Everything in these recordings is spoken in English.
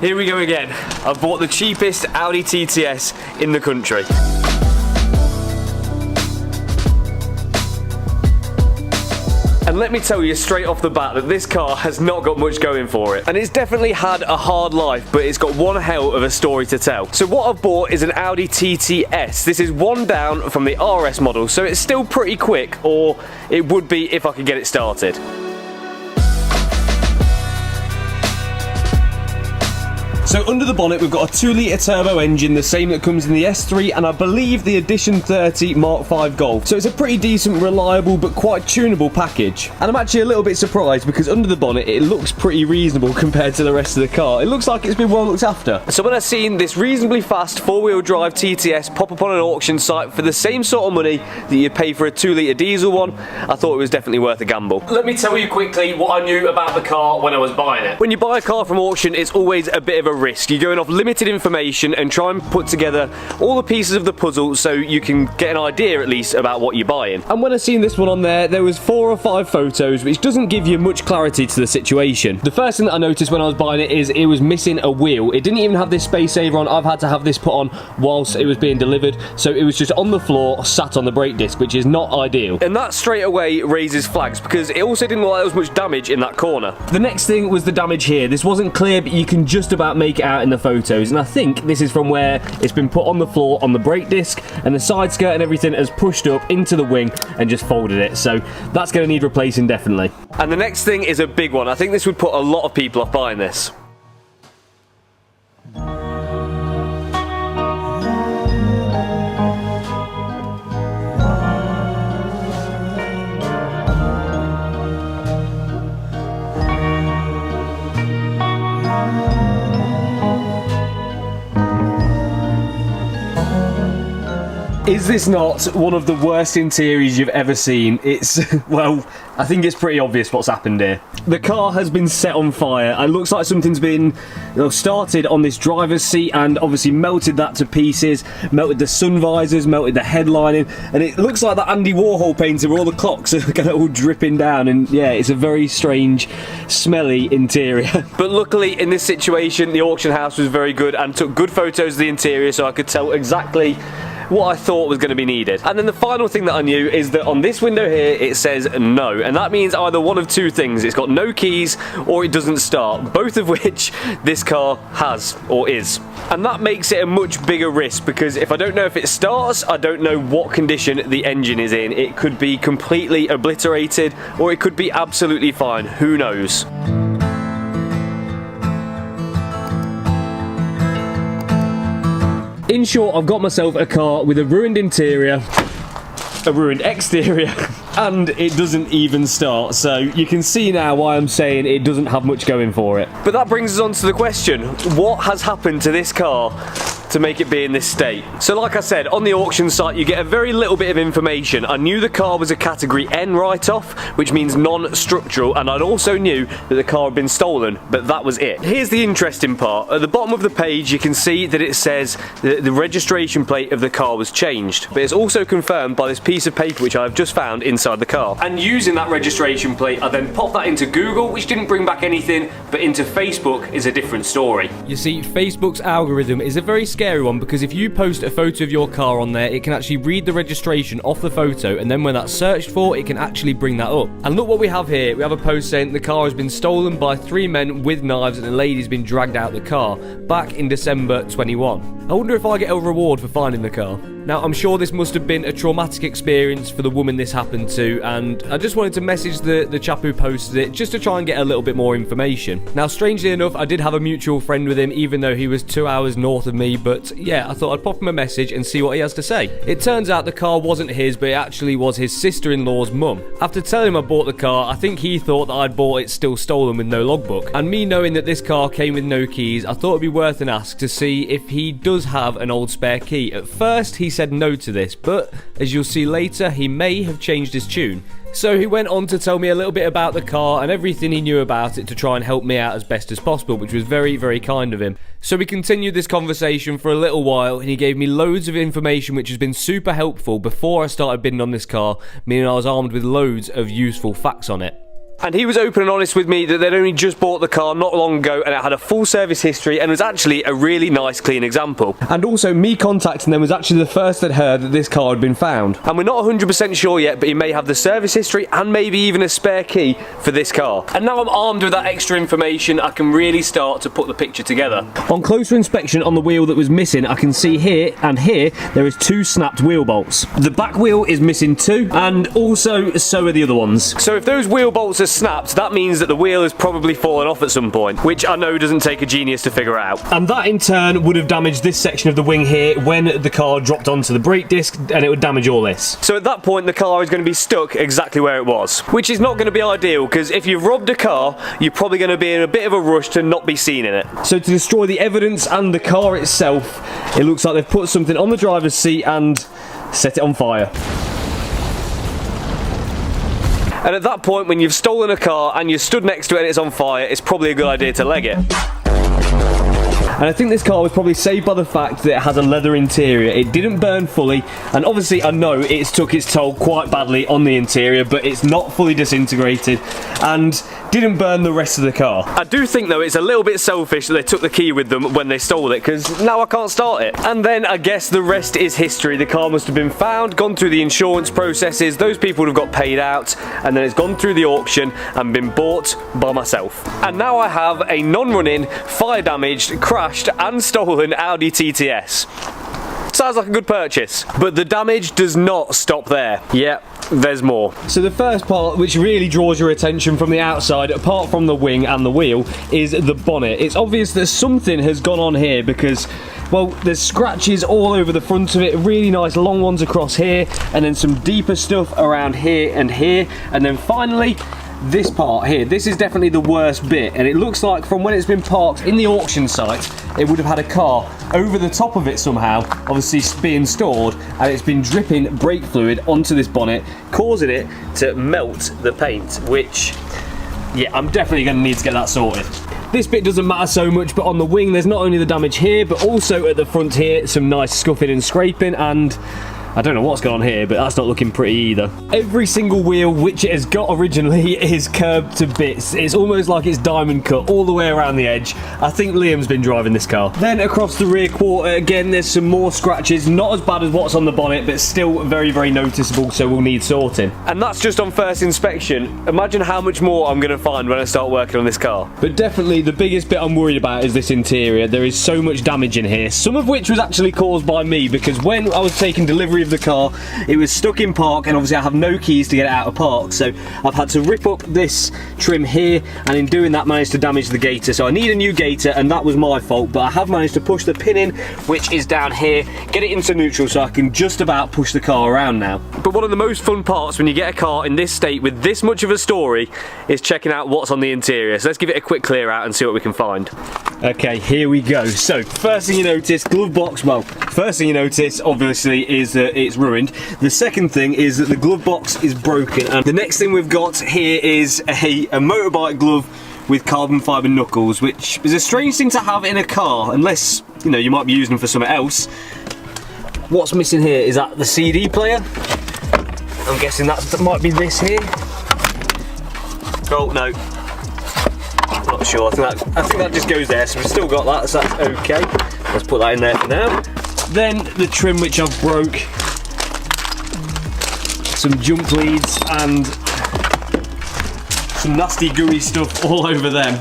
Here we go again. I've bought the cheapest Audi TTS in the country. And let me tell you straight off the bat that this car has not got much going for it. And it's definitely had a hard life, but it's got one hell of a story to tell. So what I've bought is an Audi TTS. This is one down from the RS model, so it's still pretty quick, or it would be if I could get it started. So under the bonnet we've got a 2-litre turbo engine, the same that comes in the S3 and I believe the Edition 30 Mark V Golf. So it's a pretty decent, reliable but quite tunable package. And I'm actually a little bit surprised because under the bonnet it looks pretty reasonable compared to the rest of the car. It looks like it's been well looked after. So when I seen this reasonably fast 4-wheel drive TTS pop up on an auction site for the same sort of money that you'd pay for a 2-litre diesel one, I thought it was definitely worth a gamble. Let me tell you quickly what I knew about the car when I was buying it. When you buy a car from auction, it's always a bit of a risk. You're going off limited information and try and put together all the pieces of the puzzle so you can get an idea at least about what you're buying. And when I seen this one on there was 4 or 5 photos which doesn't give you much clarity to the situation. The first thing that I noticed when I was buying it is it was missing a wheel. It didn't even have this space saver on. I've had to have this put on whilst it was being delivered, so it was just on the floor sat on the brake disc, which is not ideal. And that straight away raises flags because it also didn't look like there was much damage in that corner. The next thing was the damage here. This wasn't clear, but you can just about make it out in the photos, and I think this is from where it's been put on the floor on the brake disc and the side skirt and everything has pushed up into the wing and just folded it, so that's going to need replacing definitely. And the next thing is a big one. I think this would put a lot of people off buying this. Is this not one of the worst interiors you've ever seen? It's, well, I think it's pretty obvious what's happened here. The car has been set on fire. It looks like something's been started on this driver's seat and obviously melted that to pieces, melted the sun visors, melted the headlining, and it looks like that Andy Warhol painting where all the clocks are kind of all dripping down, and yeah, it's a very strange, smelly interior. But luckily in this situation the auction house was very good and took good photos of the interior so I could tell exactly what I thought was going to be needed. And then the final thing that I knew is that on this window here it says no, and that means either one of two things. It's got no keys or it doesn't start, both of which this car has or is. And that makes it a much bigger risk because if I don't know if it starts, I don't know what condition the engine is in. It could be completely obliterated or it could be absolutely fine, who knows. In short, I've got myself a car with a ruined interior, a ruined exterior, and it doesn't even start. So you can see now why I'm saying it doesn't have much going for it. But that brings us on to the question, what has happened to this car to make it be in this state? So like I said, on the auction site you get a very little bit of information. I knew the car was a category N write-off, which means non-structural, and I also knew that the car had been stolen, but that was it. Here's the interesting part. At the bottom of the page you can see that it says that the registration plate of the car was changed, but it's also confirmed by this piece of paper which I've just found inside the car. And using that registration plate I then popped that into Google, which didn't bring back anything, but into Facebook is a different story. You see, Facebook's algorithm is a very scary one because if you post a photo of your car on there, it can actually read the registration off the photo, and then when that's searched for, it can actually bring that up. And look what we have here. We have a post saying the car has been stolen by 3 men with knives and a lady's been dragged out the car back in December 21. I wonder if I get a reward for finding the car. Now, I'm sure this must have been a traumatic experience for the woman this happened to, and I just wanted to message the chap who posted it just to try and get a little bit more information. Now, strangely enough, I did have a mutual friend with him, even though he was 2 hours north of me, but yeah, I thought I'd pop him a message and see what he has to say. It turns out the car wasn't his, but it actually was his sister-in-law's mum. After telling him I bought the car, I think he thought that I'd bought it still stolen with no logbook. And me knowing that this car came with no keys, I thought it'd be worth an ask to see if he does have an old spare key. At first, he said no to this, but as you'll see later, he may have changed his tune. So he went on to tell me a little bit about the car and everything he knew about it to try and help me out as best as possible, which was very, very kind of him. So we continued this conversation for a little while and he gave me loads of information which has been super helpful before I started bidding on this car, meaning I was armed with loads of useful facts on it. And he was open and honest with me that they'd only just bought the car not long ago and it had a full service history and was actually a really nice clean example. And also me contacting them was actually the first I'd heard that this car had been found. And we're not 100% sure yet, but he may have the service history and maybe even a spare key for this car. And now I'm armed with that extra information, I can really start to put the picture together. On closer inspection on the wheel that was missing, I can see here and here there is 2 snapped wheel bolts. The back wheel is missing 2 and also so are the other ones. So if those wheel bolts are snapped, that means that the wheel has probably fallen off at some point, which I know doesn't take a genius to figure out. And that in turn would have damaged this section of the wing here when the car dropped onto the brake disc, and it would damage all this. So at that point the car is going to be stuck exactly where it was, which is not going to be ideal because if you've robbed a car, you're probably going to be in a bit of a rush to not be seen in it. So to destroy the evidence and the car itself, it looks like they've put something on the driver's seat and set it on fire. And at that point, when you've stolen a car and you're stood next to it and it's on fire, it's probably a good idea to leg it. And I think this car was probably saved by the fact that it has a leather interior. It didn't burn fully, and obviously I know it's took its toll quite badly on the interior, but it's not fully disintegrated and didn't burn the rest of the car. I do think though it's a little bit selfish that they took the key with them when they stole it, because now I can't start it. And then I guess the rest is history. The car must have been found, gone through the insurance processes, those people would have got paid out, and then it's gone through the auction and been bought by myself. And now I have a non-running, fire-damaged, crashed and stolen Audi TTS. Sounds like a good purchase. But the damage does not stop there. Yep, there's more. So the first part, which really draws your attention from the outside, apart from the wing and the wheel, is the bonnet. It's obvious that something has gone on here because, well, there's scratches all over the front of it, really nice long ones across here, and then some deeper stuff around here, and then finally this part here. This is definitely the worst bit, and it looks like from when it's been parked in the auction site, it would have had a car over the top of it somehow, obviously being stored, and it's been dripping brake fluid onto this bonnet, causing it to melt the paint, which, yeah, I'm definitely going to need to get that sorted. This bit doesn't matter so much, but on the wing there's not only the damage here, but also at the front here, some nice scuffing and scraping, and I don't know what's going on here, but that's not looking pretty either. Every single wheel which it has got originally is curved to bits. It's almost like it's diamond cut all the way around the edge. I think Liam's been driving this car. Then across the rear quarter, again, there's some more scratches. Not as bad as what's on the bonnet, but still very, very noticeable, so we'll need sorting. And that's just on first inspection. Imagine how much more I'm going to find when I start working on this car. But definitely the biggest bit I'm worried about is this interior. There is so much damage in here, some of which was actually caused by me, because when I was taking delivery of the car, it was stuck in park, and obviously I have no keys to get it out of park, so I've had to rip up this trim here, and in doing that managed to damage the gaiter. So I need a new gaiter, and that was my fault, but I have managed to push the pin in, which is down here, get it into neutral so I can just about push the car around now. But one of the most fun parts when you get a car in this state with this much of a story is checking out what's on the interior. So let's give it a quick clear out and see what we can find. Okay, here we go. So first thing you notice, glove box. Well, first thing you notice obviously is that it's ruined. The second thing is that the glove box is broken, and the next thing we've got here is a motorbike glove with carbon fibre knuckles, which is a strange thing to have in a car, unless, you know, you might be using them for something else. What's missing here is that the CD player. I'm guessing that might be this here. Oh no, not sure. I think that just goes there, so we've still got that, so that's okay. Let's put that in there for now. Then the trim, which I've broke, some jump leads and some nasty gooey stuff all over them.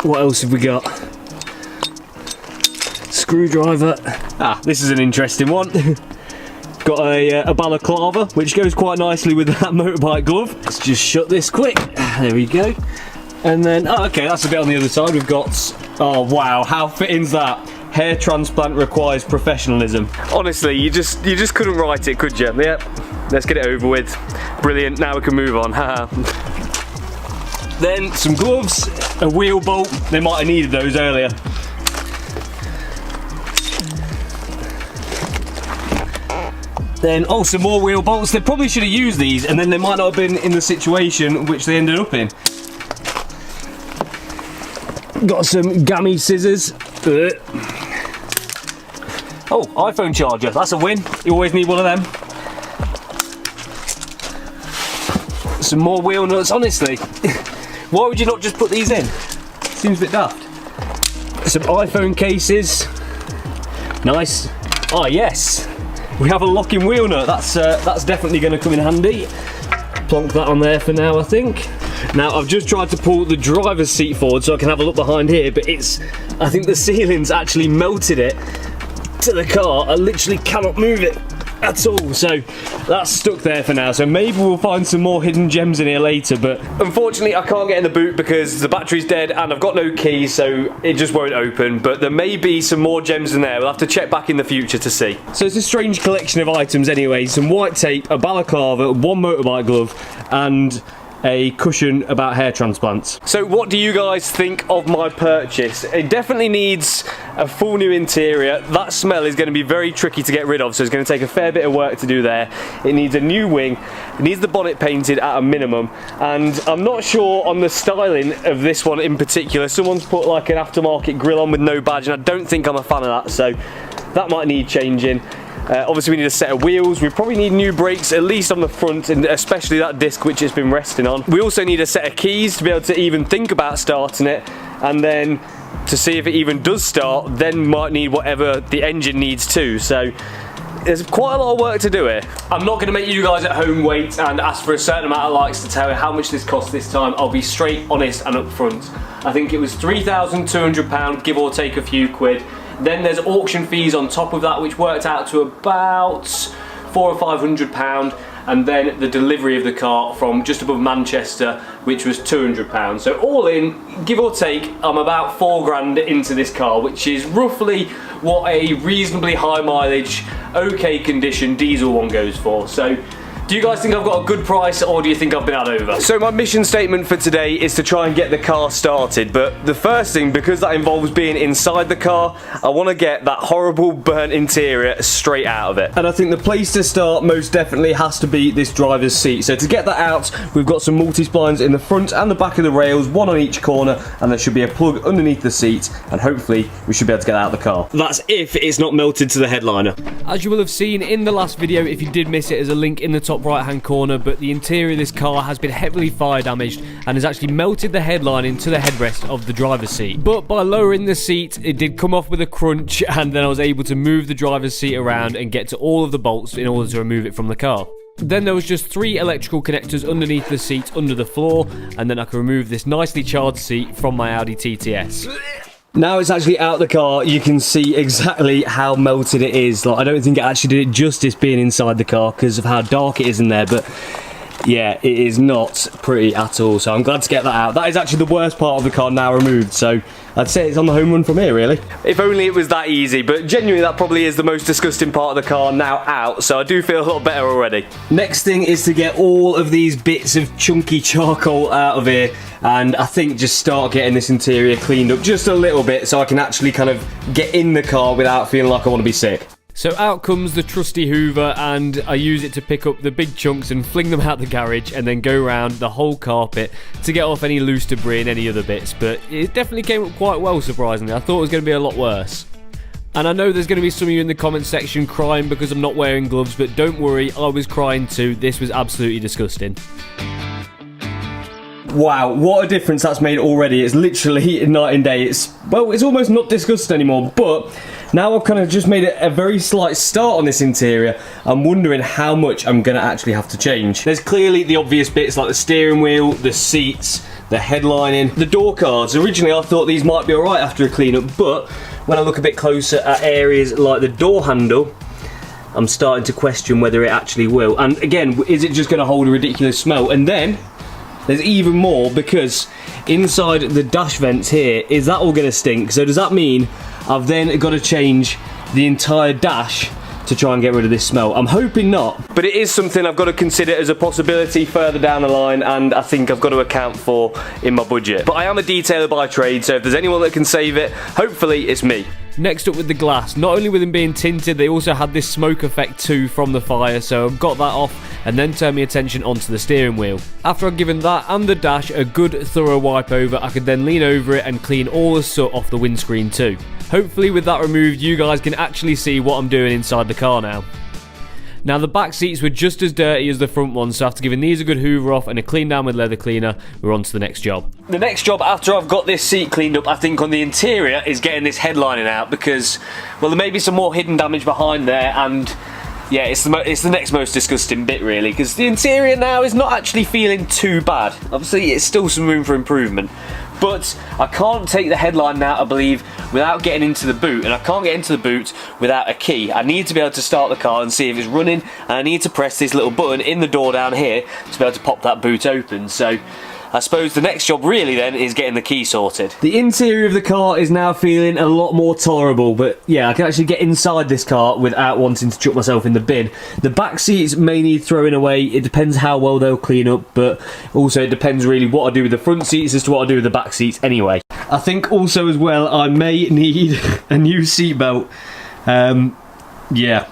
What else have we got? Screwdriver. Ah, this is an interesting one. Got a balaclava, which goes quite nicely with that motorbike glove. Let's just shut this quick. There we go. And then, oh, okay, that's a bit on the other side. We've got, oh wow, how fitting's that? Hair transplant requires professionalism. Honestly, you just couldn't write it, could you? Yep. Let's get it over with. Brilliant. Now we can move on. Then some gloves, a wheel bolt. They might have needed those earlier. Then, oh, some more wheel bolts. They probably should have used these, and then they might not have been in the situation which they ended up in. Got some gammy scissors. Oh, iPhone charger, that's a win. You always need one of them. Some more wheel nuts, honestly. Why would you not just put these in? Seems a bit daft. Some iPhone cases. Nice. Oh yes, we have a locking wheel nut. That's definitely going to come in handy. Plonk that on there for now, I think. Now I've just tried to pull the driver's seat forward so I can have a look behind here, but I think the ceiling's actually melted it to the car. I literally cannot move it at all, so that's stuck there for now. So maybe we'll find some more hidden gems in here later, but unfortunately I can't get in the boot because the battery's dead and I've got no key, so it just won't open. But there may be some more gems in there. We'll have to check back in the future to see. So it's a strange collection of items anyway. Some white tape, a balaclava, one motorbike glove, and a cushion about hair transplants. So what do you guys think of my purchase? It definitely needs a full new interior. That smell is going to be very tricky to get rid of, so it's going to take a fair bit of work to do there. It needs a new wing, it needs the bonnet painted at a minimum, and I'm not sure on the styling of this one in particular. Someone's put like an aftermarket grille on with no badge, and I don't think I'm a fan of that, so that might need changing. Obviously we need a set of wheels. We probably need new brakes, at least on the front, and especially that disc which it's been resting on. We also need a set of keys to be able to even think about starting it, and then to see if it even does start, then might need whatever the engine needs too. So there's quite a lot of work to do here. I'm not going to make you guys at home wait and ask for a certain amount of likes to tell you how much this cost this time. I'll be straight, honest and upfront. I think it was £3,200, give or take a few quid. Then there's auction fees on top of that, which worked out to about £400 or £500, and then the delivery of the car from just above Manchester, which was £200. So all in, give or take, I'm about £4 into this car, which is roughly what a reasonably high mileage, okay condition diesel one goes for. So do you guys think I've got a good price, or do you think I've been out over? So my mission statement for today is to try and get the car started, but the first thing, because that involves being inside the car, I want to get that horrible burnt interior straight out of it. And I think the place to start most definitely has to be this driver's seat. So to get that out, we've got some multi-splines in the front and the back of the rails, one on each corner, and there should be a plug underneath the seat, and hopefully we should be able to get out of the car. That's if it's not melted to the headliner. As you will have seen in the last video, if you did miss it, there's a link in the top right hand corner, but the interior of this car has been heavily fire damaged and has actually melted the headline into the headrest of the driver's seat. But by lowering the seat, it did come off with a crunch, and then I was able to move the driver's seat around and get to all of the bolts in order to remove it from the car. Then there was just 3 electrical connectors underneath the seat under the floor, and then I can remove this nicely charged seat from my Audi TTS. Now it's actually out the car, you can see exactly how melted it is. Like, I don't think it actually did it justice being inside the car because of how dark it is in there, but yeah, it is not pretty at all. So I'm glad to get that out. That is actually the worst part of the car now removed, so I'd say it's on the home run from here, really. If only it was that easy, but genuinely that probably is the most disgusting part of the car now out, so I do feel a lot better already. Next thing is to get all of these bits of chunky charcoal out of here, and I think just start getting this interior cleaned up just a little bit so I can actually kind of get in the car without feeling like I want to be sick. So out comes the trusty Hoover, and I use it to pick up the big chunks and fling them out the garage, and then go around the whole carpet to get off any loose debris and any other bits. But it definitely came up quite well, surprisingly. I thought it was going to be a lot worse. And I know there's going to be some of you in the comment section crying because I'm not wearing gloves, but don't worry, I was crying too. This was absolutely disgusting. Wow, what a difference that's made already. It's literally night and day. It's almost not disgusting anymore, but now I've kind of just made a very slight start on this interior. I'm wondering how much I'm going to actually have to change. There's clearly the obvious bits like the steering wheel, the seats, the headlining, the door cards. Originally I thought these might be alright after a clean-up, but when I look a bit closer at areas like the door handle, I'm starting to question whether it actually will. And again, is it just going to hold a ridiculous smell? And then there's even more, because inside the dash vents here, is that all going to stink? So does that mean I've then got to change the entire dash to try and get rid of this smell? I'm hoping not, but it is something I've got to consider as a possibility further down the line, and I think I've got to account for in my budget. But I am a detailer by trade, so if there's anyone that can save it, hopefully it's me. Next up with the glass, not only with them being tinted, they also had this smoke effect too from the fire, so I've got that off and then turned my attention onto the steering wheel. After I've given that and the dash a good thorough wipe over, I could then lean over it and clean all the soot off the windscreen too. Hopefully with that removed, you guys can actually see what I'm doing inside the car now. Now the back seats were just as dirty as the front ones, so after giving these a good hoover off and a clean down with leather cleaner, we're on to the next job. The next job after I've got this seat cleaned up, I think on the interior, is getting this headlining out because, well, there may be some more hidden damage behind there, and yeah, it's the next most disgusting bit really, because the interior now is not actually feeling too bad. Obviously, it's still some room for improvement. But I can't take the headline out, I believe, without getting into the boot, and I can't get into the boot without a key. I need to be able to start the car and see if it's running, and I need to press this little button in the door down here to be able to pop that boot open. So I suppose the next job really then is getting the key sorted. The interior of the car is now feeling a lot more tolerable, but yeah, I can actually get inside this car without wanting to chuck myself in the bin. The back seats may need throwing away. It depends how well they'll clean up, but also it depends really what I do with the front seats as to what I do with the back seats anyway. I think also as well I may need a new seat belt. Yeah.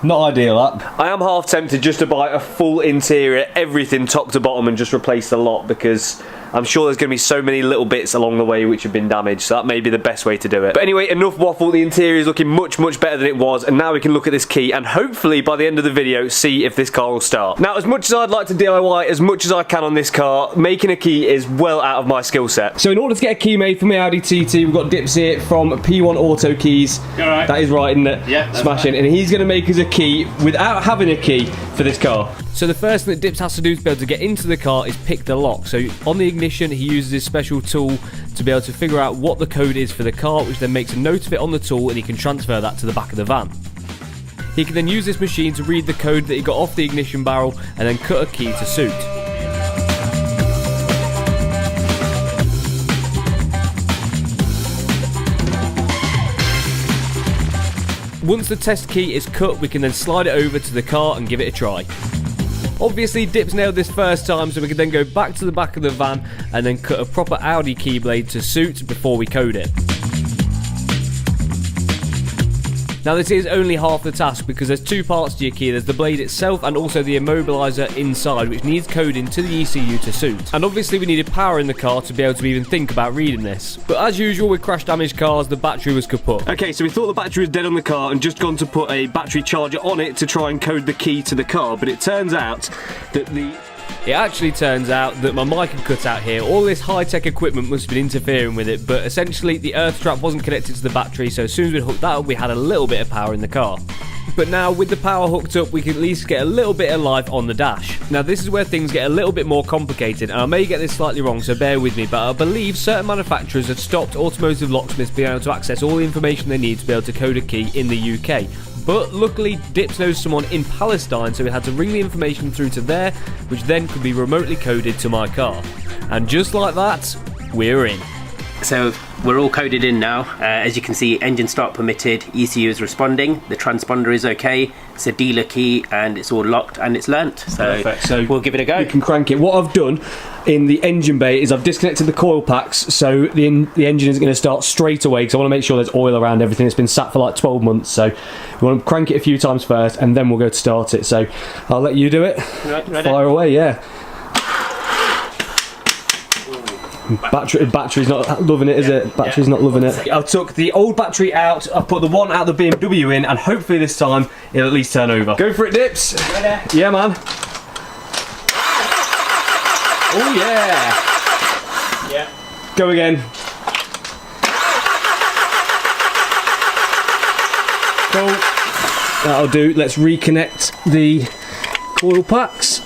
Not ideal, that. I am half tempted just to buy a full interior, everything top to bottom, and just replace the lot, because I'm sure there's going to be so many little bits along the way which have been damaged, so that may be the best way to do it. But anyway, enough waffle. The interior is looking much, much better than it was, and now we can look at this key and hopefully by the end of the video see if this car will start. Now, as much as I'd like to DIY as much as I can on this car, making a key is well out of my skill set. So in order to get a key made for my Audi TT, we've got Dips here from P1 Auto Keys. Alright. That is right, isn't it? Yeah. Smashing. Right. And he's going to make us a key without having a key for this car. So the first thing that Dips has to do to be able to get into the car is pick the lock. So on the ignition, he uses this special tool to be able to figure out what the code is for the car, which then makes a note of it on the tool, and he can transfer that to the back of the van. He can then use this machine to read the code that he got off the ignition barrel and then cut a key to suit. Once the test key is cut, we can then slide it over to the car and give it a try. Obviously, Dips nailed this first time, so we can then go back to the back of the van and then cut a proper Audi keyblade to suit before we code it. Now this is only half the task because there's two parts to your key. There's the blade itself and also the immobiliser inside, which needs coding to the ECU to suit. And obviously we needed power in the car to be able to even think about reading this. But as usual with crash damaged cars, the battery was kaput. Okay, so we thought the battery was dead on the car and just gone to put a battery charger on it to try and code the key to the car, but it turns out that It actually turns out that my mic had cut out here. All this high-tech equipment must have been interfering with it, but essentially the earth trap wasn't connected to the battery, so as soon as we hooked that up, we had a little bit of power in the car. But now, with the power hooked up, we can at least get a little bit of life on the dash. Now, this is where things get a little bit more complicated, and I may get this slightly wrong, so bear with me, but I believe certain manufacturers have stopped automotive locksmiths being able to access all the information they need to be able to code a key in the UK. But luckily, Dips knows someone in Palestine, so we had to ring the information through to there, which then could be remotely coded to my car. And just like that, we're in. So we're all coded in now. As you can see, engine start permitted, ECU is responding, the transponder is okay, it's a dealer key, and it's all locked and it's learnt. So, perfect. So we'll give it a go. You can crank it. What I've done in the engine bay is I've disconnected the coil packs, so the engine is going to start straight away because I want to make sure there's oil around everything. It's been sat for like 12 months, so we want to crank it a few times first and then we'll go to start it. So I'll let you do it. Right, fire away, yeah. Battery's not loving it, is it? Battery's not loving it. I took the old battery out, I put the one out of the BMW in, and hopefully this time it'll at least turn over. Go for it, Dips. Ready? Yeah, man. Oh yeah. Yeah. Go again. Cool. That'll do. Let's reconnect the coil packs.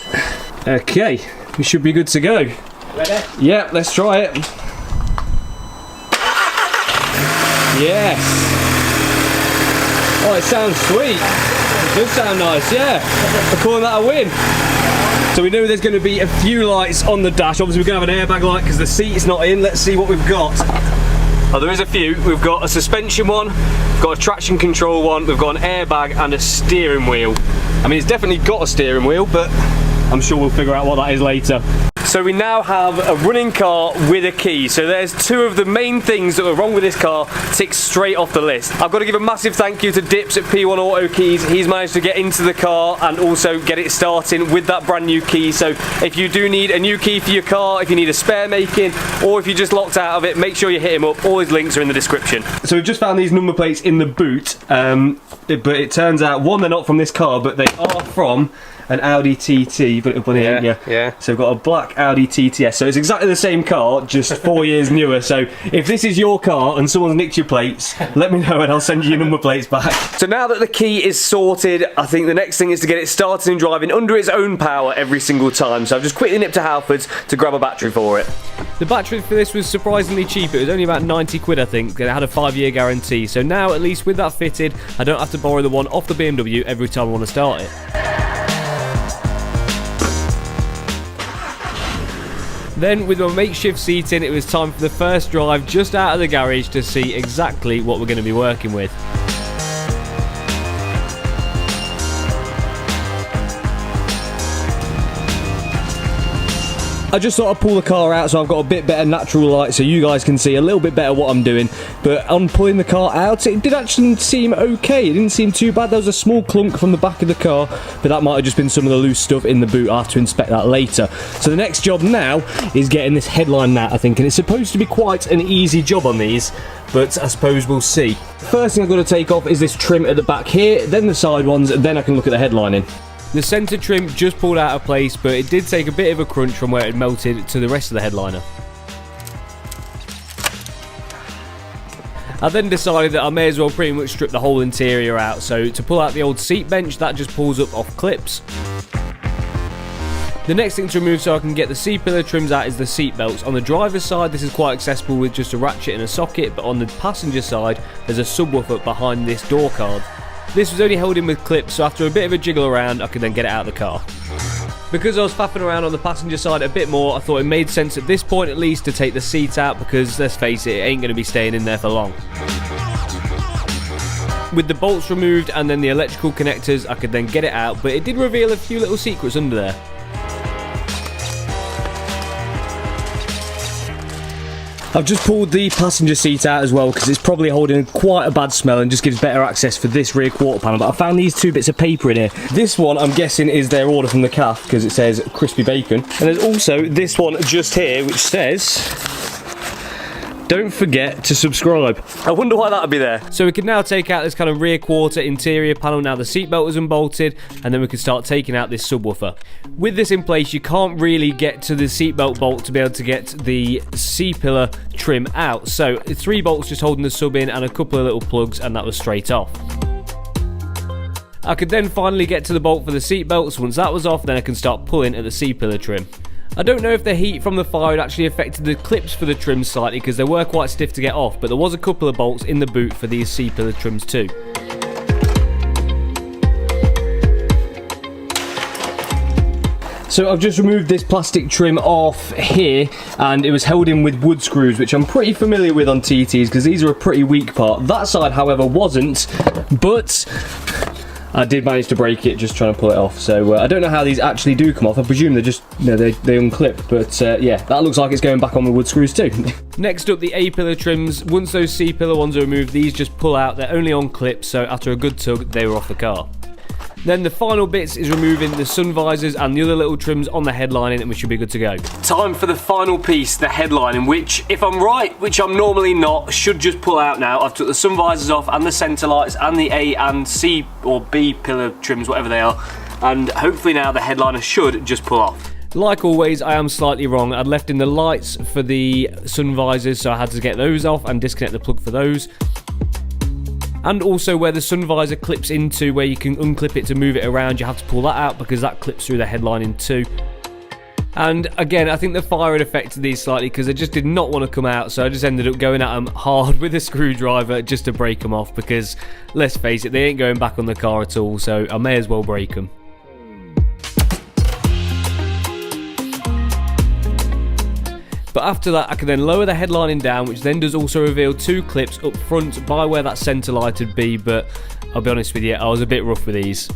Okay, we should be good to go. Ready? Yeah, let's try it. Yes. Oh, it sounds sweet. It does sound nice, yeah. We're calling that a win. So we know there's going to be a few lights on the dash. Obviously we're going to have an airbag light because the seat is not in. Let's see what we've got. Oh, there is a few. We've got a suspension one, we've got a traction control one, we've got an airbag and a steering wheel. I mean, it's definitely got a steering wheel, but I'm sure we'll figure out what that is later. So we now have a running car with a key. So there's two of the main things that were wrong with this car ticked straight off the list. I've got to give a massive thank you to Dips at P1 Auto Keys. He's managed to get into the car and also get it starting with that brand new key. So if you do need a new key for your car, if you need a spare making, or if you're just locked out of it, make sure you hit him up. All his links are in the description. So we've just found these number plates in the boot, but it turns out, one, they're not from this car, but they are from an Audi TT. Put it up on here, yeah. So we've got a black Audi TTS. So it's exactly the same car, just 4 years newer. So if this is your car and someone's nicked your plates, let me know and I'll send you your number plates back. So now that the key is sorted, I think the next thing is to get it started and driving under its own power every single time. So I've just quickly nipped to Halfords to grab a battery for it. The battery for this was surprisingly cheap. It was only about 90 quid, I think. It had a 5-year guarantee. So now, at least with that fitted, I don't have to borrow the one off the BMW every time I want to start it. Then, with my makeshift seating, it was time for the first drive just out of the garage to see exactly what we're going to be working with. I just thought I'd pull the car out so I've got a bit better natural light so you guys can see a little bit better what I'm doing. But on pulling the car out, it did actually seem okay. It didn't seem too bad. There was a small clunk from the back of the car, but that might have just been some of the loose stuff in the boot. I'll have to inspect that later. So the next job now is getting this headline mat, I think, and it's supposed to be quite an easy job on these, but I suppose we'll see. First thing I've got to take off is this trim at the back here, then the side ones, and then I can look at the headlining. The centre trim just pulled out of place, but it did take a bit of a crunch from where it melted to the rest of the headliner. I then decided that I may as well pretty much strip the whole interior out, so to pull out the old seat bench, that just pulls up off clips. The next thing to remove so I can get the C-pillar trims out is the seat belts. On the driver's side, this is quite accessible with just a ratchet and a socket, but on the passenger side, there's a subwoofer behind this door card. This was only held in with clips, so after a bit of a jiggle around, I could then get it out of the car. Because I was faffing around on the passenger side a bit more, I thought it made sense at this point at least to take the seat out because, let's face it, it ain't going to be staying in there for long. With the bolts removed and then the electrical connectors, I could then get it out, but it did reveal a few little secrets under there. I've just pulled the passenger seat out as well because it's probably holding quite a bad smell and just gives better access for this rear quarter panel. But I found these two bits of paper in here. This one, I'm guessing, is their order from the calf because it says crispy bacon. And there's also this one just here which says, don't forget to subscribe. I wonder why that would be there. So we can now take out this kind of rear quarter interior panel now the seatbelt is unbolted, and then we can start taking out this subwoofer. With this in place, you can't really get to the seatbelt bolt to be able to get the C-pillar trim out. So 3 bolts just holding the sub in and a couple of little plugs, and that was straight off. I could then finally get to the bolt for the seatbelt, so once that was off, then I can start pulling at the C-pillar trim. I don't know if the heat from the fire had actually affected the clips for the trims slightly because they were quite stiff to get off, but there was a couple of bolts in the boot for these C-pillar trims too. So I've just removed this plastic trim off here and it was held in with wood screws, which I'm pretty familiar with on TTs because these are a pretty weak part. That side, however, wasn't, but I did manage to break it just trying to pull it off. So I don't know how these actually do come off. I presume they're just, you know, they unclip. But yeah, that looks like it's going back on the wood screws too. Next up, the A-pillar trims. Once those C-pillar ones are removed, these just pull out. They're only on clips, so after a good tug, they were off the car. Then the final bits is removing the sun visors and the other little trims on the headlining, and we should be good to go. Time for the final piece, the headlining, which, if I'm right, which I'm normally not, should just pull out now. I've took the sun visors off and the centre lights and the A and C or B pillar trims, whatever they are, and hopefully now the headliner should just pull off. Like always, I am slightly wrong. I'd left in the lights for the sun visors, so I had to get those off and disconnect the plug for those. And also where the sun visor clips into, where you can unclip it to move it around, you have to pull that out because that clips through the headlining too. And again, I think the fire had affected these slightly because they just did not want to come out, so I just ended up going at them hard with a screwdriver just to break them off because, let's face it, they ain't going back on the car at all, so I may as well break them. But after that, I can then lower the headlining down, which then does also reveal 2 clips up front by where that centre light would be, but I'll be honest with you, I was a bit rough with these.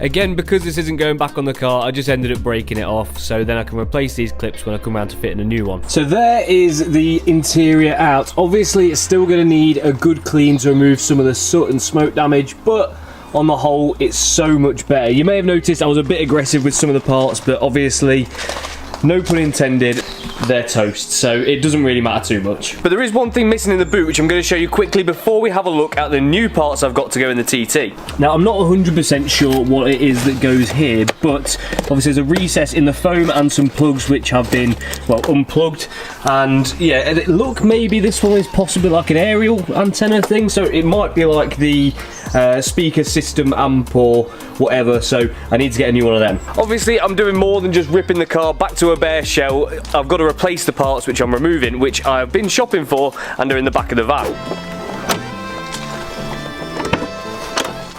Again, because this isn't going back on the car, I just ended up breaking it off, so then I can replace these clips when I come around to fit in a new one. So there is the interior out. Obviously it's still going to need a good clean to remove some of the soot and smoke damage, but on the whole it's so much better. You may have noticed I was a bit aggressive with some of the parts, but obviously, no pun intended, they're toast, so it doesn't really matter too much. But there is one thing missing in the boot, which I'm going to show you quickly before we have a look at the new parts I've got to go in the TT. Now, I'm not 100% sure what it is that goes here, but obviously there's a recess in the foam and some plugs which have been, well, unplugged. And yeah, look, maybe this one is possibly like an aerial antenna thing, so it might be like the speaker system amp or whatever, so I need to get a new one of them. Obviously, I'm doing more than just ripping the car back to a bare shell. I've got to replace the parts which I'm removing, which I've been shopping for, and they're in the back of the van.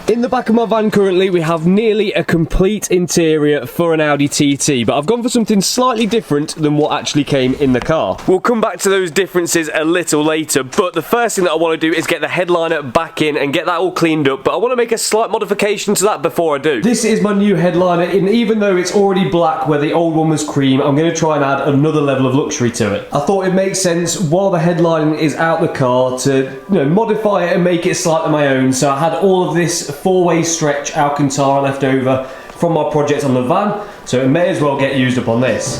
In the back of my van currently, we have nearly a complete interior for an Audi TT, but I've gone for something slightly different than what actually came in the car. We'll come back to those differences a little later, but the first thing that I want to do is get the headliner back in and get that all cleaned up, but I want to make a slight modification to that before I do. This is my new headliner, and even though it's already black where the old one was cream, I'm going to try and add another level of luxury to it. I thought it makes sense while the headlining is out the car to, modify it and make it slightly my own, so I had all of this four-way stretch Alcantara left over from my project on the van, so it may as well get used up on this.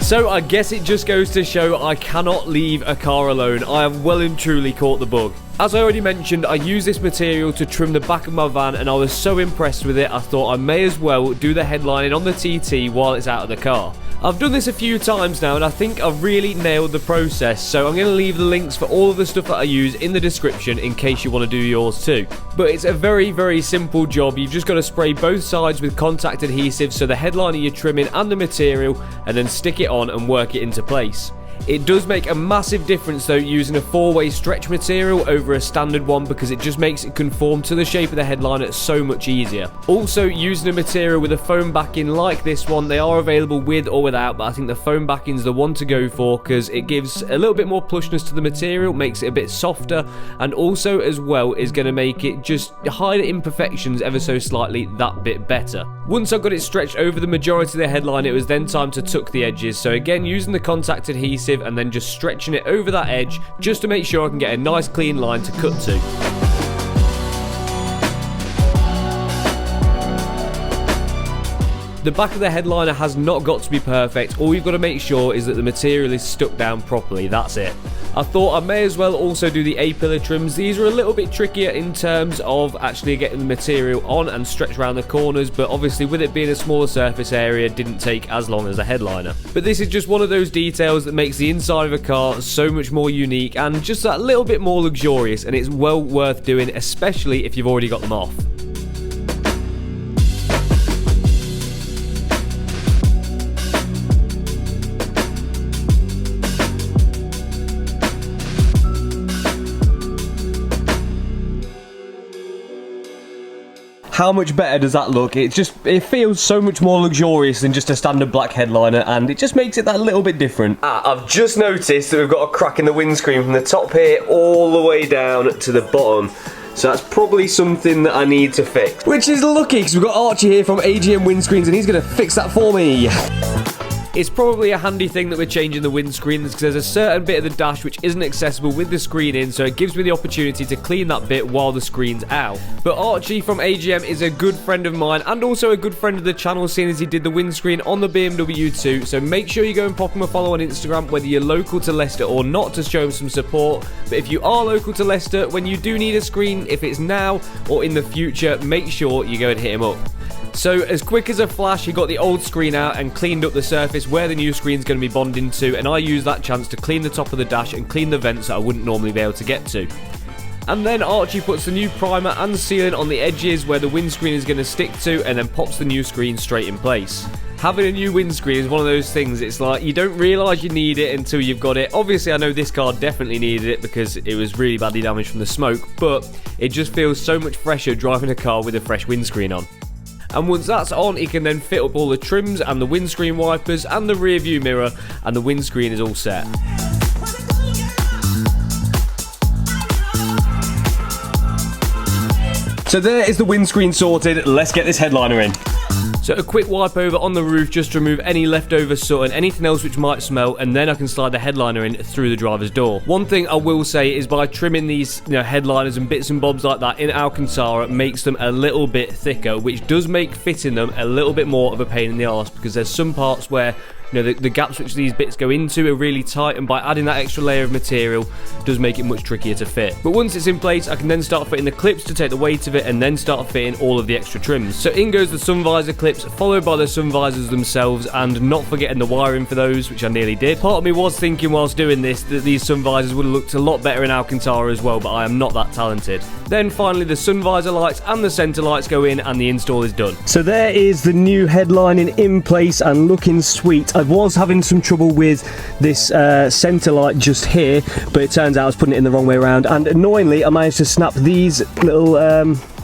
So I guess it just goes to show I cannot leave a car alone. I have well and truly caught the bug. As I already mentioned, I use this material to trim the back of my van, and I was so impressed with it I thought I may as well do the headlining on the TT while it's out of the car. I've done this a few times now and I think I've really nailed the process, so I'm going to leave the links for all of the stuff that I use in the description in case you want to do yours too. But it's a very, very simple job. You've just got to spray both sides with contact adhesive, so the headliner you're trimming and the material, and then stick it on and work it into place. It does make a massive difference though using a four-way stretch material over a standard one, because it just makes it conform to the shape of the headliner so much easier. Also, using a material with a foam backing like this one, they are available with or without, but I think the foam backing is the one to go for because it gives a little bit more plushness to the material, makes it a bit softer, and also as well is going to make it just hide imperfections ever so slightly that bit better. Once I got it stretched over the majority of the headline, it was then time to tuck the edges, so again using the contact adhesive and then just stretching it over that edge just to make sure I can get a nice clean line to cut to. The back of the headliner has not got to be perfect. All you've got to make sure is that the material is stuck down properly. That's it. I thought I may as well also do the A-pillar trims. These are a little bit trickier in terms of actually getting the material on and stretch around the corners, but obviously with it being a smaller surface area, didn't take as long as the headliner. But this is just one of those details that makes the inside of a car so much more unique and just that little bit more luxurious, and it's well worth doing, especially if you've already got them off. How much better does that look? It feels so much more luxurious than just a standard black headliner, and it just makes it that little bit different. I've just noticed that we've got a crack in the windscreen from the top here all the way down to the bottom. So that's probably something that I need to fix. Which is lucky, because we've got Archie here from AGM Windscreens, and he's going to fix that for me. It's probably a handy thing that we're changing the windscreen, because there's a certain bit of the dash which isn't accessible with the screen in, so it gives me the opportunity to clean that bit while the screen's out. But Archie from AGM is a good friend of mine and also a good friend of the channel, seeing as he did the windscreen on the BMW too, so make sure you go and pop him a follow on Instagram whether you're local to Leicester or not to show him some support. But if you are local to Leicester, when you do need a screen, if it's now or in the future, make sure you go and hit him up. So as quick as a flash, he got the old screen out and cleaned up the surface where the new screen's going to be bonding to, and I used that chance to clean the top of the dash and clean the vents that I wouldn't normally be able to get to. And then Archie puts the new primer and sealant on the edges where the windscreen is going to stick to, and then pops the new screen straight in place. Having a new windscreen is one of those things, it's like you don't realise you need it until you've got it. Obviously I know this car definitely needed it because it was really badly damaged from the smoke, but it just feels so much fresher driving a car with a fresh windscreen on. And once that's on, he can then fit up all the trims and the windscreen wipers and the rear view mirror, and the windscreen is all set. So there is the windscreen sorted. Let's get this headliner in. So a quick wipe over on the roof just to remove any leftover soot and anything else which might smell, and then I can slide the headliner in through the driver's door. One thing I will say is by trimming these headliners and bits and bobs like that in Alcantara makes them a little bit thicker, which does make fitting them a little bit more of a pain in the arse, because there's some parts where the gaps which these bits go into are really tight, and by adding that extra layer of material does make it much trickier to fit. But once it's in place, I can then start fitting the clips to take the weight of it, and then start fitting all of the extra trims. So in goes the sun visor clips, followed by the sun visors themselves, and not forgetting the wiring for those, which I nearly did. Part of me was thinking whilst doing this that these sun visors would have looked a lot better in Alcantara as well, but I am not that talented. Then finally the sun visor lights and the centre lights go in, and the install is done. So there is the new headlining in place and looking sweet. I was having some trouble with this centre light just here, but it turns out I was putting it in the wrong way around, and annoyingly I managed to snap these little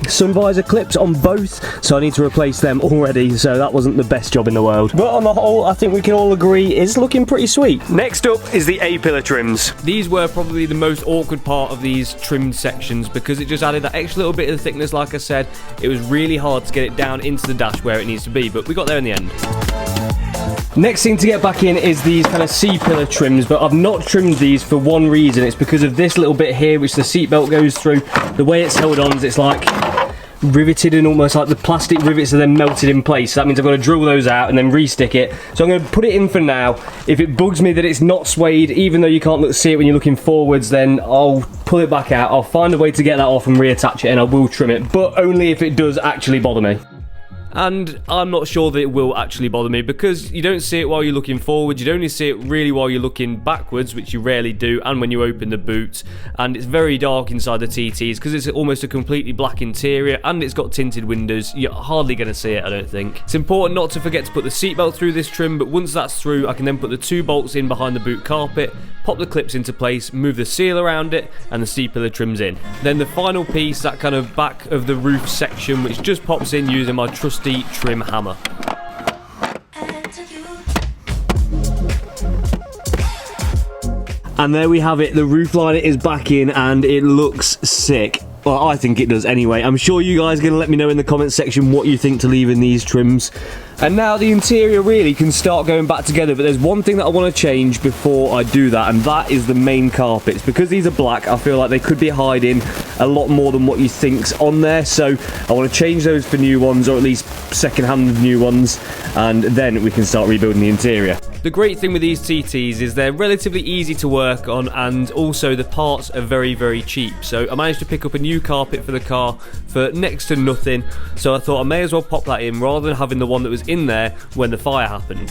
sun visor clips on both, so I need to replace them already, so that wasn't the best job in the world. But on the whole, I think we can all agree it's looking pretty sweet. Next up is the A-pillar trims. These were probably the most awkward part of these trimmed sections, because it just added that extra little bit of thickness. Like I said, it was really hard to get it down into the dash where it needs to be, but we got there in the end. Next thing to get back in is these kind of C-pillar trims, but I've not trimmed these for one reason. It's because of this little bit here which the seatbelt goes through. The way it's held on is it's like riveted, and almost like the plastic rivets are then melted in place. So that means I've got to drill those out and then re-stick it. So I'm going to put it in for now. If it bugs me that it's not suede, even though you can't see it when you're looking forwards, then I'll pull it back out. I'll find a way to get that off and reattach it, and I will trim it, but only if it does actually bother me. And I'm not sure that it will actually bother me, because you don't see it while you're looking forward, you'd only see it really while you're looking backwards, which you rarely do, and when you open the boot. And it's very dark inside the TTs because it's almost a completely black interior, and it's got tinted windows. You're hardly going to see it, I don't think. It's important not to forget to put the seatbelt through this trim, but once that's through, I can then put the 2 bolts in behind the boot carpet, pop the clips into place, move the seal around it, and the C-pillar trims in. Then the final piece, that kind of back of the roof section, which just pops in using my trusty trim hammer. And there we have it, the roof liner is back in and it looks sick. Well, I think it does anyway. I'm sure you guys are going to let me know in the comments section what you think to leave in these trims. And now the interior really can start going back together, but there's one thing that I want to change before I do that, and that is the main carpets. Because these are black, I feel like they could be hiding a lot more than what you think's on there, so I want to change those for new ones, or at least second-hand new ones, and then we can start rebuilding the interior. The great thing with these TTs is they're relatively easy to work on, and also the parts are very, very cheap. So I managed to pick up a new carpet for the car for next to nothing, so I thought I may as well pop that in rather than having the one that was in there when the fire happened.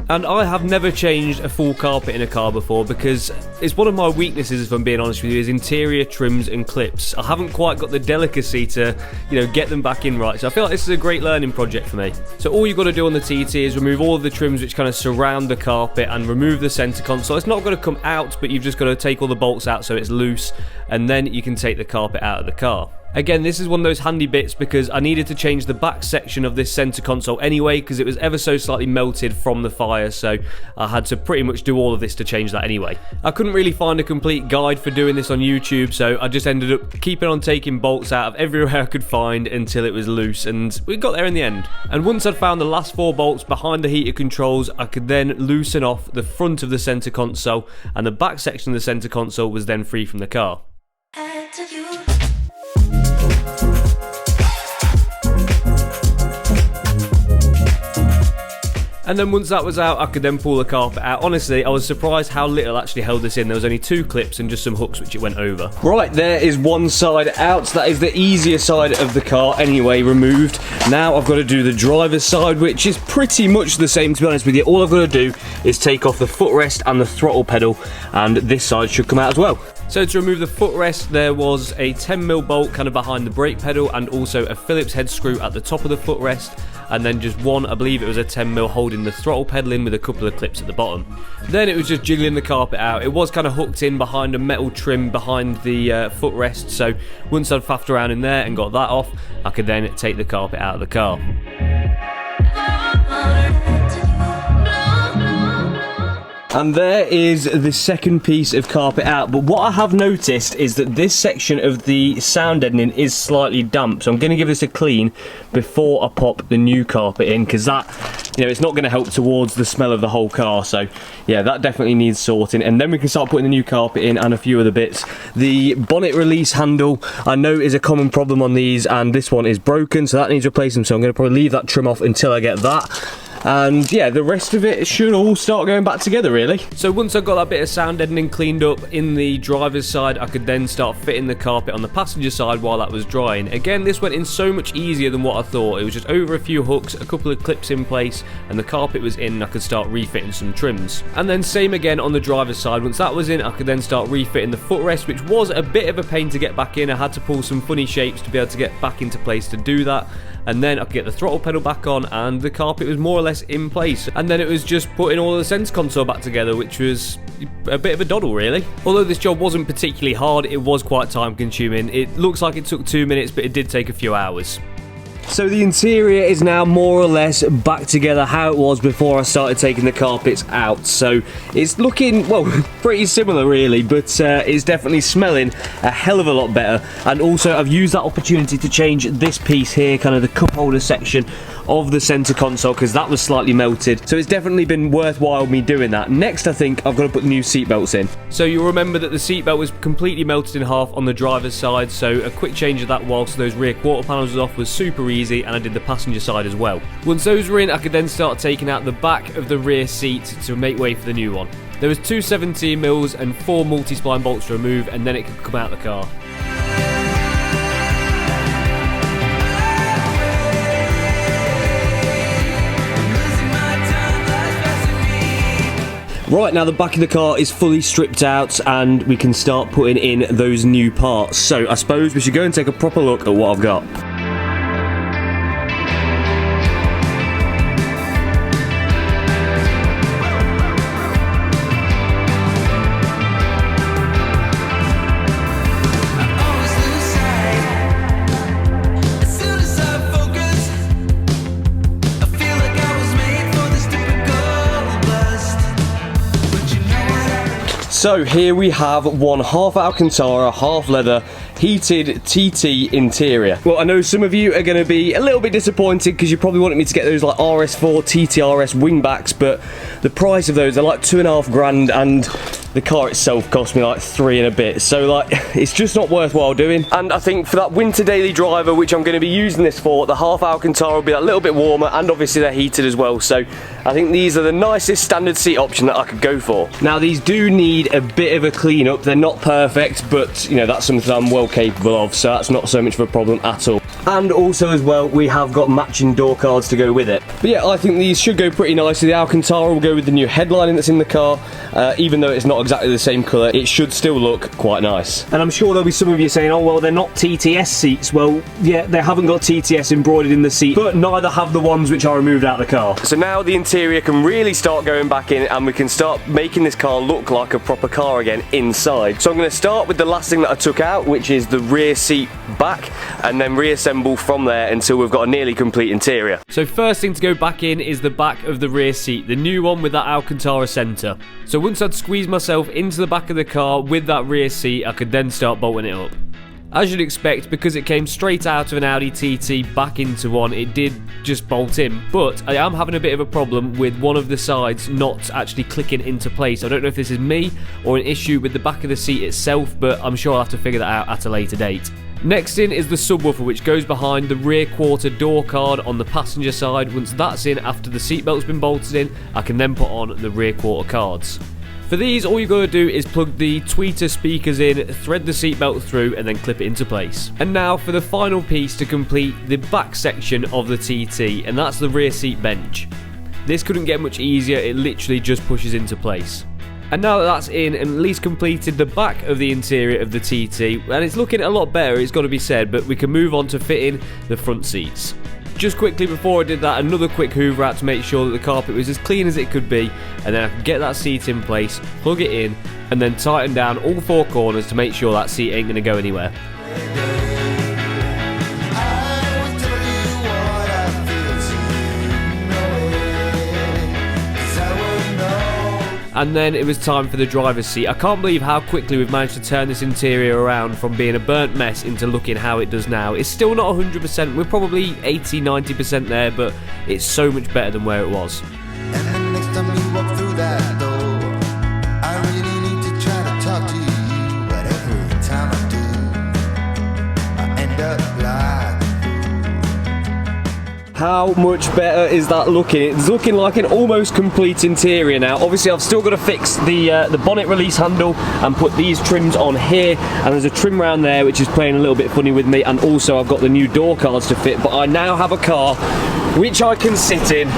And I have never changed a full carpet in a car before, because it's one of my weaknesses, if I'm being honest with you, is interior trims and clips. I haven't quite got the delicacy to, get them back in right. So I feel like this is a great learning project for me. So all you've got to do on the TT is remove all of the trims which kind of surround the carpet and remove the centre console. It's not going to come out, but you've just got to take all the bolts out so it's loose, and then you can take the carpet out of the car. Again, this is one of those handy bits because I needed to change the back section of this centre console anyway, because it was ever so slightly melted from the fire, so I had to pretty much do all of this to change that anyway. I couldn't really find a complete guide for doing this on YouTube, so I just ended up keeping on taking bolts out of everywhere I could find until it was loose, and we got there in the end. And once I'd found the last 4 bolts behind the heater controls, I could then loosen off the front of the centre console, and the back section of the centre console was then free from the car. And then once that was out, I could then pull the carpet out. Honestly, I was surprised how little actually held this in. There was only 2 clips and just some hooks which it went over. Right, there is one side out. That is the easier side of the car anyway, removed. Now I've got to do the driver's side, which is pretty much the same, to be honest with you. All I've got to do is take off the footrest and the throttle pedal, and this side should come out as well. So to remove the footrest, there was a 10mm bolt kind of behind the brake pedal, and also a Phillips head screw at the top of the footrest, and then just one, I believe it was a 10mm holding the throttle pedal in with a couple of clips at the bottom. Then it was just jiggling the carpet out. It was kind of hooked in behind a metal trim behind the footrest, so once I'd faffed around in there and got that off, I could then take the carpet out of the car. And there is the second piece of carpet out. But what I have noticed is that this section of the sound deadening is slightly damp. So I'm going to give this a clean before I pop the new carpet in, because that, you know, it's not going to help towards the smell of the whole car. So yeah, that definitely needs sorting. And then we can start putting the new carpet in and a few other bits. The bonnet release handle, I know, is a common problem on these, and this one is broken, so that needs replacing. So I'm going to probably leave that trim off until I get that. And yeah, the rest of it should all start going back together, really. So once I got that bit of sound deadening cleaned up in the driver's side, I could then start fitting the carpet on the passenger side while that was drying. Again, this went in so much easier than what I thought. It was just over a few hooks, a couple of clips in place, and the carpet was in, and I could start refitting some trims. And then same again on the driver's side. Once that was in, I could then start refitting the footrest, which was a bit of a pain to get back in. I had to pull some funny shapes to be able to get back into place to do that. And then I could get the throttle pedal back on, and the carpet was more or less in place. And then it was just putting all of the center console back together, which was a bit of a doddle, really. Although this job wasn't particularly hard, it was quite time consuming. It looks like it took 2 minutes, but it did take a few hours. So the interior is now more or less back together how it was before I started taking the carpets out. So it's looking, well, pretty similar really, but it's definitely smelling a hell of a lot better. And also I've used that opportunity to change this piece here, kind of the cup holder section of the center console, because that was slightly melted. So it's definitely been worthwhile me doing that. Next, I think I've got to put the new seat belts in. So you'll remember that the seatbelt was completely melted in half on the driver's side, so a quick change of that whilst those rear quarter panels was off was super easy, and I did the passenger side as well. Once those were in, I could then start taking out the back of the rear seat to make way for the new one. There was 2 17mm and 4 multi-spline bolts to remove, and then it could come out the car. Right, now the back of the car is fully stripped out and we can start putting in those new parts. So I suppose we should go and take a proper look at what I've got. So here we have one half Alcantara, half leather, heated TT interior. Well, I know some of you are going to be a little bit disappointed because you probably wanted me to get those like RS4 TTRS wingbacks, but the price of those are like $2,500 and the car itself cost me like 3 and a bit, so like it's just not worthwhile doing. And I think for that winter daily driver, which I'm going to be using this for, the half Alcantara will be a little bit warmer, and obviously they're heated as well, so I think these are the nicest standard seat option that I could go for. Now these do need a bit of a clean up. They're not perfect, but you know, that's something I'm well capable of, so that's not so much of a problem at all. And also as well, we have got matching door cards to go with it. But yeah, I think these should go pretty nicely. The Alcantara will go with the new headlining that's in the car. Even though it's not exactly the same colour, it should still look quite nice. And I'm sure there'll be some of you saying, oh well, they're not TTS seats. Well, yeah, they haven't got TTS embroidered in the seat, but neither have the ones which I removed out of the car. So now the interior can really start going back in, and we can start making this car look like a proper car again inside. So I'm going to start with the last thing that I took out, which is the rear seat back, and then reassemble from there until we've got a nearly complete interior. So first thing to go back in is the back of the rear seat, the new one with that Alcantara centre. So once I'd squeezed myself into the back of the car with that rear seat, I could then start bolting it up. As you'd expect, because it came straight out of an Audi TT back into one, it did just bolt in, but I am having a bit of a problem with one of the sides not actually clicking into place. I don't know if this is me or an issue with the back of the seat itself, but I'm sure I'll have to figure that out at a later date. Next in is the subwoofer, which goes behind the rear quarter door card on the passenger side. Once that's in, after the seatbelt's been bolted in, I can then put on the rear quarter cards. For these, all you got to do is plug the tweeter speakers in, thread the seatbelt through, and then clip it into place. And now for the final piece to complete the back section of the TT, and that's the rear seat bench. This couldn't get much easier, it literally just pushes into place. And now that that's in and at least completed the back of the interior of the TT, and it's looking a lot better, it's got to be said, but we can move on to fitting the front seats. Just quickly before I did that, another quick hoover out to make sure that the carpet was as clean as it could be, and then I could get that seat in place, plug it in, and then tighten down all 4 corners to make sure that seat ain't going to go anywhere. and then it was time for the driver's seat. I can't believe how quickly we've managed to turn this interior around from being a burnt mess into looking how it does now. It's still not 100%, we're probably 80-90% there, but it's so much better than where it was. And the next time you walk through that door, I really need to try to talk to you, but every time I do, I end up like. How much better is that looking? It's looking like an almost complete interior now. Obviously, I've still got to fix the bonnet release handle and put these trims on here, and there's a trim around there which is playing a little bit funny with me, and also I've got the new door cards to fit, but I now have a car which I can sit in.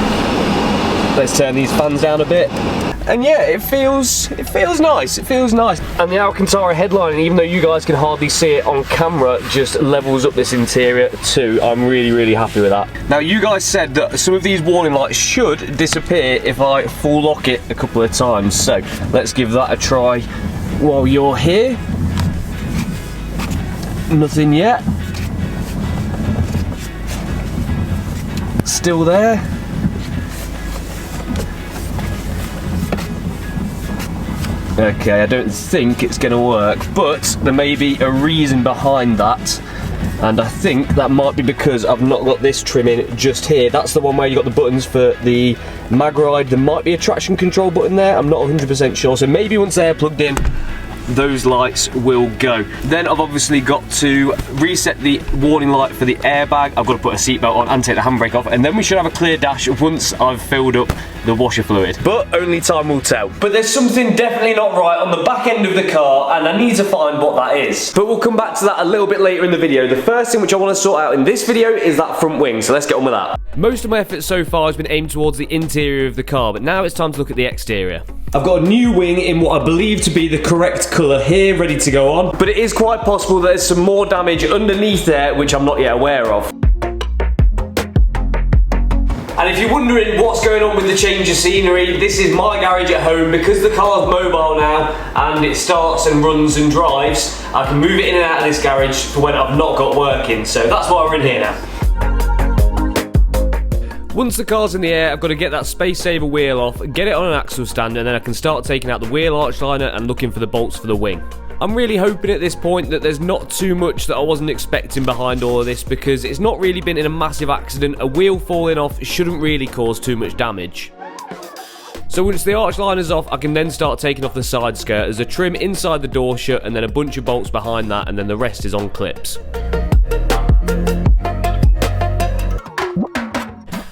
Let's turn these fans down a bit. And yeah, it feels nice, it feels nice. And the Alcantara headlining, even though you guys can hardly see it on camera, just levels up this interior too. I'm really happy with that. Now, you guys said that some of these warning lights should disappear if I full lock it a couple of times. So let's give that a try while you're here. Nothing yet. Still there. Okay, I don't think it's going to work, but there may be a reason behind that, and I think that might be because I've not got this trim in just here. That's the one where you got the buttons for the mag ride. There might be a traction control button there, I'm not 100% sure, so maybe once they're plugged in, those lights will go. Then I've obviously got to reset the warning light for the airbag. I've got to put a seatbelt on and take the handbrake off, and then we should have a clear dash once I've filled up the washer fluid. But only time will tell. But there's something definitely not right on the back end of the car, and I need to find what that is. But we'll come back to that a little bit later in the video. The first thing which I want to sort out in this video is that front wing, so let's get on with that. Most of my effort so far has been aimed towards the interior of the car, but now it's time to look at the exterior. I've got a new wing in what I believe to be the correct colour here, ready to go on. But it is quite possible that there's some more damage underneath there, which I'm not yet aware of. And if you're wondering what's going on with the change of scenery, this is my garage at home. Because the car's mobile now and it starts and runs and drives, I can move it in and out of this garage for when I've not got working. So that's why we're in here now. Once the car's in the air, I've got to get that space saver wheel off, get it on an axle stand, and then I can start taking out the wheel arch liner and looking for the bolts for the wing. I'm really hoping at this point that there's not too much that I wasn't expecting behind all of this, because it's not really been in a massive accident. A wheel falling off shouldn't really cause too much damage. So once the arch liner's off, I can then start taking off the side skirt. There's a trim inside the door shut and then a bunch of bolts behind that, and then the rest is on clips.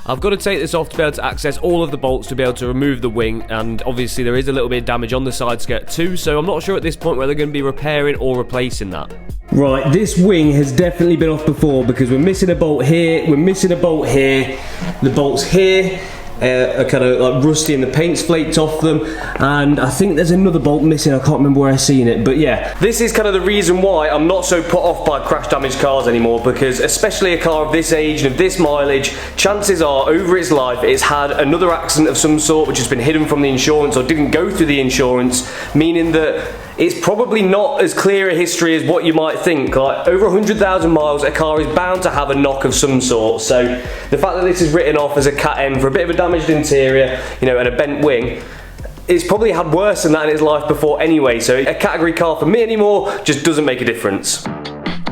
I've got to take this off to be able to access all of the bolts to be able to remove the wing, and obviously there is a little bit of damage on the side skirt too, so I'm not sure at this point whether they're going to be repairing or replacing that. Right, this wing has definitely been off before, because we're missing a bolt here, we're missing a bolt here, the bolts here are kind of like rusty and the paint's flaked off them, and I think there's another bolt missing. I can't remember where I've seen it, but yeah, this is kind of the reason why I'm not so put off by crash damaged cars anymore, because especially a car of this age and of this mileage, chances are over its life it's had another accident of some sort which has been hidden from the insurance or didn't go through the insurance, meaning that it's probably not as clear a history as what you might think. Like, over 100,000 miles, a car is bound to have a knock of some sort. So the fact that this is written off as a Cat M for a bit of a damaged interior, you know, and a bent wing, it's probably had worse than that in its life before anyway. So a category car for me anymore just doesn't make a difference.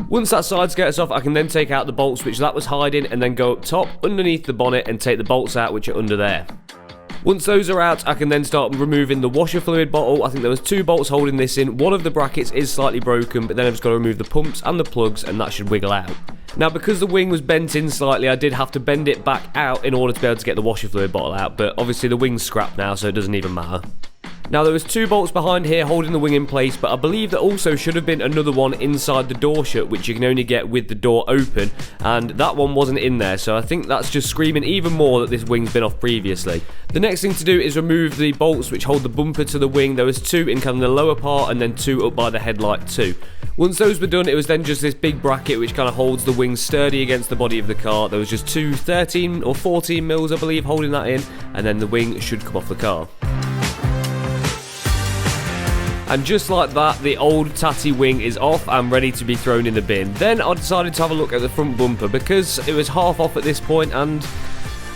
Once that side skirt's off, I can then take out the bolts which that was hiding, and then go up top underneath the bonnet and take the bolts out which are under there. Once those are out, I can then start removing the washer fluid bottle. I think there was 2 bolts holding this in. One of the brackets is slightly broken, but then I've just got to remove the pumps and the plugs, and that should wiggle out. Now, because the wing was bent in slightly, I did have to bend it back out in order to be able to get the washer fluid bottle out, but obviously the wing's scrapped now, so it doesn't even matter. Now, there was 2 bolts behind here holding the wing in place, but I believe there also should have been another one inside the door shut, which you can only get with the door open, and that one wasn't in there, so I think that's just screaming even more that this wing's been off previously. The next thing to do is remove the bolts which hold the bumper to the wing. There was 2 in kind of the lower part and then 2 up by the headlight too. Once those were done, it was then just this big bracket which kind of holds the wing sturdy against the body of the car. There was just 2 13 or 14 mils, I believe, holding that in, and then the wing should come off the car. And just like that, the old tatty wing is off and ready to be thrown in the bin. Then I decided to have a look at the front bumper, because it was half off at this point, and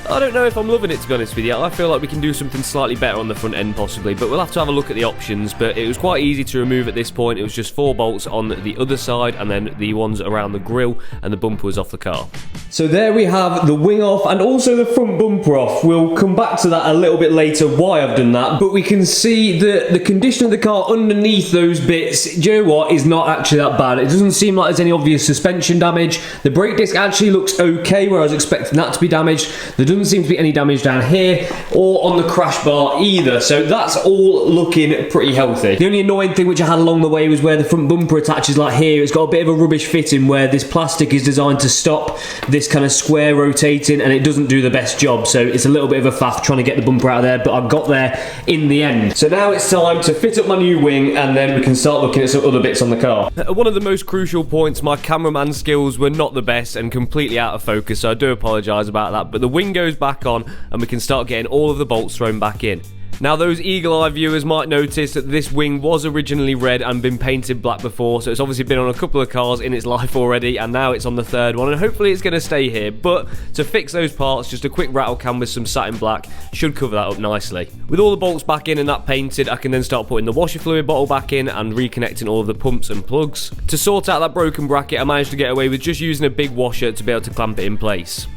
I don't know if I'm loving it, to be honest with you. I feel like we can do something slightly better on the front end possibly, but we'll have to have a look at the options. But it was quite easy to remove at this point. It was just 4 bolts on the other side and then the ones around the grille, and the bumper was off the car. So there we have the wing off and also the front bumper off. We'll come back to that a little bit later why I've done that, but we can see the condition of the car underneath those bits, do you know what, is not actually that bad. It doesn't seem like there's any obvious suspension damage. The brake disc actually looks okay, where I was expecting that to be damaged. There doesn't seem to be any damage down here or on the crash bar either, so that's all looking pretty healthy. The only annoying thing which I had along the way was where the front bumper attaches, like here. It's got a bit of a rubbish fitting where this plastic is designed to stop this kind of square rotating, and it doesn't do the best job, so it's a little bit of a faff trying to get the bumper out of there, but I got there in the end. So now it's time to fit up my new wing, and then we can start looking at some other bits on the car. One of the most crucial points, my cameraman skills were not the best and completely out of focus, so I do apologise about that, but the wing goes back on and we can start getting all of the bolts thrown back in. Now, those eagle-eye viewers might notice that this wing was originally red and been painted black before, so it's obviously been on a couple of cars in its life already, and now it's on the 3rd one, and hopefully it's going to stay here. But to fix those parts, just a quick rattle can with some satin black should cover that up nicely. With all the bolts back in and that painted, I can then start putting the washer fluid bottle back in and reconnecting all of the pumps and plugs. To sort out that broken bracket, I managed to get away with just using a big washer to be able to clamp it in place.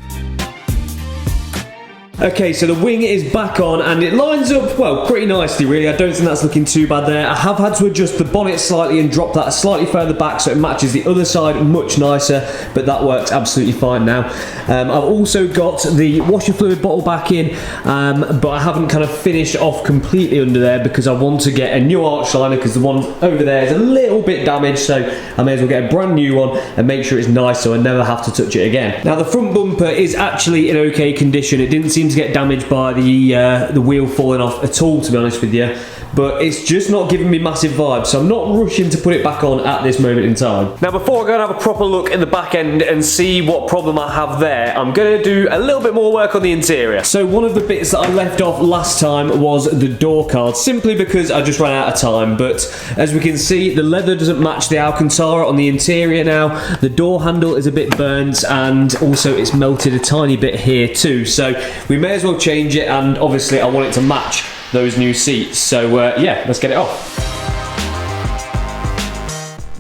Okay, so the wing is back on and it lines up, well, pretty nicely really. I don't think that's looking too bad there. I have had to adjust the bonnet slightly and drop that slightly further back so it matches the other side much nicer, but that works absolutely fine now. I've also got the washer fluid bottle back in, but I haven't kind of finished off completely under there because I want to get a new arch liner because the one over there is a little bit damaged, so I may as well get a brand new one and make sure it's nice so I never have to touch it again. Now the front bumper is actually in okay condition. It didn't seem to get damaged by the wheel falling off at all, to be honest with you, but it's just not giving me massive vibes, so I'm not rushing to put it back on at this moment in time. Now before I go and have a proper look at the back end and see what problem I have there, I'm going to do a little bit more work on the interior. So one of the bits that I left off last time was the door card, simply because I just ran out of time, but as we can see the leather doesn't match the Alcantara on the interior now. The door handle is a bit burnt and also it's melted a tiny bit here too, so we may as well change it, and obviously I want it to match those new seats, so yeah, let's get it off.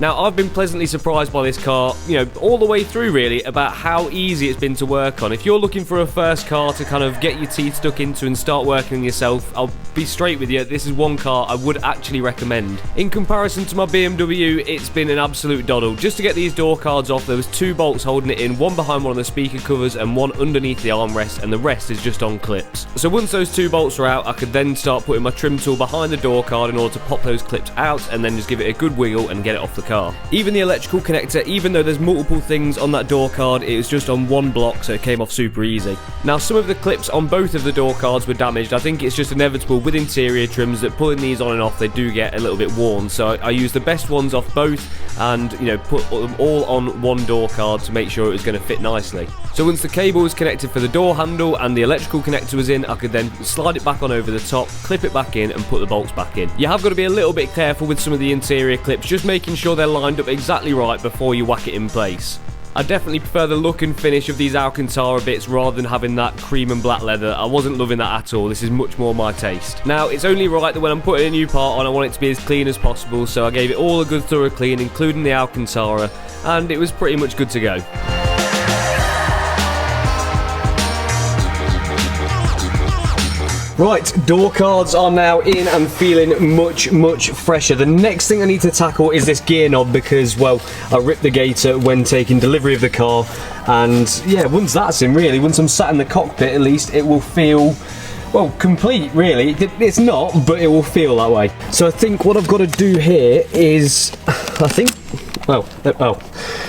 Now, I've been pleasantly surprised by this car, you know, all the way through really, about how easy it's been to work on. If you're looking for a first car to kind of get your teeth stuck into and start working on yourself, I'll be straight with you, this is one car I would actually recommend. In comparison to my BMW, it's been an absolute doddle. Just to get these door cards off, there was 2 bolts holding it in, one behind one of the speaker covers and one underneath the armrest, and the rest is just on clips. So once those 2 bolts are out, I could then start putting my trim tool behind the door card in order to pop those clips out and then just give it a good wiggle and get it off the car. Even the electrical connector, even though there's multiple things on that door card, it was just on one block, so it came off super easy. Now, some of the clips on both of the door cards were damaged. I think it's just inevitable with interior trims that pulling these on and off, they do get a little bit worn, so I used the best ones off both and, you know, put them all on one door card to make sure it was going to fit nicely. So once the cable was connected for the door handle and the electrical connector was in, I could then slide it back on over the top, clip it back in and put the bolts back in. You have got to be a little bit careful with some of the interior clips, just making sure they're lined up exactly right before you whack it in place. I definitely prefer the look and finish of these Alcantara bits rather than having that cream and black leather. I wasn't loving that at all. This is much more my taste. Now, it's only right that when I'm putting a new part on, I want it to be as clean as possible, so I gave it all a good thorough clean, including the Alcantara, and it was pretty much good to go. Right, door cards are now in and feeling much fresher. The next thing I need to tackle is this gear knob because, well, I ripped the gator when taking delivery of the car, and yeah, once that's in really, once I'm sat in the cockpit at least, it will feel, well, complete really. It's not, but it will feel that way. So I think what I've got to do here is, well, oh,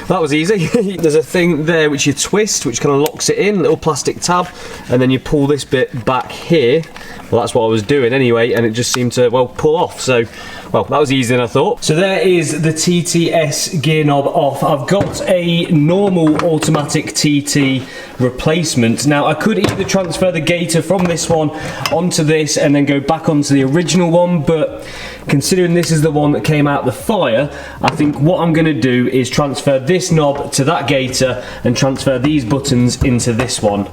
that was easy. There's a thing there which you twist, which kind of locks it in, little plastic tab, and then you pull this bit back here. Well, that's what I was doing anyway, and it just seemed to, well, pull off. So, well, that was easier than I thought. So there is the TTS gear knob off. I've got a normal automatic TT replacement. Now, I could either transfer the gator from this one onto this and then go back onto the original one, but considering this is the one that came out the fire, I think what I'm going to do is transfer this knob to that gator and transfer these buttons into this one.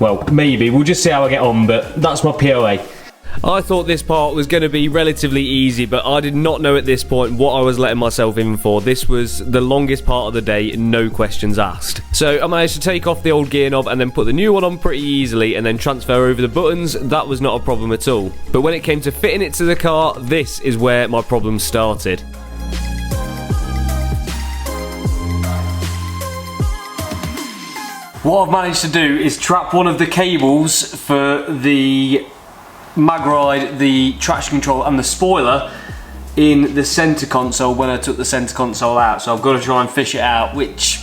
Well, maybe. We'll just see how I get on, but that's my POA. I thought this part was going to be relatively easy, but I did not know at this point what I was letting myself in for. This was the longest part of the day, no questions asked. So I managed to take off the old gear knob and then put the new one on pretty easily and then transfer over the buttons. That was not a problem at all. But when it came to fitting it to the car, this is where my problem started. What I've managed to do is trap one of the cables for the mag ride, the traction control and the spoiler in the centre console when I took the centre console out. So I've got to try and fish it out, which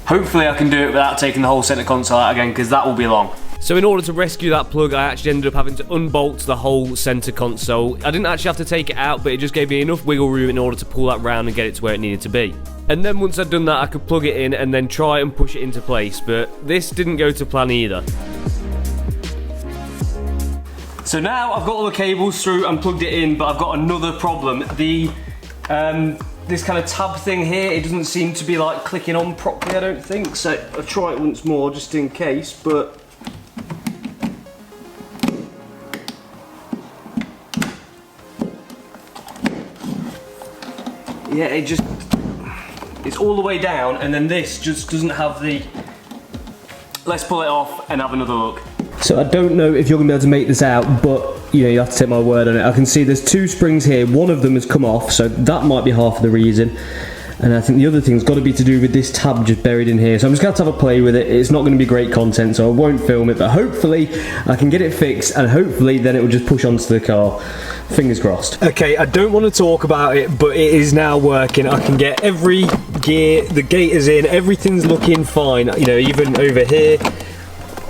hopefully I can do it without taking the whole centre console out again, because that will be long. So in order to rescue that plug, I actually ended up having to unbolt the whole centre console. I didn't actually have to take it out, but it just gave me enough wiggle room in order to pull that round and get it to where it needed to be. And then once I'd done that, I could plug it in and then try and push it into place, but this didn't go to plan either. So now I've got all the cables through and plugged it in, but I've got another problem. The this kind of tab thing here, it doesn't seem to be like clicking on properly, I don't think. So I'll try it once more just in case, but yeah, it's all the way down, and then this just doesn't have the... Let's pull it off and have another look. So I don't know if you're going to be able to make this out, but you know, you have to take my word on it. I can see there's two springs here, one of them has come off, so that might be half of the reason. And I think the other thing's got to be to do with this tab just buried in here. So I'm just going to have a play with it. It's not going to be great content, so I won't film it, but hopefully I can get it fixed, and hopefully then it will just push onto the car. Fingers crossed. Okay, I don't want to talk about it, but it is now working. I can get every gear, the gate is in, everything's looking fine. You know, even over here,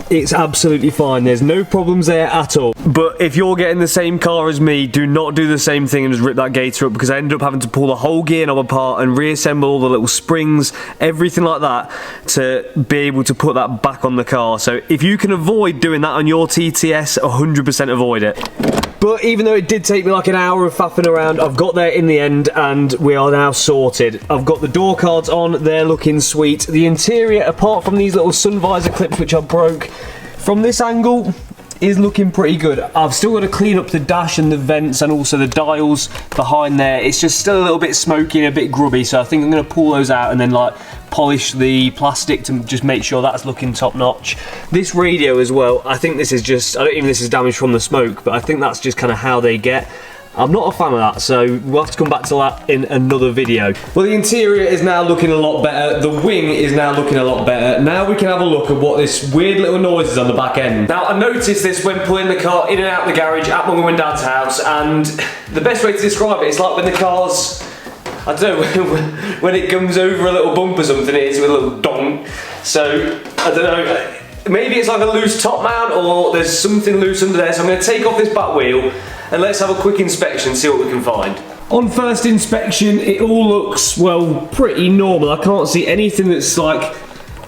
it's absolutely fine. There's no problems there at all. But if you're getting the same car as me, do not do the same thing and just rip that gator up, because I ended up having to pull the whole gear knob apart and reassemble all the little springs, everything like that, to be able to put that back on the car. So if you can avoid doing that on your TTS, 100% avoid it. But even though it did take me like an hour of faffing around, I've got there in the end and we are now sorted. I've got the door cards on, they're looking sweet. The interior, apart from these little sun visor clips which I broke, from this angle is looking pretty good. I've still got to clean up the dash and the vents and also the dials behind there. It's just still a little bit smoky and a bit grubby, so I think I'm going to pull those out and then like polish the plastic to just make sure that's looking top notch. This radio as well, I think this is just, I don't even think this is damage from the smoke, but I think that's just kind of how they get. I'm not a fan of that, so we'll have to come back to that in another video. Well, the interior is now looking a lot better. The wing is now looking a lot better. Now we can have a look at what this weird little noise is on the back end. Now, I noticed this when pulling the car in and out the garage at my mum and dad's house, and the best way to describe it is like when the car's, I don't know, when it comes over a little bump or something, it is with a little dong. So, I don't know, maybe it's like a loose top mount or there's something loose under there. So I'm going to take off this back wheel and let's have a quick inspection, see what we can find. On first inspection, it all looks, well, pretty normal. I can't see anything that's like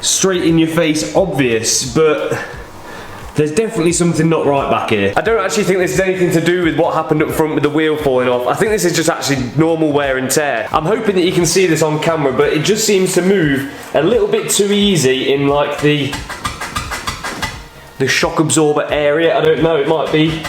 straight in your face obvious, but there's definitely something not right back here. I don't actually think this is anything to do with what happened up front with the wheel falling off. I think this is just actually normal wear and tear. I'm hoping that you can see this on camera, but it just seems to move a little bit too easy in like the shock absorber area. I don't know, it might be.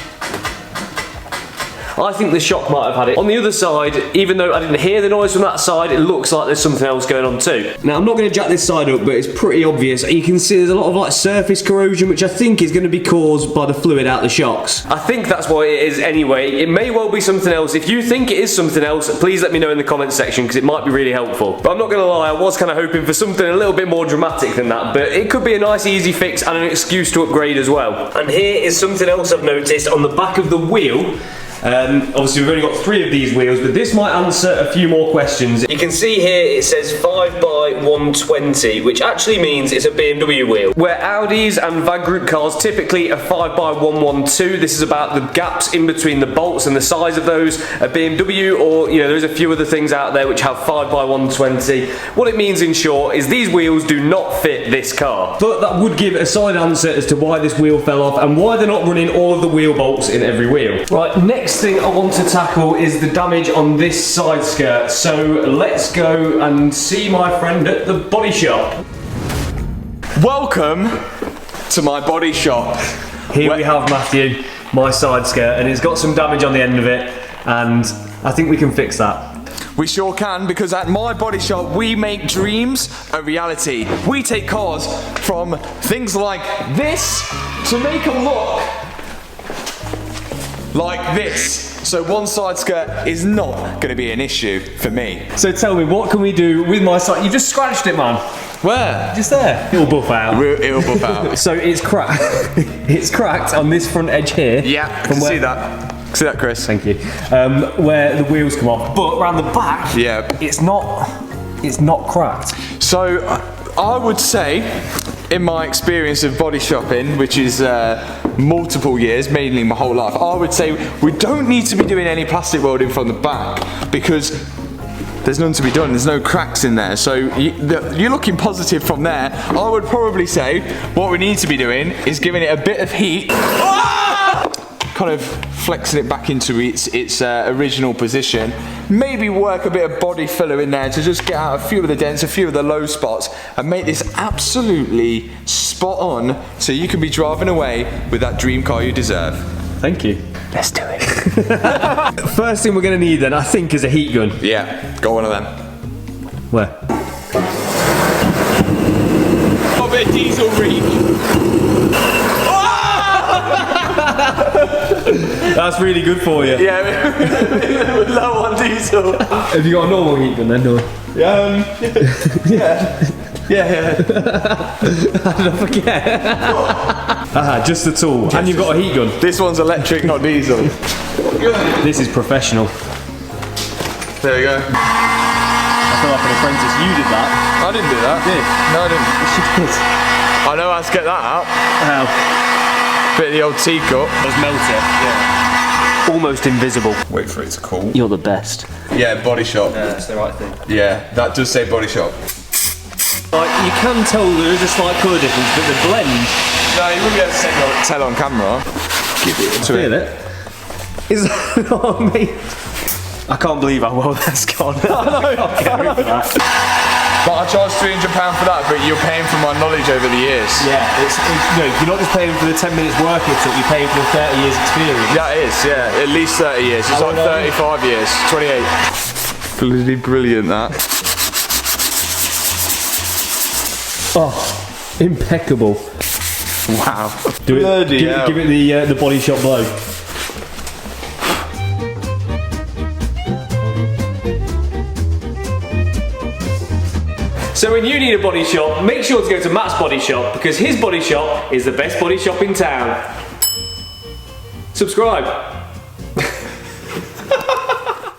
I think the shock might have had it. On the other side, even though I didn't hear the noise from that side, it looks like there's something else going on too. Now, I'm not going to jack this side up, but it's pretty obvious. You can see there's a lot of like surface corrosion, which I think is going to be caused by the fluid out the shocks. I think that's what it is anyway. It may well be something else. If you think it is something else, please let me know in the comments section, because it might be really helpful. But I'm not going to lie, I was kind of hoping for something a little bit more dramatic than that, but it could be a nice easy fix and an excuse to upgrade as well. And here is something else I've noticed on the back of the wheel. Obviously we've only got 3 of these wheels, but this might answer a few more questions. You can see here it says 5x120, which actually means it's a BMW wheel. Where Audis and Van Group cars typically are 5x112, this is about the gaps in between the bolts and the size of those. A BMW, or you know, there's a few other things out there which have 5x120. What it means in short is these wheels do not fit this car. But that would give a solid answer as to why this wheel fell off and why they're not running all of the wheel bolts in every wheel. Right, next thing I want to tackle is the damage on this side skirt. So let's go and see my friend at the body shop. Welcome to my body shop. Here we have, Matthew, my side skirt, and it's got some damage on the end of it, and I think we can fix that. We sure can, because at my body shop we make dreams a reality. We take cars from things like this to make them look like this. So one side skirt is not going to be an issue for me. So tell me, what can we do with my side? You just scratched it, man. Where? Just there. It'll buff out. It'll buff out. So it's cracked. It's cracked on this front edge here. Yeah, I can see that. See that, Chris? Thank you. Where the wheels come off, but around the back, yeah, it's not cracked. So I would say, in my experience of body shopping, which is multiple years, mainly my whole life, I would say we don't need to be doing any plastic welding from the back, because there's none to be done. There's no cracks in there, so you're looking positive from there. I would probably say what we need to be doing is giving it a bit of heat. Kind of flexing it back into its original position. Maybe work a bit of body filler in there to just get out a few of the dents, a few of the low spots, and make this absolutely spot on, so you can be driving away with that dream car you deserve. Thank you. Let's do it. First thing we're going to need then, I think, is a heat gun. Yeah, got one of them. Where? A bit of diesel reek. That's really good for you. Yeah, we're low on diesel. Have you got a normal heat gun then, no? Yeah. How did I forget? Just the tool. And you've got a heat gun. This one's electric, not diesel. This is professional. There we go. I feel like an apprentice. You did that. I didn't do that. Did? No, I didn't. Yes, you did. I know how to get that out. How? Bit of the old teacup. Let's melt it. Yeah. Almost invisible. Wait for it to cool. You're the best. Yeah, body shop. Yeah, that's the right thing. Yeah, that does say body shop. Like, you can tell there is a slight colour difference, but the blend... No, you wouldn't be able to tell on camera. Give it to Feel it. Is that not me? I can't believe how well that's gone. I can't get over that. But I charged £300 for that, but you're paying for my knowledge over the years. Yeah, it's you know, you're not just paying for the 10 minutes work it took, you're paying for the 30 years experience. Yeah, it is, yeah. At least 30 years. It's like 35 years. 28. Bloody brilliant, that. Oh, impeccable. Wow. Do it. Give it the body shop blow. So when you need a body shop, make sure to go to Matt's body shop, because his body shop is the best body shop in town. Subscribe.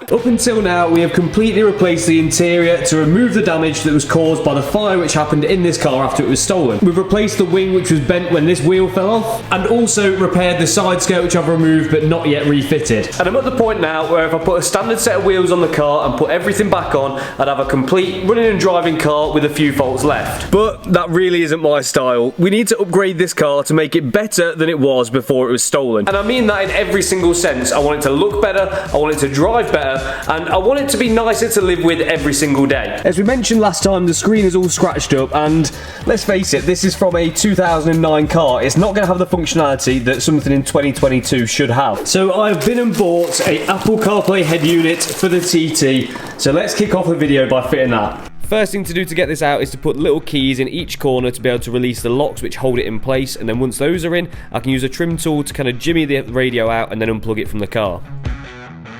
Up until now, we have completely replaced the interior to remove the damage that was caused by the fire which happened in this car after it was stolen. We've replaced the wing which was bent when this wheel fell off, and also repaired the side skirt which I've removed but not yet refitted. And I'm at the point now where if I put a standard set of wheels on the car and put everything back on, I'd have a complete running and driving car with a few faults left. But that really isn't my style. We need to upgrade this car to make it better than it was before it was stolen. And I mean that in every single sense. I want it to look better, I want it to drive better, and I want it to be nicer to live with every single day. As we mentioned last time, the screen is all scratched up, and let's face it, this is from a 2009 car. It's not going to have the functionality that something in 2022 should have. So I've been and bought a Apple CarPlay head unit for the TT, so let's kick off the video by fitting that. First thing to do to get this out is to put little keys in each corner to be able to release the locks which hold it in place, and then once those are in, I can use a trim tool to kind of jimmy the radio out and then unplug it from the car.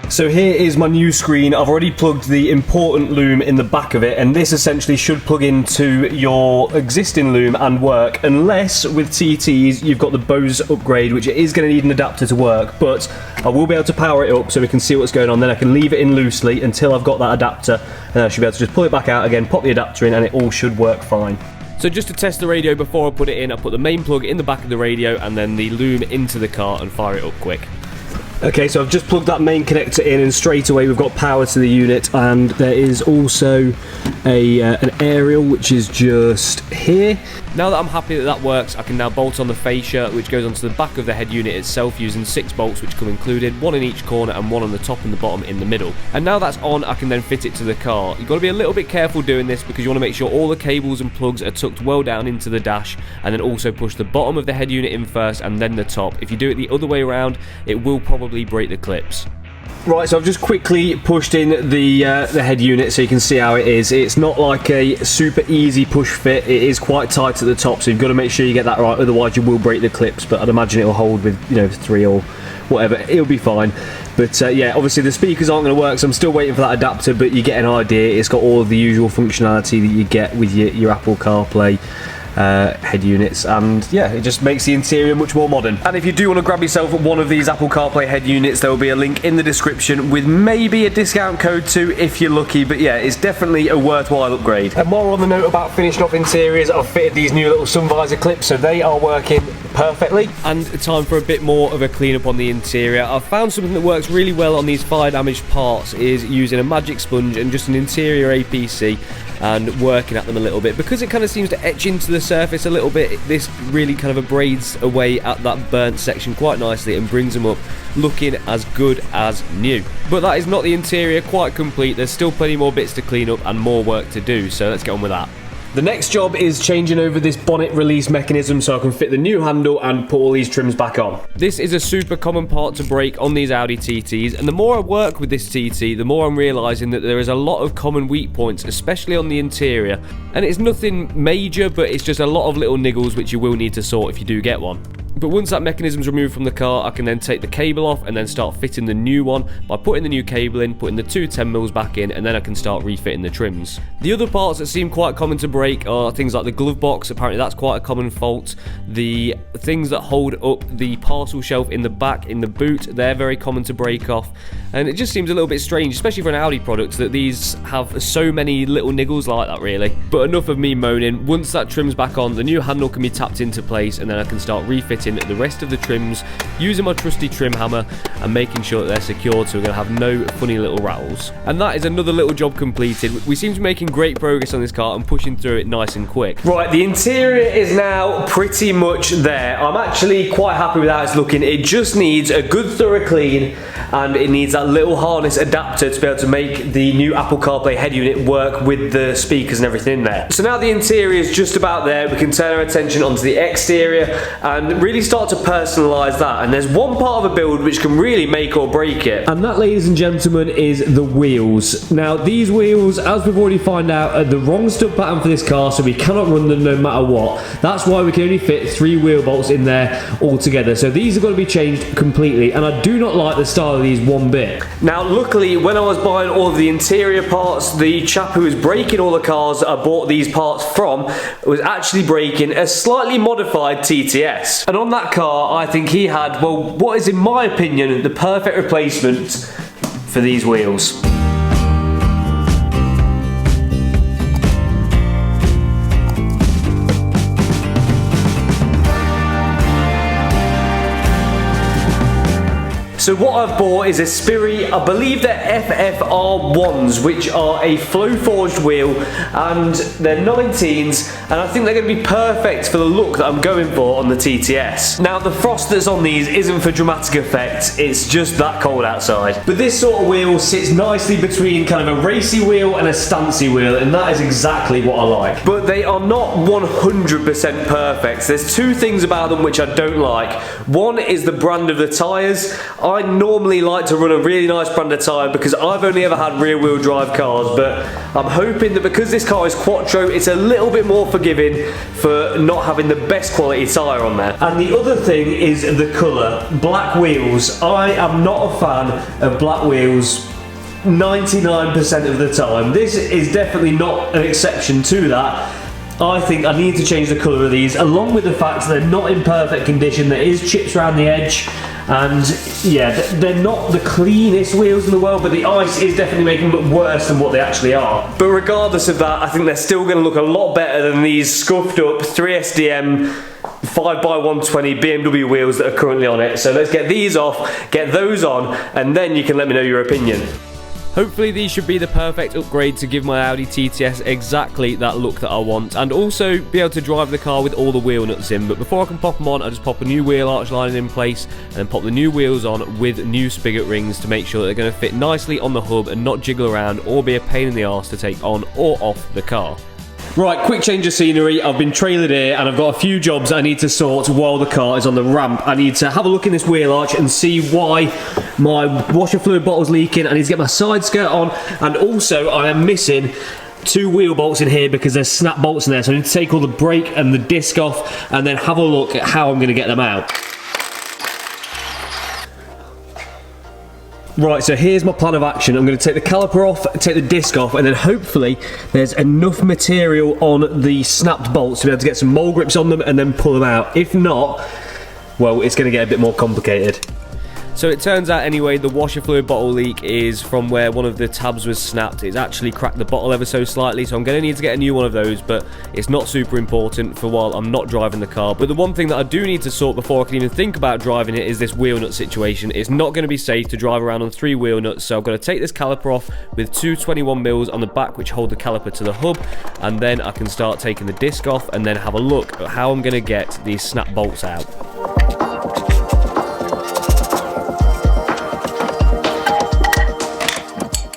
So here is my new screen. I've already plugged the important loom in the back of it, and this essentially should plug into your existing loom and work, unless with TTs you've got the Bose upgrade, which it is going to need an adapter to work, but I will be able to power it up so we can see what's going on. Then I can leave it in loosely until I've got that adapter, and I should be able to just pull it back out again, pop the adapter in, and it all should work fine. So just to test the radio before I put it in, I put the main plug in the back of the radio and then the loom into the car and fire it up quick. Okay, so I've just plugged that main connector in, and straight away we've got power to the unit, and there is also an aerial which is just here. Now that I'm happy that that works, I can now bolt on the fascia, which goes onto the back of the head unit itself using 6 bolts which come included, 1 in each corner and 1 on the top and the bottom in the middle. And now that's on, I can then fit it to the car. You've got to be a little bit careful doing this because you want to make sure all the cables and plugs are tucked well down into the dash, and then also push the bottom of the head unit in first and then the top. If you do it the other way around, it will probably break the clips. Right, so I've just quickly pushed in the head unit so you can see how it is. It's not like a super easy push fit. It is quite tight at the top, so you've got to make sure you get that right, otherwise you will break the clips, but I'd imagine it will hold with, 3 or whatever. It'll be fine. But yeah, obviously the speakers aren't going to work, so I'm still waiting for that adapter, but you get an idea. It's got all of the usual functionality that you get with your Apple CarPlay head units, and yeah, it just makes the interior much more modern. And if you do want to grab yourself one of these Apple CarPlay head units, there will be a link in the description with maybe a discount code too if you're lucky, but yeah, it's definitely a worthwhile upgrade. And while we're on the note about finishing off interiors, I've fitted these new little sun visor clips, so they are working perfectly. And time for a bit more of a cleanup on the interior. I've found something that works really well on these fire damaged parts is using a magic sponge and just an interior APC and working at them a little bit. Because it kind of seems to etch into the surface a little bit, this really kind of abrades away at that burnt section quite nicely and brings them up looking as good as new. But that is not the interior quite complete. There's still plenty more bits to clean up and more work to do, so let's get on with that. The next job is changing over this bonnet release mechanism so I can fit the new handle and put all these trims back on. This is a super common part to break on these Audi TTs, and the more I work with this TT, the more I'm realising that there is a lot of common weak points, especially on the interior. And it's nothing major, but it's just a lot of little niggles which you will need to sort if you do get one. But once that mechanism's removed from the car, I can then take the cable off and then start fitting the new one by putting the new cable in, putting the 2 10mm back in, and then I can start refitting the trims. The other parts that seem quite common to break are things like the glove box. Apparently that's quite a common fault. The things that hold up the parcel shelf in the back, in the boot, they're very common to break off. And it just seems a little bit strange, especially for an Audi product, that these have so many little niggles like that, really. But enough of me moaning. Once that trim's back on, the new handle can be tapped into place, and then I can start refitting the rest of the trims using my trusty trim hammer and making sure that they're secured so we're going to have no funny little rattles. And that is another little job completed. We seem to be making great progress on this car and pushing through it nice and quick. Right, the interior is now pretty much there. I'm actually quite happy with how it's looking. It just needs a good thorough clean, and it needs that little harness adapter to be able to make the new Apple CarPlay head unit work with the speakers and everything in there. So now the interior is just about there, we can turn our attention onto the exterior and really start to personalise that. And there's one part of a build which can really make or break it, and that, ladies and gentlemen, is the wheels. Now these wheels, as we've already found out, are the wrong stud pattern for this car, so we cannot run them no matter what. That's why we can only fit 3 wheel bolts in there altogether, so these are going to be changed completely, and I do not like the style of these one bit. Now luckily, when I was buying all of the interior parts, the chap who was breaking all the cars that I bought these parts from was actually breaking a slightly modified TTS, and on that car I think he had, well, what is in my opinion the perfect replacement for these wheels. So what I've bought is a Spiri, I believe they're FFR1s, which are a flow forged wheel, and they're 19s, and I think they're going to be perfect for the look that I'm going for on the TTS. Now the frost that's on these isn't for dramatic effect, it's just that cold outside. But this sort of wheel sits nicely between kind of a racy wheel and a stancy wheel, and that is exactly what I like. But they are not 100% perfect. There's 2 things about them which I don't like. One is the brand of the tyres. I normally like to run a really nice brand of tyre because I've only ever had rear wheel drive cars, but I'm hoping that because this car is Quattro, it's a little bit more forgiving for not having the best quality tyre on there. And the other thing is the colour. Black wheels. I am not a fan of black wheels 99% of the time. This is definitely not an exception to that. I think I need to change the colour of these, along with the fact that they're not in perfect condition. There is chips around the edge, and yeah, they're not the cleanest wheels in the world, but the ice is definitely making them look worse than what they actually are. But regardless of that, I think they're still going to look a lot better than these scuffed up 3SDM 5x120 BMW wheels that are currently on it. So let's get these off, get those on, and then you can let me know your opinion. Hopefully these should be the perfect upgrade to give my Audi TTS exactly that look that I want, and also be able to drive the car with all the wheel nuts in. But before I can pop them on, I just pop a new wheel arch lining in place and then pop the new wheels on with new spigot rings to make sure that they're going to fit nicely on the hub and not jiggle around or be a pain in the arse to take on or off the car. Right, quick change of scenery. I've been trailered here and I've got a few jobs I need to sort while the car is on the ramp. I need to have a look in this wheel arch and see why my washer fluid bottle's leaking. I need to get my side skirt on, and also I am missing 2 wheel bolts in here because there's snap bolts in there. So I need to take all the brake and the disc off and then have a look at how I'm going to get them out. Right, so here's my plan of action. I'm going to take the caliper off, take the disc off, and then hopefully there's enough material on the snapped bolts to be able to get some mole grips on them and then pull them out. If not, well, it's going to get a bit more complicated. So it turns out anyway, the washer fluid bottle leak is from where one of the tabs was snapped. It's actually cracked the bottle ever so slightly, so I'm going to need to get a new one of those, but it's not super important for while I'm not driving the car. But the one thing that I do need to sort before I can even think about driving it is this wheel nut situation. It's not going to be safe to drive around on 3 wheel nuts, so I've got to take this caliper off with 2 21mm on the back which hold the caliper to the hub, and then I can start taking the disc off and then have a look at how I'm going to get these snap bolts out.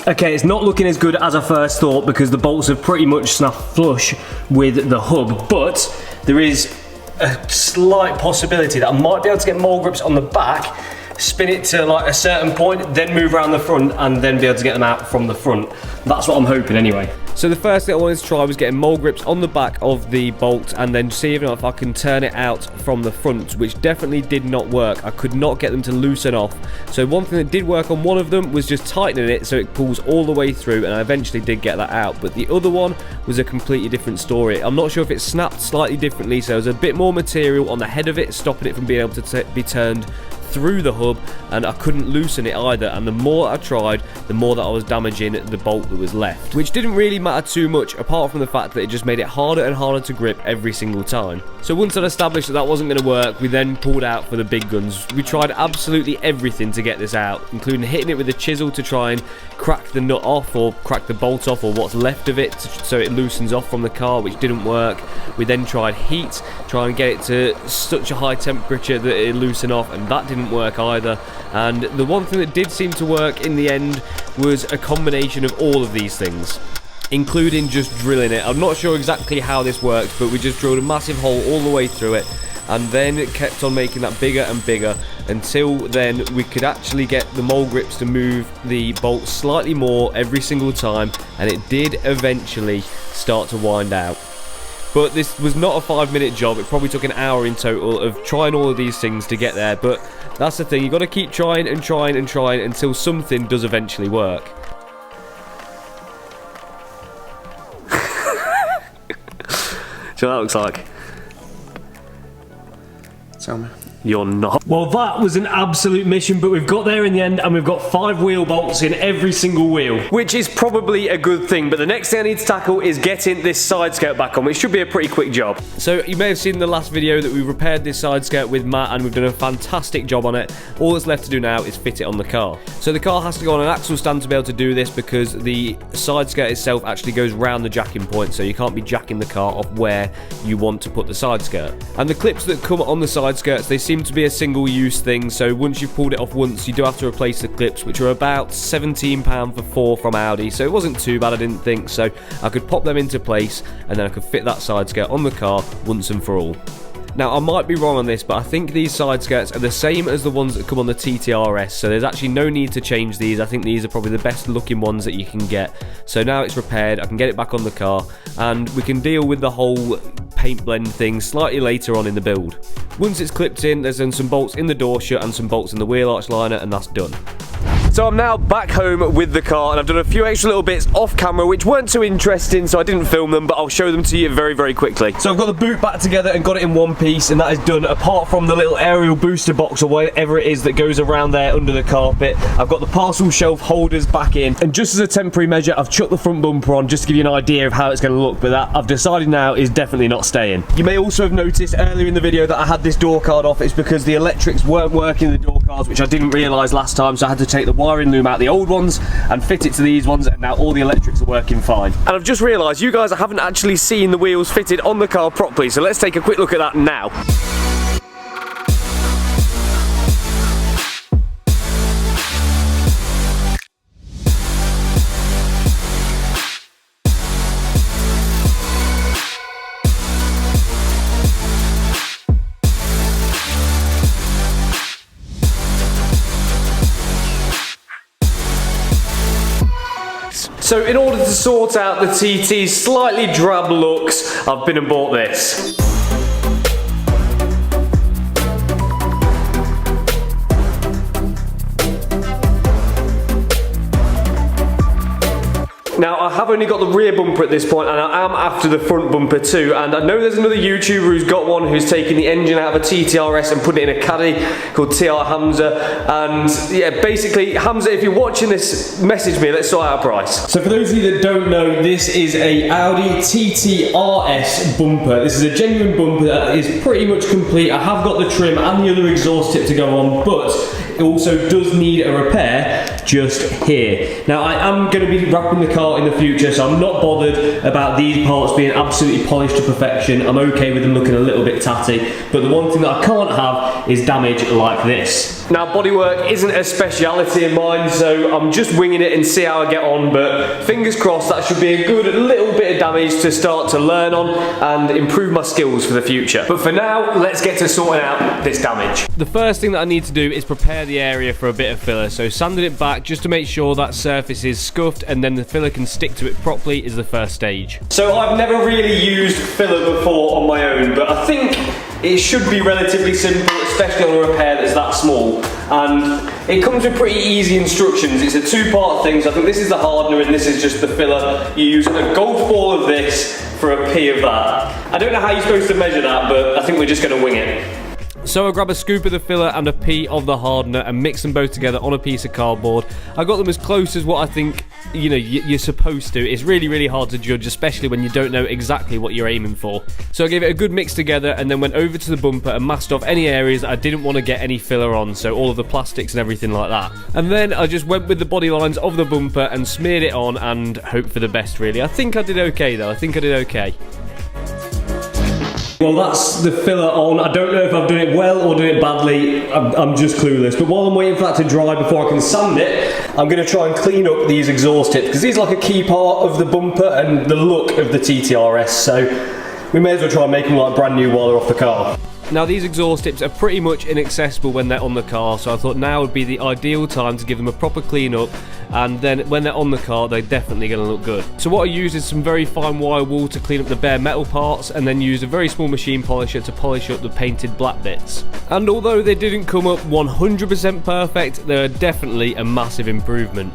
Okay, it's not looking as good as I first thought because the bolts have pretty much snapped flush with the hub, but there is a slight possibility that I might be able to get mole grips on the back, spin it to like a certain point, then move around the front and then be able to get them out from the front. That's what I'm hoping anyway. So the first thing I wanted to try was getting mole grips on the back of the bolt and then see if I can turn it out from the front, which definitely did not work. I could not get them to loosen off. So one thing that did work on one of them was just tightening it so it pulls all the way through, and I eventually did get that out. But the other one was a completely different story. I'm not sure if it snapped slightly differently, so there's a bit more material on the head of it, stopping it from being able to be turned through the hub, and I couldn't loosen it either, and the more I tried, the more that I was damaging the bolt that was left, which didn't really matter too much apart from the fact that it just made it harder and harder to grip every single time. So once I'd established that that wasn't going to work, we then pulled out for the big guns. We tried absolutely everything to get this out, including hitting it with a chisel to try and crack the nut off or crack the bolt off or what's left of it so it loosens off from the car, which didn't work. We then tried heat, trying to get it to such a high temperature that it loosened off, and that didn't work either. And the one thing that did seem to work in the end was a combination of all of these things, including just drilling it. I'm not sure exactly how this works, but we just drilled a massive hole all the way through it, and then it kept on making that bigger and bigger until then we could actually get the mole grips to move the bolt slightly more every single time, and it did eventually start to wind out. But this was not a 5-minute job. It probably took an hour in total of trying all of these things to get there, but that's the thing, you've got to keep trying and trying and trying until something does eventually work. So that looks like. Tell me. You're not. Well, that was an absolute mission, but we've got there in the end, and we've got 5 wheel bolts in every single wheel, which is probably a good thing. But the next thing I need to tackle is getting this side skirt back on, which should be a pretty quick job. So you may have seen in the last video that we repaired this side skirt with Matt, and we've done a fantastic job on it. All that's left to do now is fit it on the car. So the car has to go on an axle stand to be able to do this, because the side skirt itself actually goes round the jacking point, so you can't be jacking the car off where you want to put the side skirt. And the clips that come on the side skirts, they seem to be a single-use thing, so once you've pulled it off once, you do have to replace the clips, which are about £17 for 4 from Audi, so it wasn't too bad, I didn't think. So I could pop them into place, and then I could fit that side skirt on the car once and for all. Now, I might be wrong on this, but I think these side skirts are the same as the ones that come on the TTRS, so there's actually no need to change these. I think these are probably the best looking ones that you can get. So now it's repaired, I can get it back on the car, and we can deal with the whole paint blend thing slightly later on in the build. Once it's clipped in, there's then some bolts in the door shut and some bolts in the wheel arch liner, and that's done. So So I'm now back home with the car, and I've done a few extra little bits off camera which weren't too interesting, so I didn't film them, but I'll show them to you very, very quickly. So I've got the boot back together and got it in one piece, and that is done apart from the little aerial booster box or whatever it is that goes around there under the carpet. I've got the parcel shelf holders back in, and just as a temporary measure, I've chucked the front bumper on just to give you an idea of how it's going to look, but that I've decided now is definitely not staying. You may also have noticed earlier in the video that I had this door card off. It's because the electrics weren't working in the door cards, which I didn't realise last time, so I had to take the wiring loom out the old ones and fit it to these ones, and now all the electrics are working fine. And I've just realised you guys haven't actually seen the wheels fitted on the car properly, so let's take a quick look at that now. So in order to sort out the TT's slightly drab looks, I've been and bought this. Now, I have only got the rear bumper at this point, and I am after the front bumper too, and I know there's another YouTuber who's got one who's taken the engine out of a TTRS and put it in a caddy called TR Hamza, and yeah, basically, Hamza, if you're watching this, message me, let's sort out a price. So for those of you that don't know, this is a Audi TTRS bumper. This is a genuine bumper that is pretty much complete. I have got the trim and the other exhaust tip to go on, but it also does need a repair just here. Now, I am going to be wrapping the car in the future, so I'm not bothered about these parts being absolutely polished to perfection. I'm okay with them looking a little bit tatty, but the one thing that I can't have is damage like this. Now, bodywork isn't a speciality of mine, so I'm just winging it and see how I get on, but fingers crossed that should be a good little bit of damage to start to learn on and improve my skills for the future. But for now, let's get to sorting out this damage. The first thing that I need to do is prepare the area for a bit of filler, so sanding it back just to make sure that surface is scuffed and then the filler can stick to it properly is the first stage. So I've never really used filler before on my own, but I think it should be relatively simple, especially on a repair that's that small. And it comes with pretty easy instructions. It's a two-part thing, so I think this is the hardener and this is just the filler. You use a golf ball of this for a pea of that. I don't know how you're supposed to measure that, but I think we're just going to wing it. So I grab a scoop of the filler and a pea of the hardener and mix them both together on a piece of cardboard. I got them as close as what I think, you know, you're supposed to. It's really, really hard to judge, especially when you don't know exactly what you're aiming for. So I gave it a good mix together and then went over to the bumper and masked off any areas that I didn't want to get any filler on, so all of the plastics and everything like that. And then I just went with the body lines of the bumper and smeared it on and hoped for the best, really. I think I did okay, though. I think I did okay. Well, that's the filler on. I don't know if I've done it well or done it badly. I'm just clueless. But while I'm waiting for that to dry before I can sand it, I'm going to try and clean up these exhaust tips, because these are like a key part of the bumper and the look of the TTRS. So we may as well try and make them like brand new while they're off the car. Now, these exhaust tips are pretty much inaccessible when they're on the car, so I thought now would be the ideal time to give them a proper clean up, and then when they're on the car, they're definitely going to look good. So what I used is some very fine wire wool to clean up the bare metal parts, and then used a very small machine polisher to polish up the painted black bits. And although they didn't come up 100% perfect, they're definitely a massive improvement.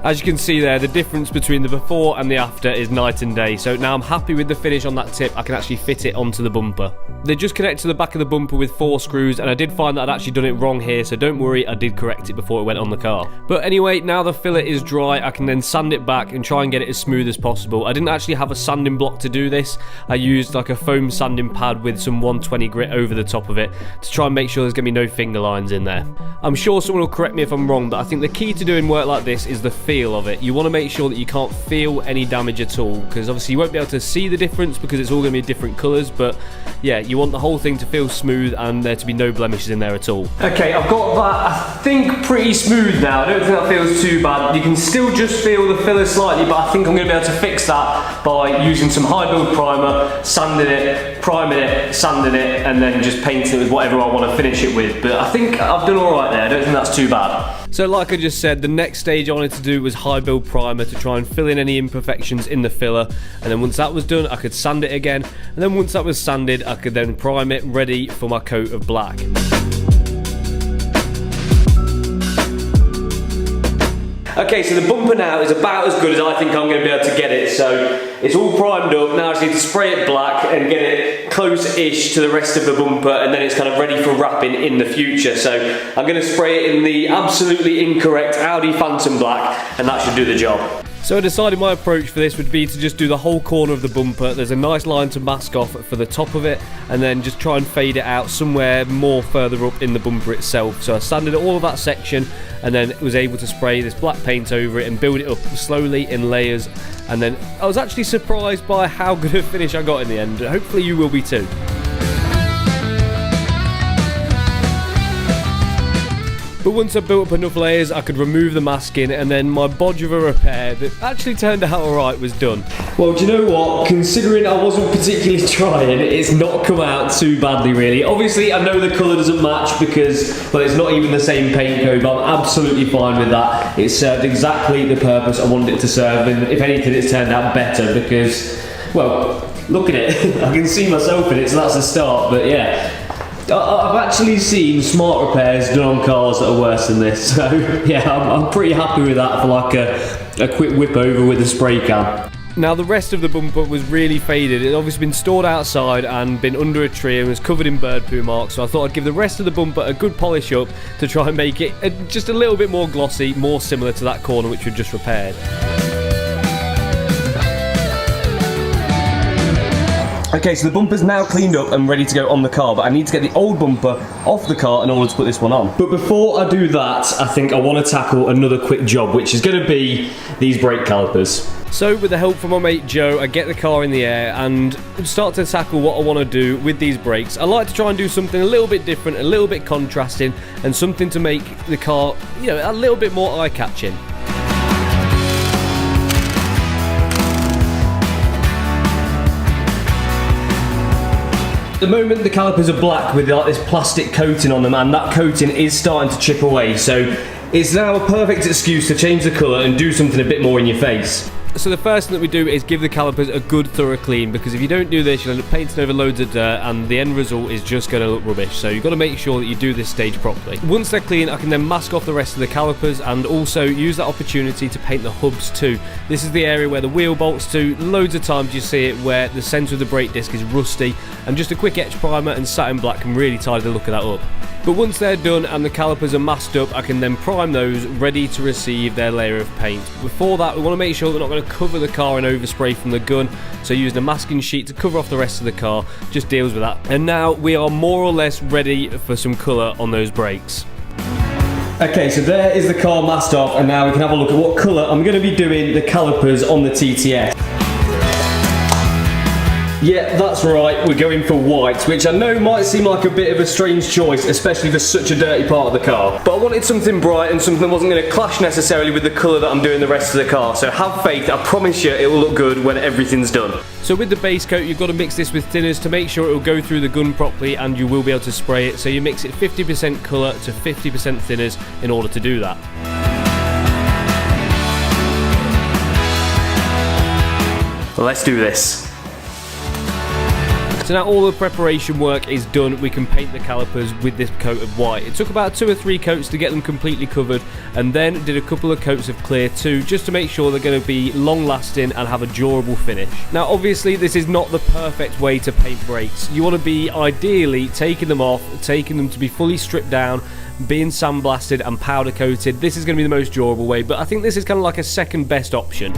As you can see there, the difference between the before and the after is night and day, so now I'm happy with the finish on that tip. I can actually fit it onto the bumper. They just connect to the back of the bumper with 4 screws, and I did find that I'd actually done it wrong here, so don't worry, I did correct it before it went on the car. But anyway, now the filler is dry, I can then sand it back and try and get it as smooth as possible. I didn't actually have a sanding block to do this. I used like a foam sanding pad with some 120 grit over the top of it to try and make sure there's going to be no finger lines in there. I'm sure someone will correct me if I'm wrong, but I think the key to doing work like this is the feel feel of it. You want to make sure that you can't feel any damage at all, because obviously you won't be able to see the difference because it's all going to be different colours, but yeah, you want the whole thing to feel smooth and there to be no blemishes in there at all. Okay, I've got that, I think, pretty smooth now. I don't think that feels too bad. You can still just feel the filler slightly, but I think I'm going to be able to fix that by using some high build primer, sanding it, priming it, sanding it, and then just painting it with whatever I want to finish it with. But I think I've done alright there. I don't think that's too bad. So like I just said, the next stage I wanted to do was high build primer to try and fill in any imperfections in the filler, and then once that was done I could sand it again, and then once that was sanded I could then prime it ready for my coat of black. Okay, so the bumper now is about as good as I think I'm going to be able to get it. So it's all primed up, now I just need to spray it black and get it close-ish to the rest of the bumper, and then it's kind of ready for wrapping in the future. So I'm going to spray it in the absolutely incorrect Audi Phantom Black, and that should do the job. So I decided my approach for this would be to just do the whole corner of the bumper. There's a nice line to mask off for the top of it, and then just try and fade it out somewhere more further up in the bumper itself. So I sanded all of that section and then was able to spray this black paint over it and build it up slowly in layers. And then I was actually surprised by how good a finish I got in the end. Hopefully you will be too. But once I built up enough layers, I could remove the masking, and then my bodge of a repair that actually turned out alright was done. Well, do you know what? Considering I wasn't particularly trying, it's not come out too badly, really. Obviously, I know the colour doesn't match because, well, it's not even the same paint code, but I'm absolutely fine with that. It served exactly the purpose I wanted it to serve, and if anything, it's turned out better because, well, look at it. I can see myself in it, so that's a start, but yeah. I've actually seen smart repairs done on cars that are worse than this, so yeah, I'm pretty happy with that for like a quick whip over with a spray can. Now the rest of the bumper was really faded. It had obviously been stored outside and been under a tree and was covered in bird poo marks, so I thought I'd give the rest of the bumper a good polish up to try and make it just a little bit more glossy, more similar to that corner which we'd just repaired. Okay, so the bumper's now cleaned up and ready to go on the car, but I need to get the old bumper off the car in order to put this one on. But before I do that, I think I want to tackle another quick job, which is going to be these brake calipers. So with the help from my mate Joe, I get the car in the air and start to tackle what I want to do with these brakes. I like to try and do something a little bit different, a little bit contrasting, and something to make the car, you know, a little bit more eye-catching. At the moment the calipers are black with like this plastic coating on them, and that coating is starting to chip away, so it's now a perfect excuse to change the colour and do something a bit more in your face. So the first thing that we do is give the calipers a good thorough clean, because if you don't do this you'll end up painting over loads of dirt and the end result is just going to look rubbish. So you've got to make sure that you do this stage properly. Once they're clean, I can then mask off the rest of the calipers and also use that opportunity to paint the hubs too. This is the area where the wheel bolts to. Loads of times you see it where the centre of the brake disc is rusty, and just a quick etch primer and satin black can really tidy the look of that up. But once they're done and the calipers are masked up, I can then prime those ready to receive their layer of paint. Before that, we want to make sure they're not going to cover the car in overspray from the gun, so using a masking sheet to cover off the rest of the car just deals with that. And now we are more or less ready for some colour on those brakes. Okay, so there is the car masked off, and now we can have a look at what colour I'm going to be doing the calipers on the TTS. Yeah, that's right, we're going for white, which I know might seem like a bit of a strange choice, especially for such a dirty part of the car. But I wanted something bright and something that wasn't going to clash necessarily with the colour that I'm doing the rest of the car. So have faith, I promise you it will look good when everything's done. So with the base coat, you've got to mix this with thinners to make sure it will go through the gun properly and you will be able to spray it. So you mix it 50% colour to 50% thinners in order to do that. Well, let's do this. So now all the preparation work is done, we can paint the calipers with this coat of white. It took about 2 or 3 coats to get them completely covered, and then did a couple of coats of clear too, just to make sure they're going to be long lasting and have a durable finish. Now obviously this is not the perfect way to paint brakes. You want to be ideally taking them off, taking them to be fully stripped down, being sandblasted and powder coated. This is going to be the most durable way, but I think this is kind of like a second best option.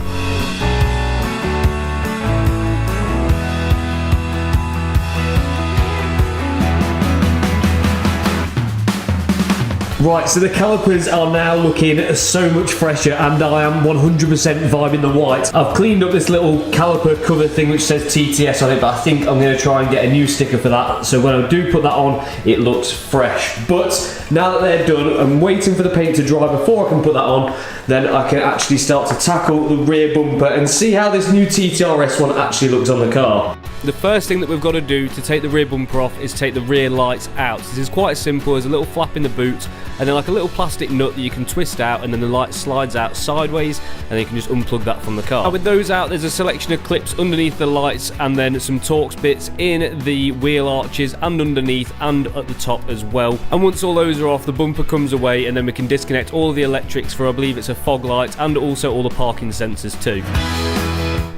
Right, so the calipers are now looking so much fresher, and I am 100% vibing the white. I've cleaned up this little caliper cover thing which says TTS on it, but I think I'm going to try and get a new sticker for that, so when I do put that on, it looks fresh. But now that they're done, I'm waiting for the paint to dry before I can put that on, then I can actually start to tackle the rear bumper and see how this new TTRS one actually looks on the car. The first thing that we've got to do to take the rear bumper off is take the rear lights out. This is quite simple. There's a little flap in the boot and then like a little plastic nut that you can twist out, and then the light slides out sideways and then you can just unplug that from the car. Now with those out, there's a selection of clips underneath the lights and then some Torx bits in the wheel arches and underneath and at the top as well. And once all those are off, the bumper comes away and then we can disconnect all of the electrics for, I believe it's a fog light, and also all the parking sensors too.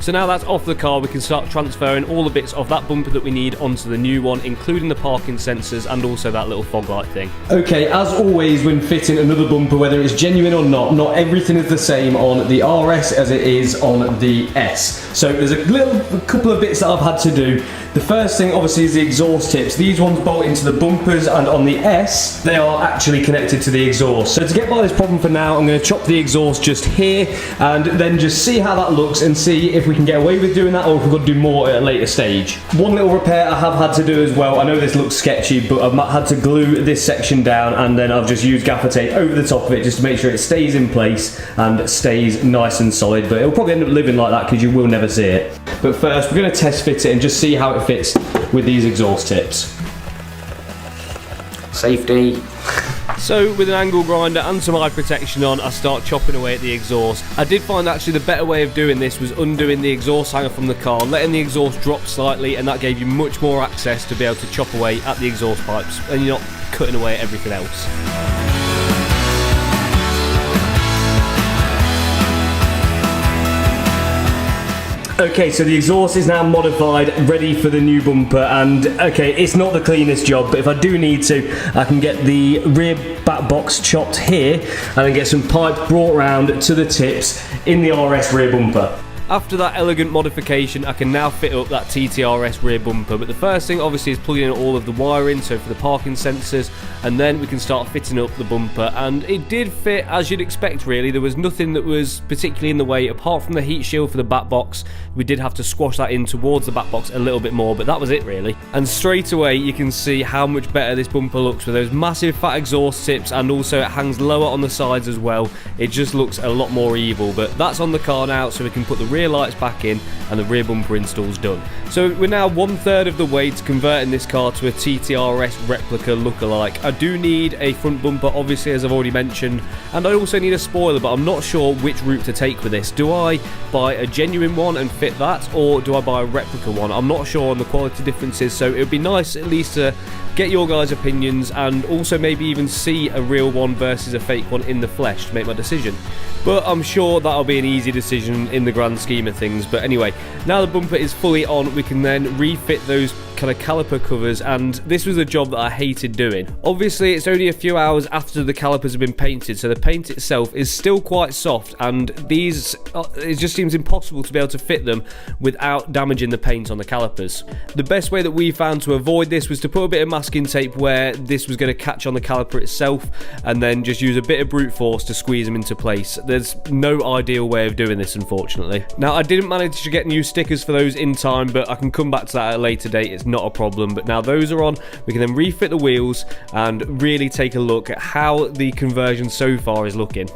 So now that's off the car, we can start transferring all the bits of that bumper that we need onto the new one, including the parking sensors and also that little fog light thing. Okay, as always when fitting another bumper, whether it's genuine or not everything is the same on the RS as it is on the S. So there's a couple of bits that I've had to do. The first thing obviously is the exhaust tips. These ones bolt into the bumpers, and on the S they are actually connected to the exhaust. So to get by this problem for now, I'm going to chop the exhaust just here and then just see how that looks and see if we can get away with doing that or if we've got to do more at a later stage. One little repair I have had to do as well. I know this looks sketchy, but I've had to glue this section down and then I've just used gaffer tape over the top of it just to make sure it stays in place and stays nice and solid, but it'll probably end up living like that because you will never see it. But first we're going to test fit it and just see how it fits with these exhaust tips. Safety. So with an angle grinder and some eye protection on, I start chopping away at the exhaust. I did find actually the better way of doing this was undoing the exhaust hanger from the car, letting the exhaust drop slightly, and that gave you much more access to be able to chop away at the exhaust pipes and you're not cutting away at everything else. Okay, so the exhaust is now modified, ready for the new bumper, and okay, it's not the cleanest job, but if I do need to, I can get the rear back box chopped here and then get some pipe brought round to the tips in the RS rear bumper. After that elegant modification, I can now fit up that TTRS rear bumper, but the first thing obviously is plugging in all of the wiring, so for the parking sensors, and then we can start fitting up the bumper, and it did fit as you'd expect really. There was nothing that was particularly in the way apart from the heat shield for the back box. We did have to squash that in towards the back box a little bit more, but that was it really. And straight away you can see how much better this bumper looks with those massive fat exhaust tips, and also it hangs lower on the sides as well. It just looks a lot more evil, but that's on the car now, so we can put the rear lights back in and the rear bumper install's done. So we're now 1/3 of the way to converting this car to a TTRS replica lookalike. I do need a front bumper obviously, as I've already mentioned, and I also need a spoiler, but I'm not sure which route to take with this. Do I buy a genuine one and fit that, or do I buy a replica one? I'm not sure on the quality differences, so it would be nice at least to get your guys' opinions and also maybe even see a real one versus a fake one in the flesh to make my decision. But I'm sure that'll be an easy decision in the grand scheme of things. But anyway, now the bumper is fully on, we can then refit those kind of caliper covers, and this was a job that I hated doing. Obviously it's only a few hours after the calipers have been painted, so the paint itself is still quite soft, and these it just seems impossible to be able to fit them without damaging the paint on the calipers. The best way that we found to avoid this was to put a bit of masking tape where this was going to catch on the caliper itself, and then just use a bit of brute force to squeeze them into place. There's no ideal way of doing this, unfortunately. Now I didn't manage to get new stickers for those in time, but I can come back to that at a later date. It's not a problem. But now those are on, we can then refit the wheels and really take a look at how the conversion so far is looking.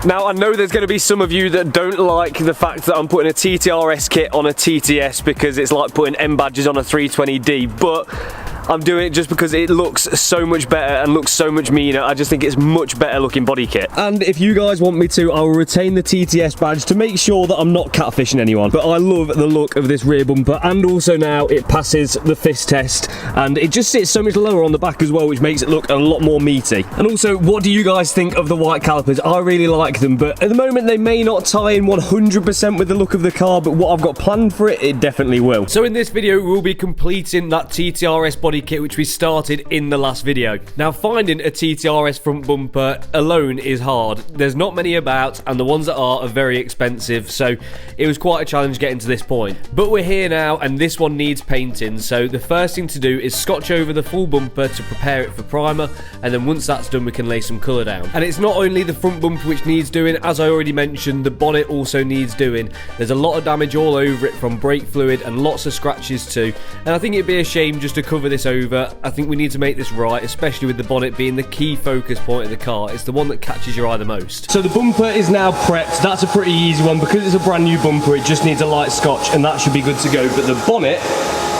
Now I know there's going to be some of you that don't like the fact that I'm putting a TTRS kit on a TTS because it's like putting M badges on a 320D, but I'm doing it just because it looks so much better and looks so much meaner. I just think it's much better looking body kit. And if you guys want me to, I will retain the TTS badge to make sure that I'm not catfishing anyone. But I love the look of this rear bumper, and also now it passes the fist test, and it just sits so much lower on the back as well, which makes it look a lot more meaty. And also, what do you guys think of the white calipers? I really like them, but at the moment they may not tie in 100% with the look of the car, but what I've got planned for it, it definitely will. So in this video, we'll be completing that TTRS body kit which we started in the last video. Now, finding a TTRS front bumper alone is hard. There's not many about, and the ones that are very expensive, so it was quite a challenge getting to this point. But we're here now, and this one needs painting, so the first thing to do is scotch over the full bumper to prepare it for primer, and then once that's done, we can lay some colour down. And it's not only the front bumper which needs doing, as I already mentioned, the bonnet also needs doing. There's a lot of damage all over it from brake fluid and lots of scratches too, and I think it'd be a shame just to cover this over. I think we need to make this right, especially with the bonnet being the key focus point of the car. It's the one that catches your eye the most. So the bumper is now prepped. That's a pretty easy one because it's a brand new bumper. It just needs a light scotch and that should be good to go. But the bonnet,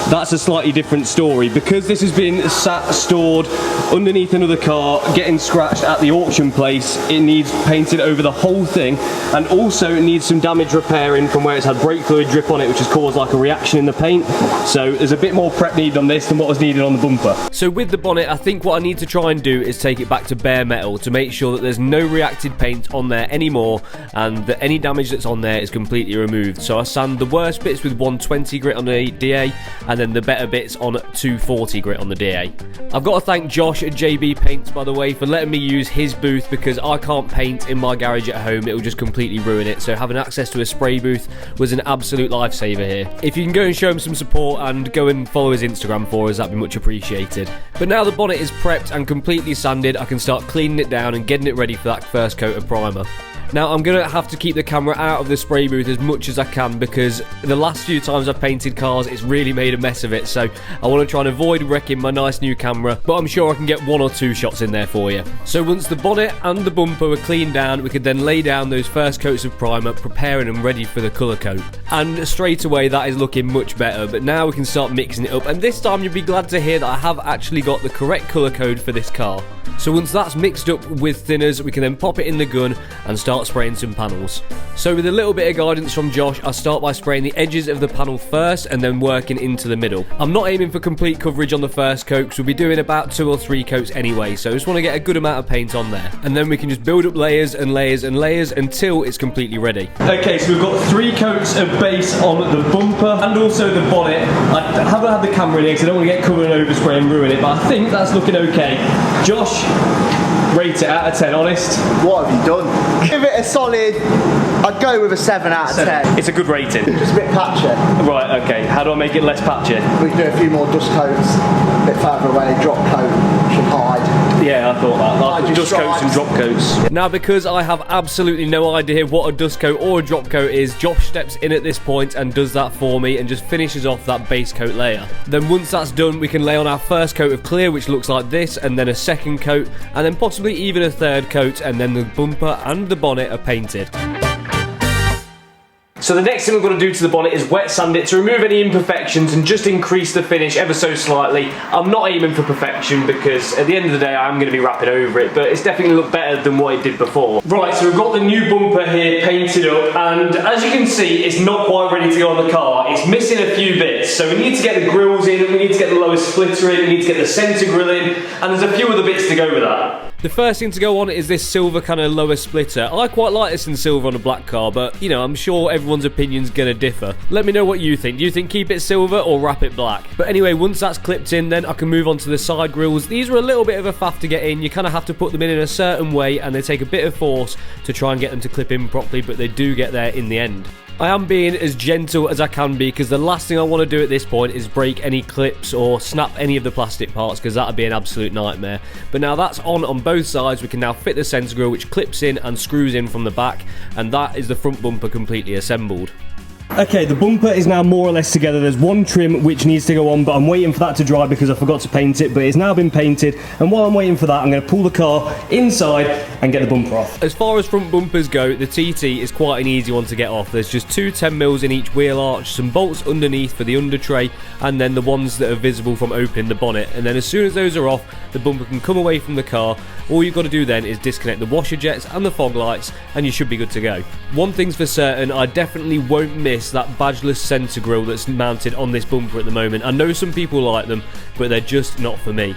that's a slightly different story because this has been stored underneath another car, getting scratched at the auction place. It needs painted over the whole thing, and also it needs some damage repairing from where it's had brake fluid drip on it, which has caused like a reaction in the paint. So there's a bit more prep needed on this than what was needed on the bumper. So with the bonnet, I think what I need to try and do is take it back to bare metal to make sure that there's no reacted paint on there anymore, and that any damage that's on there is completely removed. So I sand the worst bits with 120 grit on the DA, and then the better bits on 240 grit on the DA. I've got to thank Josh at JB Paints, by the way, for letting me use his booth because I can't paint in my garage at home. It will just completely ruin it. So having access to a spray booth was an absolute lifesaver here. If you can go and show him some support and go and follow his Instagram for us, that'd be much appreciated. But now the bonnet is prepped and completely sanded, I can start cleaning it down and getting it ready for that first coat of primer. Now, I'm going to have to keep the camera out of the spray booth as much as I can because the last few times I've painted cars, it's really made a mess of it. So I want to try and avoid wrecking my nice new camera, but I'm sure I can get 1 or 2 shots in there for you. So once the bonnet and the bumper were cleaned down, we could then lay down those first coats of primer, preparing them ready for the colour coat. And straight away, that is looking much better, but now we can start mixing it up. And this time you'll be glad to hear that I have actually got the correct colour code for this car. So once that's mixed up with thinners, we can then pop it in the gun and start spraying some panels. So with a little bit of guidance from Josh, I start by spraying the edges of the panel first and then working into the middle. I'm not aiming for complete coverage on the first coat because we'll be doing about 2 or 3 coats anyway, so I just want to get a good amount of paint on there. And then we can just build up layers and layers and layers until it's completely ready. Okay, so we've got 3 coats of base on the bumper and also the bonnet. I haven't had the camera in here because I don't want to get covered in overspray and ruin it, but I think that's looking okay. Josh, rate it out of 10, honest. What have you done? Give it a solid, I'd go with a 7 out of 10. It's a good rating. Just a bit patchy. Right, okay. How do I make it less patchy? We can do a few more dust coats, a bit further away, drop coat should hide. Yeah, I thought that. Like dust coats and drop coats. Now, because I have absolutely no idea what a dust coat or a drop coat is, Josh steps in at this point and does that for me and just finishes off that base coat layer. Then once that's done, we can lay on our first coat of clear, which looks like this, and then a second coat, and then possibly even a third coat, and then the bumper and the bonnet are painted. So the next thing we're going to do to the bonnet is wet sand it to remove any imperfections and just increase the finish ever so slightly. I'm not aiming for perfection because at the end of the day I'm going to be wrapping over it, but it's definitely looked better than what it did before. Right, so we've got the new bumper here painted up, and as you can see it's not quite ready to go on the car. It's missing a few bits, so we need to get the grills in, we need to get the lower splitter in, we need to get the centre grill in, and there's a few other bits to go with that. The first thing to go on is this silver kind of lower splitter. I quite like this in silver on a black car, but you know, I'm sure everyone's opinion's gonna differ. Let me know what you think. Do you think keep it silver or wrap it black? But anyway, once that's clipped in, then I can move on to the side grills. These are a little bit of a faff to get in. You kind of have to put them in a certain way, and they take a bit of force to try and get them to clip in properly, but they do get there in the end. I am being as gentle as I can be because the last thing I want to do at this point is break any clips or snap any of the plastic parts because that would be an absolute nightmare. But now that's on both sides, we can now fit the centre grille which clips in and screws in from the back, and that is the front bumper completely assembled. Okay, the bumper is now more or less together. There's one trim which needs to go on, but I'm waiting for that to dry because I forgot to paint it, but it's now been painted. And while I'm waiting for that, I'm going to pull the car inside and get the bumper off. As far as front bumpers go, the TT is quite an easy one to get off. There's just two 10mm in each wheel arch, some bolts underneath for the under tray, and then the ones that are visible from opening the bonnet. And then as soon as those are off, the bumper can come away from the car. All you've got to do then is disconnect the washer jets and the fog lights, and you should be good to go. One thing's for certain, I definitely won't miss that badgeless centre grille that's mounted on this bumper at the moment. I know some people like them, but they're just not for me.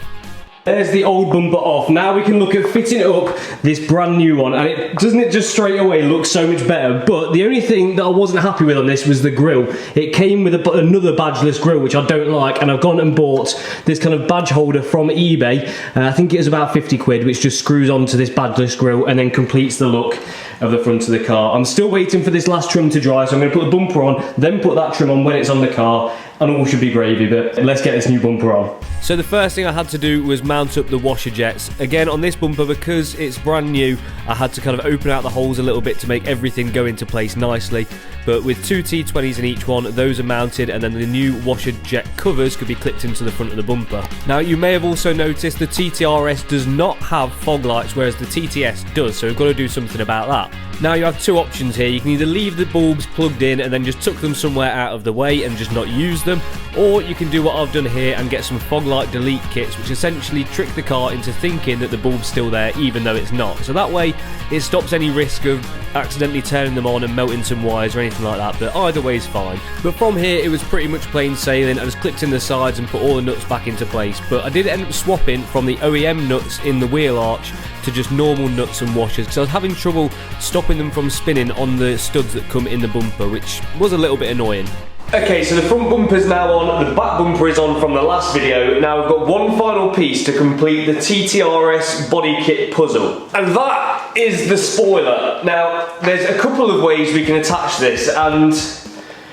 There's the old bumper off. Now we can look at fitting up this brand new one, and doesn't it just straight away look so much better? But the only thing that I wasn't happy with on this was the grille. It came with another badgeless grille, which I don't like, and I've gone and bought this kind of badge holder from eBay. I think it was about 50 quid, which just screws onto this badgeless grille and then completes the look of the front of the car. I'm still waiting for this last trim to dry, so I'm going to put the bumper on, then put that trim on when it's on the car, and all should be gravy. But let's get this new bumper on. So the first thing I had to do was mount up the washer jets. Again, on this bumper, because it's brand new, I had to kind of open out the holes a little bit to make everything go into place nicely. But with two T20s in each one, those are mounted, and then the new washer jet covers could be clipped into the front of the bumper. Now, you may have also noticed the TTRS does not have fog lights, whereas the TTS does, so we've got to do something about that. Now, you have two options here. You can either leave the bulbs plugged in and then just tuck them somewhere out of the way and just not use them, or you can do what I've done here and get some fog light delete kits, which essentially trick the car into thinking that the bulb's still there even though it's not. So that way it stops any risk of accidentally turning them on and melting some wires or anything like that, but either way is fine. But from here it was pretty much plain sailing. I just clipped in the sides and put all the nuts back into place, but I did end up swapping from the OEM nuts in the wheel arch to just normal nuts and washers because I was having trouble stopping them from spinning on the studs that come in the bumper, which was a little bit annoying. Okay, so the front bumper's now on, the back bumper is on from the last video. Now we've got one final piece to complete the TTRS body kit puzzle, and that is the spoiler. Now, there's a couple of ways we can attach this, and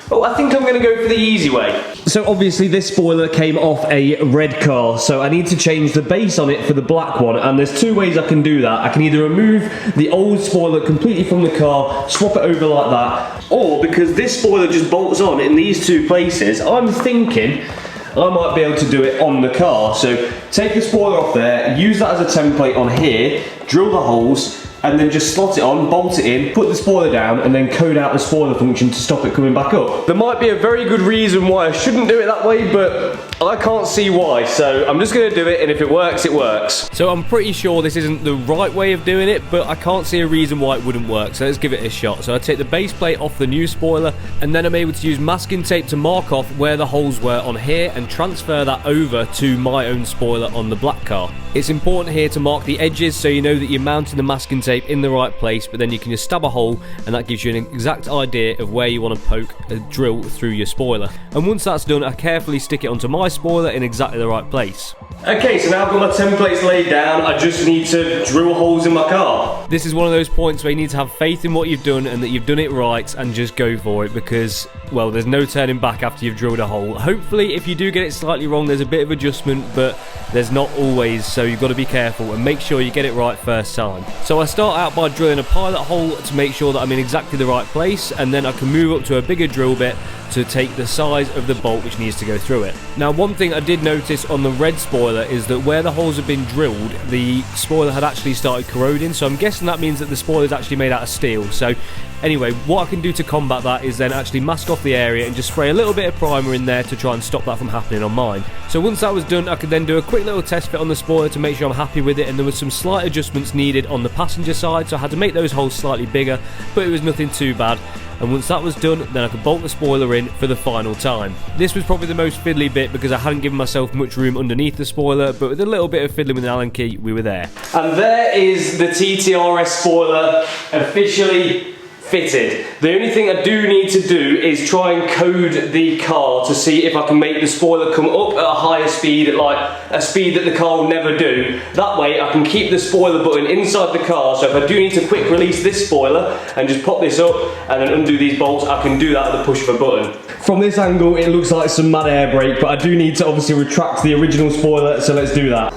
I think I'm going to go for the easy way. So obviously this spoiler came off a red car, so I need to change the base on it for the black one, and there's two ways I can do that. I can either remove the old spoiler completely from the car, swap it over like that, or because this spoiler just bolts on in these two places, I'm thinking I might be able to do it on the car. So take the spoiler off there, use that as a template on here, drill the holes, and then just slot it on, bolt it in, put the spoiler down, and then code out the spoiler function to stop it coming back up. There might be a very good reason why I shouldn't do it that way, but I can't see why, so I'm just going to do it, and if it works, it works. So I'm pretty sure this isn't the right way of doing it, but I can't see a reason why it wouldn't work, so let's give it a shot. So I take the base plate off the new spoiler, and then I'm able to use masking tape to mark off where the holes were on here and transfer that over to my own spoiler on the black car. It's important here to mark the edges so you know that you're mounting the masking tape in the right place, but then you can just stab a hole and that gives you an exact idea of where you want to poke a drill through your spoiler. And once that's done, I carefully stick it onto my spoiler in exactly the right place. Okay, so now I've got my templates laid down, I just need to drill holes in my car. This is one of those points where you need to have faith in what you've done and that you've done it right and just go for it, because, well, there's no turning back after you've drilled a hole. Hopefully, if you do get it slightly wrong, there's a bit of adjustment, but there's not always, so you've got to be careful and make sure you get it right first time. So I start out by drilling a pilot hole to make sure that I'm in exactly the right place, and then I can move up to a bigger drill bit to take the size of the bolt which needs to go through it. Now, one thing I did notice on the red spoiler is that where the holes have been drilled, the spoiler had actually started corroding, so I'm guessing that means that the spoiler is actually made out of steel. So anyway, what I can do to combat that is then actually mask off the area and just spray a little bit of primer in there to try and stop that from happening on mine. So once that was done, I could then do a quick little test fit on the spoiler to make sure I'm happy with it, and there was some slight adjustments needed on the passenger side, so I had to make those holes slightly bigger, but it was nothing too bad. And once that was done, then I could bolt the spoiler in for the final time. This was probably the most fiddly bit because I hadn't given myself much room underneath the spoiler, but with a little bit of fiddling with an Allen key, we were there. And there is the TTRS spoiler officially fitted. The only thing I do need to do is try and code the car to see if I can make the spoiler come up at a higher speed, at like a speed that the car will never do. That way I can keep the spoiler button inside the car, so if I do need to quick release this spoiler and just pop this up and then undo these bolts, I can do that at the push of a button. From this angle it looks like some mad air brake, but I do need to obviously retract the original spoiler, so let's do that.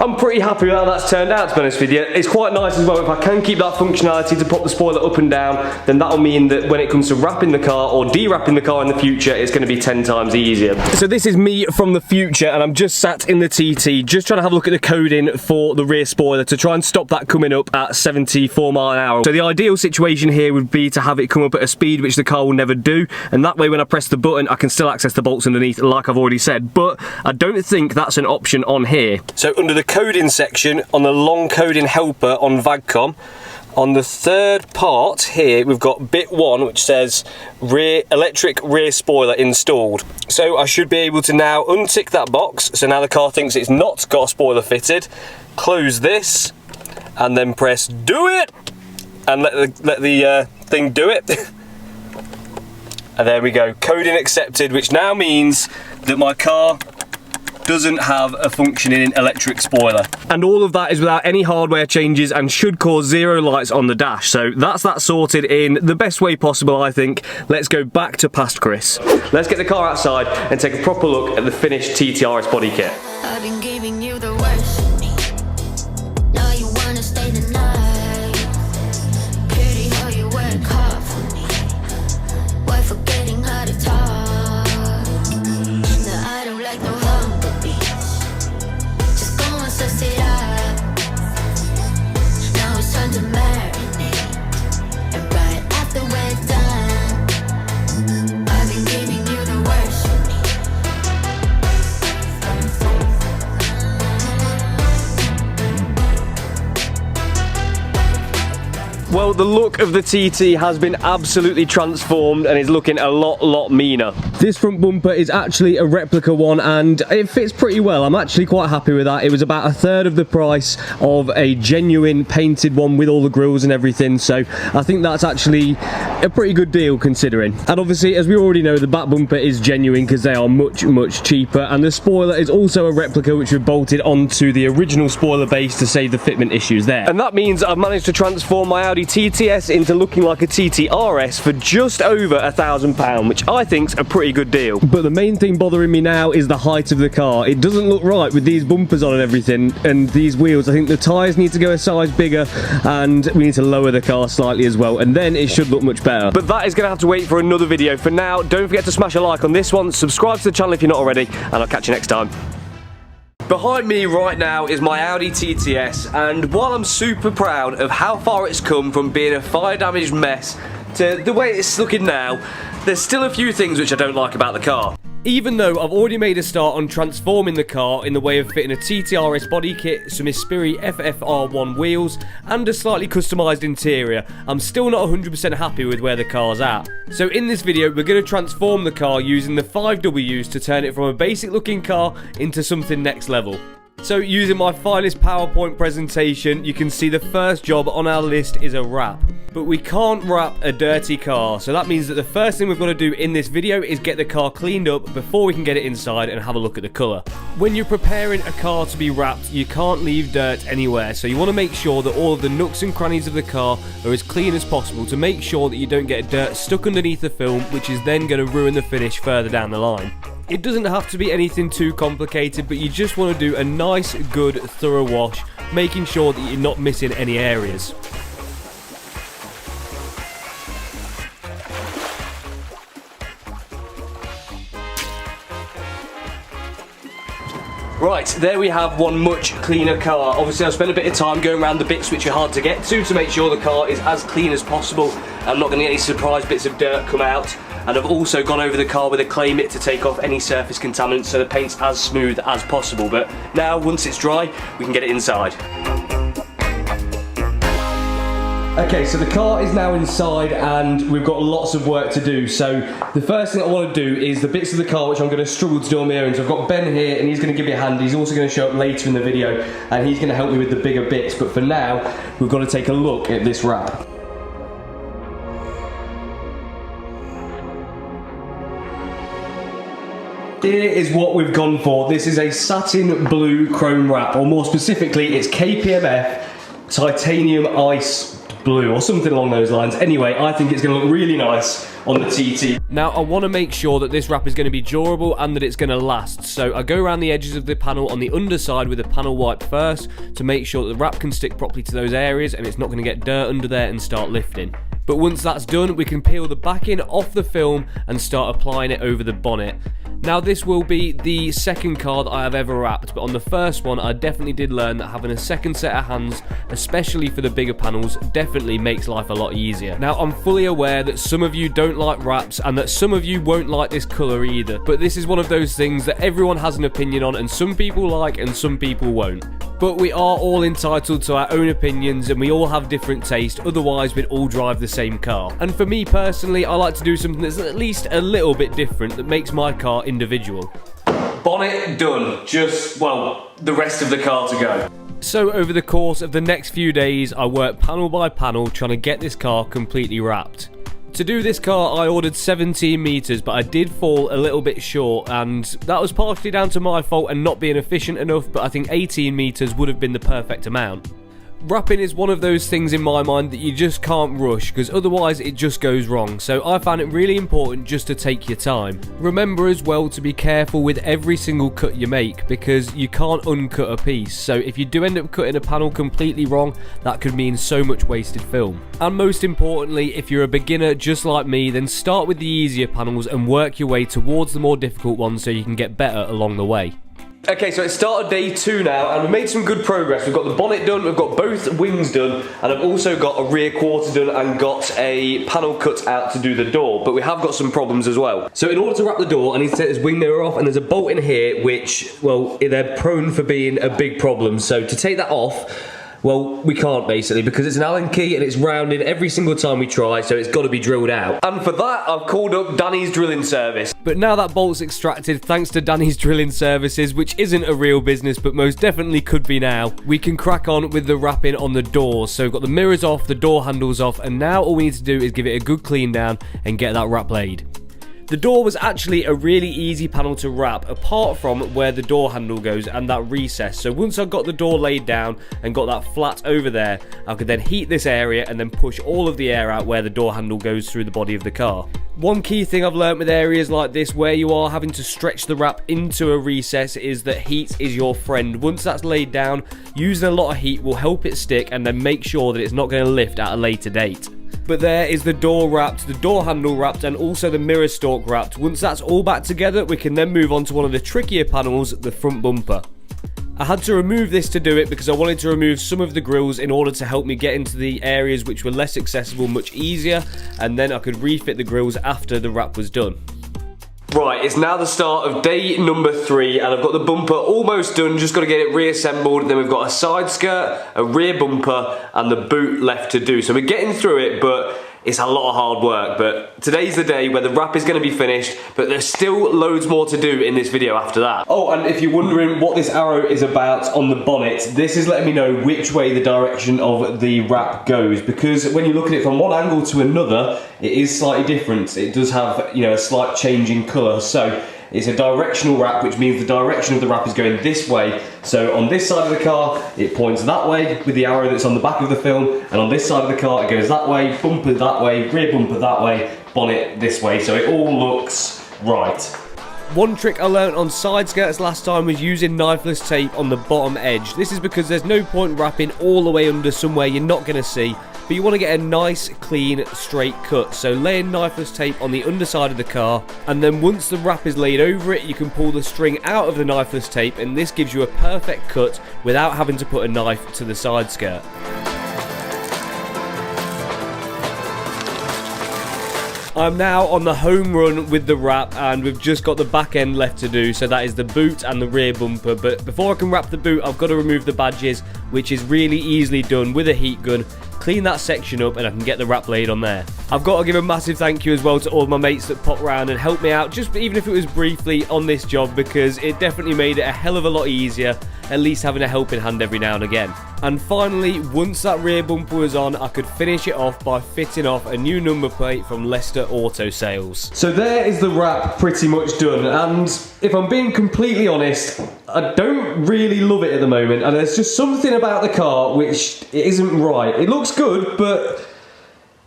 I'm pretty happy with how that's turned out, to be honest with you. It's quite nice as well. If I can keep that functionality to pop the spoiler up and down, then that'll mean that when it comes to wrapping the car or de-wrapping the car in the future, it's going to be 10 times easier. So this is me from the future, and I'm just sat in the TT, just trying to have a look at the coding for the rear spoiler to try and stop that coming up at 74 mile an hour. So the ideal situation here would be to have it come up at a speed which the car will never do, and that way when I press the button, I can still access the bolts underneath, like I've already said, but I don't think that's an option on here. So under the coding section, on the long coding helper on VAGCOM, on the third part here, we've got bit 1, which says electric rear spoiler installed. So I should be able to now untick that box, so now the car thinks it's not got a spoiler fitted, close this, and then press do it, and let the thing do it. And there we go, coding accepted, which now means that my car doesn't have a functioning electric spoiler. And all of that is without any hardware changes and should cause 0 lights on the dash. So that's that sorted in the best way possible, I think. Let's go back to past Chris. Let's get the car outside and take a proper look at the finished TTRS body kit. I've been giving you the worst. Now you wanna stay the night. Pretty how you work hard for me. Why forgetting how to talk? No, I don't like no humble beats. Just go and suss it up. Now it's time to marinate. And right after we're done, I've been giving you the worst. Well, the look of the TT has been absolutely transformed and is looking a lot meaner. This front bumper is actually a replica one and it fits pretty well. I'm actually quite happy with that. It was about 1/3 of the price of a genuine painted one with all the grills and everything, so I think that's actually a pretty good deal considering. And obviously, as we already know, the back bumper is genuine because they are much cheaper, and the spoiler is also a replica which we've bolted onto the original spoiler base to save the fitment issues there. And that means I've managed to transform my Audi TTS into looking like a TTRS for just over £1,000, which I think's a pretty good deal. But the main thing bothering me now is the height of the car. It doesn't look right with these bumpers on and everything, and these wheels. I think the tyres need to go a size bigger, and we need to lower the car slightly as well, and then it should look much better. But that is going to have to wait for another video. For now, don't forget to smash a like on this one, subscribe to the channel if you're not already, and I'll catch you next time. Behind me right now is my Audi TTS, and while I'm super proud of how far it's come from being a fire damaged mess to the way it's looking now, there's still a few things which I don't like about the car. Even though I've already made a start on transforming the car in the way of fitting a TTRS body kit, some Ispiri FFR1 wheels, and a slightly customised interior, I'm still not 100% happy with where the car's at. So in this video, we're going to transform the car using the 5Ws to turn it from a basic looking car into something next level. So using my finest PowerPoint presentation, you can see the first job on our list is a wrap. But we can't wrap a dirty car, so that means that the first thing we've got to do in this video is get the car cleaned up before we can get it inside and have a look at the colour. When you're preparing a car to be wrapped, you can't leave dirt anywhere, so you want to make sure that all of the nooks and crannies of the car are as clean as possible to make sure that you don't get dirt stuck underneath the film, which is then going to ruin the finish further down the line. It doesn't have to be anything too complicated, but you just want to do a nice, good, thorough wash, making sure that you're not missing any areas. Right, there we have one much cleaner car. Obviously I've spent a bit of time going around the bits which are hard to get to make sure the car is as clean as possible. I'm not going to get any surprise bits of dirt come out. And I've also gone over the car with a clay mitt to take off any surface contaminants so the paint's as smooth as possible. But now, once it's dry, we can get it inside. Okay, so the car is now inside and we've got lots of work to do. So the first thing I want to do is the bits of the car which I'm going to struggle to do on my own. So I've got Ben here and he's going to give me a hand. He's also going to show up later in the video and he's going to help me with the bigger bits. But for now, we've got to take a look at this wrap. Here is what we've gone for. This is a satin blue chrome wrap, or more specifically, it's KPMF titanium ice blue or something along those lines. Anyway, I think it's going to look really nice on the TT. Now, I want to make sure that this wrap is going to be durable and that it's going to last. So I go around the edges of the panel on the underside with a panel wipe first to make sure that the wrap can stick properly to those areas and it's not going to get dirt under there and start lifting. But once that's done, we can peel the backing off the film and start applying it over the bonnet. Now, this will be the second car that I have ever wrapped, but on the first one I definitely did learn that having a second set of hands, especially for the bigger panels, definitely makes life a lot easier. Now, I'm fully aware that some of you don't like wraps and that some of you won't like this colour either, but this is one of those things that everyone has an opinion on and some people like and some people won't. But we are all entitled to our own opinions and we all have different taste, otherwise we'd all drive the same car. And for me personally, I like to do something that's at least a little bit different that makes my car individual. Bonnet done, just, well, the rest of the car to go. So over the course of the next few days, I worked panel by panel trying to get this car completely wrapped. To do this car, I ordered 17 meters, but I did fall a little bit short, and that was partially down to my fault and not being efficient enough, but I think 18 meters would have been the perfect amount. Wrapping is one of those things in my mind that you just can't rush, because otherwise it just goes wrong, so I found it really important just to take your time. Remember as well to be careful with every single cut you make, because you can't uncut a piece, so if you do end up cutting a panel completely wrong, that could mean so much wasted film. And most importantly, if you're a beginner just like me, then start with the easier panels and work your way towards the more difficult ones so you can get better along the way. Okay, so it's started day 2 now, and we've made some good progress. We've got the bonnet done, we've got both wings done, and I've also got a rear quarter done and got a panel cut out to do the door, but we have got some problems as well. So in order to wrap the door, I need to take this wing mirror off, and there's a bolt in here which, well, they're prone for being a big problem. So to take that off, well, we can't basically, because it's an Allen key and it's rounded every single time we try, so it's got to be drilled out. And for that, I've called up Danny's drilling service. But now that bolt's extracted, thanks to Danny's Drilling Services, which isn't a real business but most definitely could be now, we can crack on with the wrapping on the doors. So we've got the mirrors off, the door handles off, and now all we need to do is give it a good clean down and get that wrap laid. The door was actually a really easy panel to wrap, apart from where the door handle goes and that recess. So once I got the door laid down and got that flat over there, I could then heat this area and then push all of the air out where the door handle goes through the body of the car. One key thing I've learnt with areas like this where you are having to stretch the wrap into a recess is that heat is your friend. Once that's laid down, using a lot of heat will help it stick and then make sure that it's not going to lift at a later date. But there is the door wrapped, the door handle wrapped, and also the mirror stalk wrapped. Once that's all back together, we can then move on to one of the trickier panels, the front bumper. I had to remove this to do it because I wanted to remove some of the grills in order to help me get into the areas which were less accessible much easier, and then I could refit the grills after the wrap was done. Right, it's now the start of day number 3, and I've got the bumper almost done, just got to get it reassembled. Then we've got a side skirt, a rear bumper, and the boot left to do. So we're getting through it, but it's a lot of hard work. But today's the day where the wrap is going to be finished, but there's still loads more to do in this video after that. Oh, and if you're wondering what this arrow is about on the bonnet, this is letting me know which way the direction of the wrap goes, because when you look at it from one angle to another, it is slightly different. It does have, you know, a slight change in colour. So it's a directional wrap, which means the direction of the wrap is going this way. So on this side of the car, it points that way with the arrow that's on the back of the film, and on this side of the car, it goes that way, bumper that way, rear bumper that way, bonnet this way. So it all looks right. One trick I learnt on side skirts last time was using knifeless tape on the bottom edge. This is because there's no point wrapping all the way under somewhere you're not going to see, but you want to get a nice, clean, straight cut. So laying knifeless tape on the underside of the car, and then once the wrap is laid over it, you can pull the string out of the knifeless tape, and this gives you a perfect cut without having to put a knife to the side skirt. I'm now on the home run with the wrap, and we've just got the back end left to do, so that is the boot and the rear bumper. But before I can wrap the boot, I've got to remove the badges, which is really easily done with a heat gun. Clean that section up and I can get the wrap laid on there. I've got to give a massive thank you as well to all my mates that popped round and helped me out, just even if it was briefly, on this job, because it definitely made it a hell of a lot easier, at least having a helping hand every now and again. And finally, once that rear bumper was on, I could finish it off by fitting off a new number plate from Leicester Auto Sales. So there is the wrap pretty much done, and if I'm being completely honest, I don't really love it at the moment, and there's just something about the car which isn't right. It looks good, but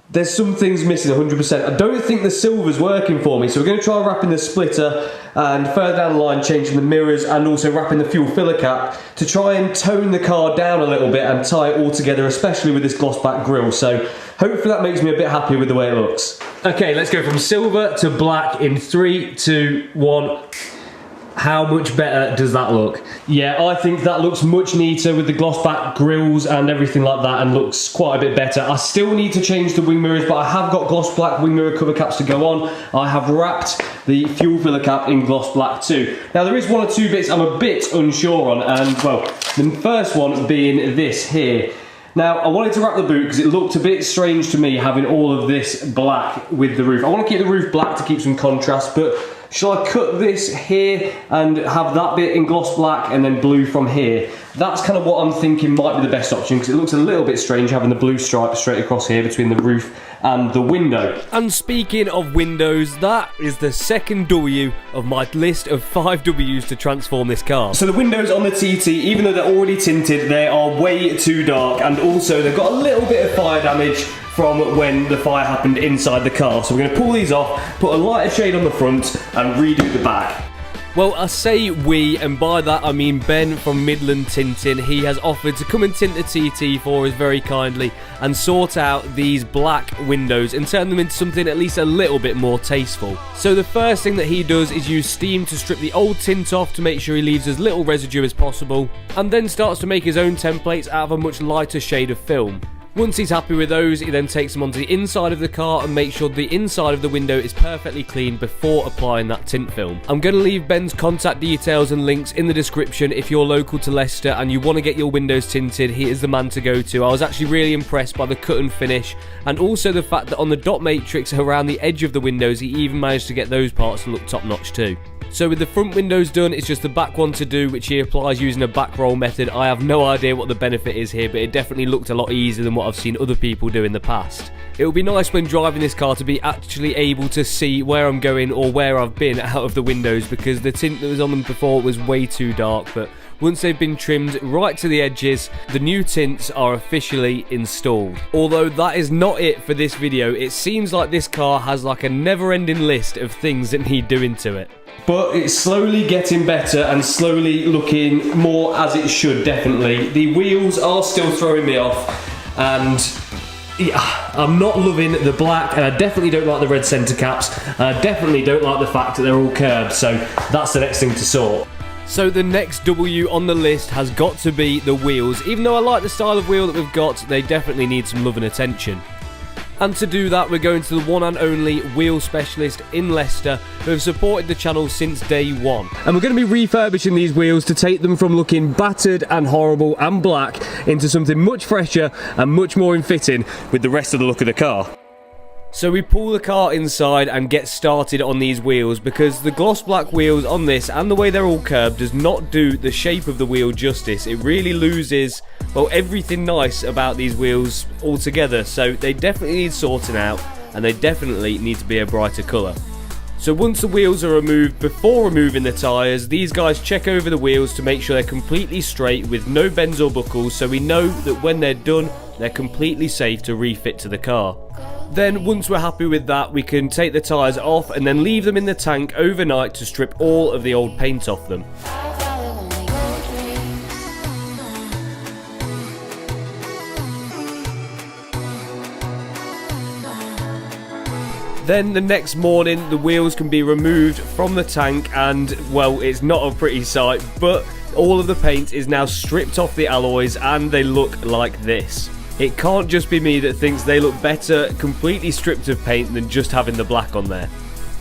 there's some things missing 100%. I don't think the silver's working for me, so we're going to try wrapping the splitter and further down the line changing the mirrors and also wrapping the fuel filler cap to try and tone the car down a little bit and tie it all together, especially with this gloss black grille. So hopefully that makes me a bit happy with the way it looks. Okay, let's go from silver to black in 3, 2, 1. How much better does that look? Yeah, I think that looks much neater with the gloss back grills and everything like that, and looks quite a bit better. I still need to change the wing mirrors, but I have got gloss black wing mirror cover caps to go on. I have wrapped the fuel filler cap in gloss black too. Now there is 1 or 2 bits I'm a bit unsure on, and well, the first one being this here. Now, I wanted to wrap the boot because it looked a bit strange to me having all of this black with the roof. I want to keep the roof black to keep some contrast, but shall I cut this here and have that bit in gloss black and then blue from here? That's kind of what I'm thinking might be the best option, because it looks a little bit strange having the blue stripe straight across here between the roof and the window. And speaking of windows, that is the second W of my list of 5 Ws to transform this car. So the windows on the TT, even though they're already tinted, they are way too dark, and also they've got a little bit of fire damage from when the fire happened inside the car. So we're going to pull these off, put a lighter shade on the front and redo the back. Well, I say we, and by that I mean Ben from Midland Tinting. He has offered to come and tint the TT for us very kindly and sort out these black windows and turn them into something at least a little bit more tasteful. So the first thing that he does is use steam to strip the old tint off to make sure he leaves as little residue as possible, and then starts to make his own templates out of a much lighter shade of film. Once he's happy with those, he then takes them onto the inside of the car and makes sure the inside of the window is perfectly clean before applying that tint film. I'm going to leave Ben's contact details and links in the description if you're local to Leicester and you want to get your windows tinted. He is the man to go to. I was actually really impressed by the cut and finish, and also the fact that on the dot matrix around the edge of the windows, he even managed to get those parts to look top notch too. So with the front windows done, it's just the back one to do, which he applies using a back roll method. I have no idea what the benefit is here, but it definitely looked a lot easier than what I've seen other people do in the past. It would be nice when driving this car to be actually able to see where I'm going or where I've been out of the windows, because the tint that was on them before was way too dark, but once they've been trimmed right to the edges, the new tints are officially installed. Although that is not it for this video, it seems like this car has like a never-ending list of things that need doing to it. But it's slowly getting better and slowly looking more as it should, definitely. The wheels are still throwing me off, and yeah, I'm not loving the black, and I definitely don't like the red centre caps, and I definitely don't like the fact that they're all curved, so that's the next thing to sort. So the next W on the list has got to be the wheels. Even though I like the style of wheel that we've got, they definitely need some love and attention. And to do that, we're going to the one and only wheel specialist in Leicester, who have supported the channel since day one. And we're going to be refurbishing these wheels to take them from looking battered and horrible and black into something much fresher and much more in fitting with the rest of the look of the car. So we pull the car inside and get started on these wheels, because the gloss black wheels on this and the way they're all curved does not do the shape of the wheel justice. It really loses, well, everything nice about these wheels altogether, so they definitely need sorting out and they definitely need to be a brighter colour. So once the wheels are removed, before removing the tyres, these guys check over the wheels to make sure they're completely straight with no bends or buckles, so we know that when they're done, they're completely safe to refit to the car. Then once we're happy with that, we can take the tyres off and then leave them in the tank overnight to strip all of the old paint off them. Then the next morning, the wheels can be removed from the tank, and well, it's not a pretty sight, but all of the paint is now stripped off the alloys and they look like this. It can't just be me that thinks they look better completely stripped of paint than just having the black on there.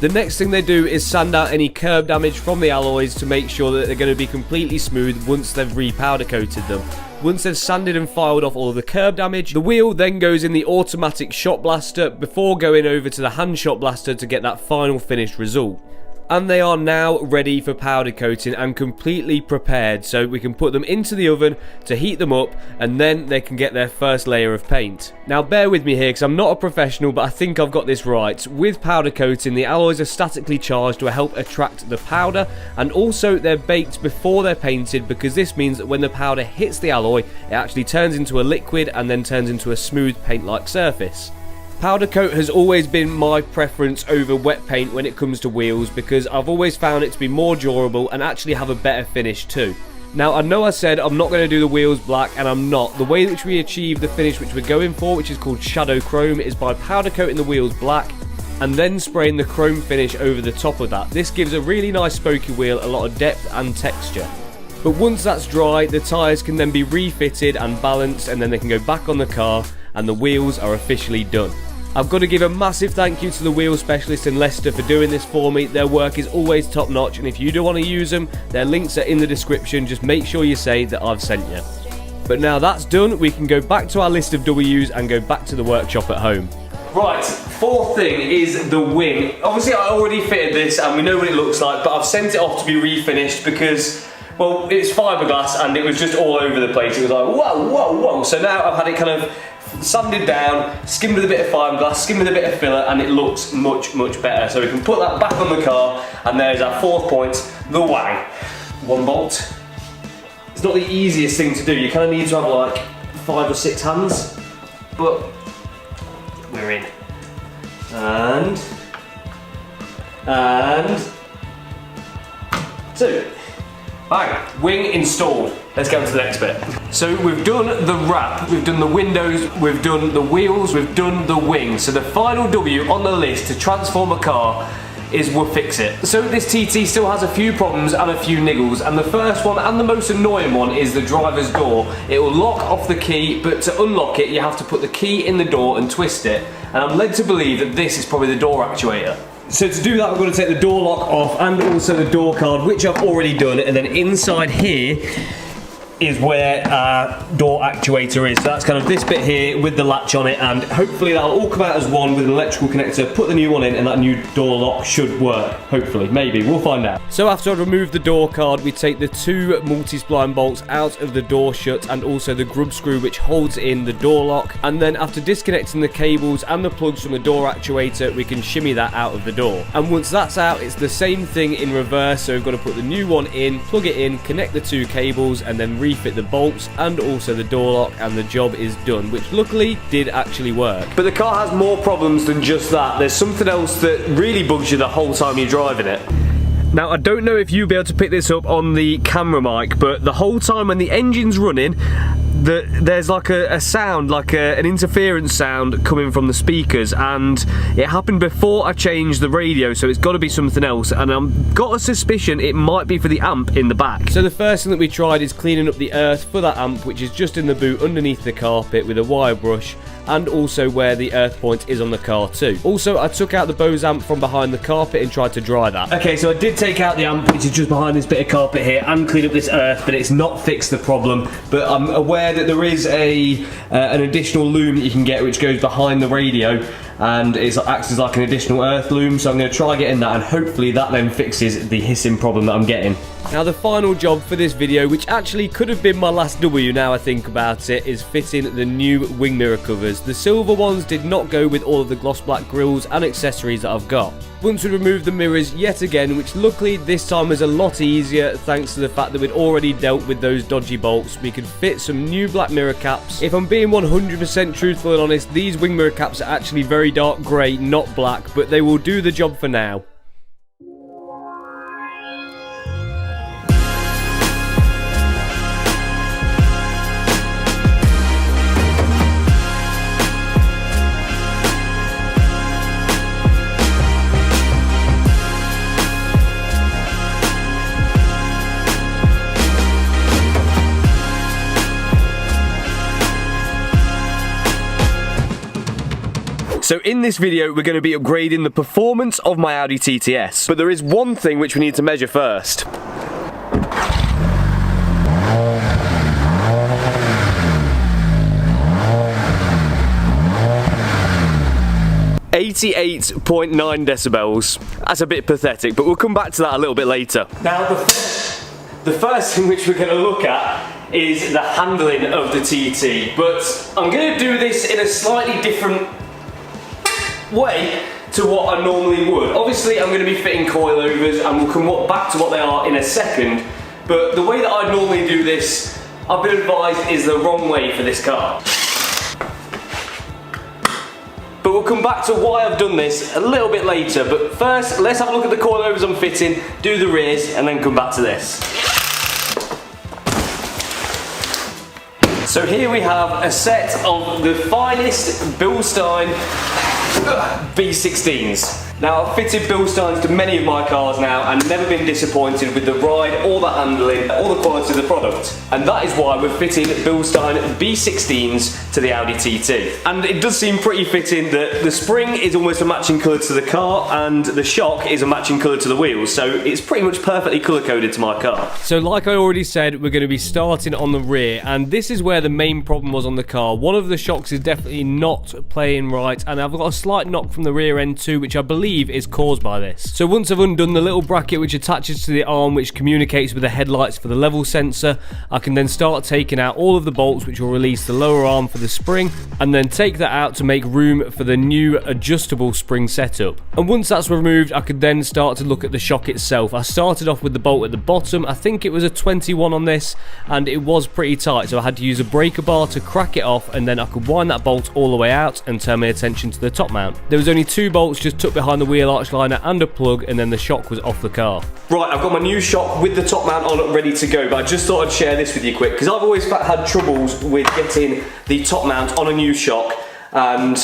The next thing they do is sand out any curb damage from the alloys to make sure that they're going to be completely smooth once they've re-powder coated them. Once they've sanded and filed off all of the curb damage, the wheel then goes in the automatic shot blaster before going over to the hand shot blaster to get that final finished result. And they are now ready for powder coating and completely prepared, so we can put them into the oven to heat them up, and then they can get their first layer of paint. Now bear with me here because I'm not a professional, but I think I've got this right. With powder coating, the alloys are statically charged to help attract the powder, and also they're baked before they're painted, because this means that when the powder hits the alloy, it actually turns into a liquid and then turns into a smooth paint-like surface. Powder coat has always been my preference over wet paint when it comes to wheels, because I've always found it to be more durable and actually have a better finish too. Now I know I said I'm not going to do the wheels black, and I'm not. The way which we achieve the finish which we're going for, which is called shadow chrome, is by powder coating the wheels black and then spraying the chrome finish over the top of that. This gives a really nice spokey wheel a lot of depth and texture. But once that's dry, the tyres can then be refitted and balanced, and then they can go back on the car and the wheels are officially done. I've got to give a massive thank you to the wheel specialist in Leicester for doing this for me. Their work is always top notch, and if you do want to use them, their links are in the description. Just make sure you say that I've sent you. But now that's done, we can go back to our list of W's and go back to the workshop at home. Right, fourth thing is the wing. Obviously I already fitted this and we know what it looks like, but I've sent it off to be refinished because, well, it's fiberglass and it was just all over the place. It was like, whoa, whoa, whoa. So now I've had it kind of sanded down, skimmed with a bit of fiberglass, skimmed with a bit of filler, and it looks much, much better. So we can put that back on the car, and there's our fourth point, the wang. One bolt. It's not the easiest thing to do. You kind of need to have like 5 or 6 hands, but we're in. And 2. Bang, wing installed. Let's go on to the next bit. So we've done the wrap, we've done the windows, we've done the wheels, we've done the wing. So the final W on the list to transform a car is we'll fix it. So this TT still has a few problems and a few niggles, and the first one and the most annoying one is the driver's door. It will lock off the key, but to unlock it you have to put the key in the door and twist it, and I'm led to believe that this is probably the door actuator. So to do that we're going to take the door lock off and also the door card, which I've already done, and then inside here is where our door actuator is. So that's kind of this bit here with the latch on it, and hopefully that'll all come out as one with an electrical connector. Put the new one in and that new door lock should work. Hopefully, maybe, we'll find out. So after I remove the door card, we take the 2 multi-spline bolts out of the door shut and also the grub screw which holds in the door lock, and then after disconnecting the cables and the plugs from the door actuator, we can shimmy that out of the door. And once that's out, it's the same thing in reverse. So we've got to put the new one in, plug it in, connect the 2 cables, and then refit the bolts and also the door lock, and the job is done, which luckily did actually work. But the car has more problems than just that. There's something else that really bugs you the whole time you're driving it. Now I don't know if you'll be able to pick this up on the camera mic, but the whole time when the engine's running, there's like a sound, like an interference sound coming from the speakers, and it happened before I changed the radio, so it's got to be something else, and I've got a suspicion it might be for the amp in the back. So the first thing that we tried is cleaning up the earth for that amp, which is just in the boot underneath the carpet with a wire brush, and also where the earth point is on the car too. Also, I took out the Bose amp from behind the carpet and tried to dry that. Okay, so I did take out the amp, which is just behind this bit of carpet here, and clean up this earth, but it's not fixed the problem. But I'm aware that there is an additional loom that you can get which goes behind the radio, and it acts as like an additional earth loom, so I'm going to try getting that, and hopefully that then fixes the hissing problem that I'm getting. Now the final job for this video, which actually could have been my last W now I think about it, is fitting the new wing mirror covers. The silver ones did not go with all of the gloss black grills and accessories that I've got. Once we removed the mirrors yet again, which luckily this time was a lot easier thanks to the fact that we'd already dealt with those dodgy bolts, we could fit some new black mirror caps. If I'm being 100% truthful and honest, these wing mirror caps are actually very dark grey, not black, but they will do the job for now. So in this video we're going to be upgrading the performance of my Audi TTS, but there is one thing which we need to measure first. 88.9 decibels. That's a bit pathetic, but we'll come back to that a little bit later. Now, the first thing which we're going to look at is the handling of the TT, but I'm going to do this in a slightly different way to what I normally would. Obviously, I'm going to be fitting coilovers, and we'll come back to what they are in a second, but the way that I normally do this, I've been advised, is the wrong way for this car. But we'll come back to why I've done this a little bit later, but first, let's have a look at the coilovers I'm fitting, do the rears, and then come back to this. So here we have a set of the finest Bilstein B16s. Now, I've fitted Bilsteins to many of my cars now and never been disappointed with the ride or the handling or the quality of the product. And that is why we're fitting Bilstein B16s to the Audi TT. And it does seem pretty fitting that the spring is almost a matching colour to the car and the shock is a matching colour to the wheels. So it's pretty much perfectly colour coded to my car. So like I already said, we're going to be starting on the rear, and this is where the main problem was on the car. One of the shocks is definitely not playing right, and I've got a slight knock from the rear end too, which I believe is caused by this. So once I've undone the little bracket which attaches to the arm which communicates with the headlights for the level sensor, I can then start taking out all of the bolts which will release the lower arm for the spring, and then take that out to make room for the new adjustable spring setup. And once that's removed, I could then start to look at the shock itself. I started off with the bolt at the bottom. I think it was a 21 on this, and it was pretty tight, so I had to use a breaker bar to crack it off, and then I could wind that bolt all the way out and turn my attention to the top mount. There was only 2 bolts just tucked behind the wheel arch liner and a plug, and then the shock was off the car. Right, I've got my new shock with the top mount on ready to go, but I just thought I'd share this with you quick, because I've always had troubles with getting the top mount on a new shock, and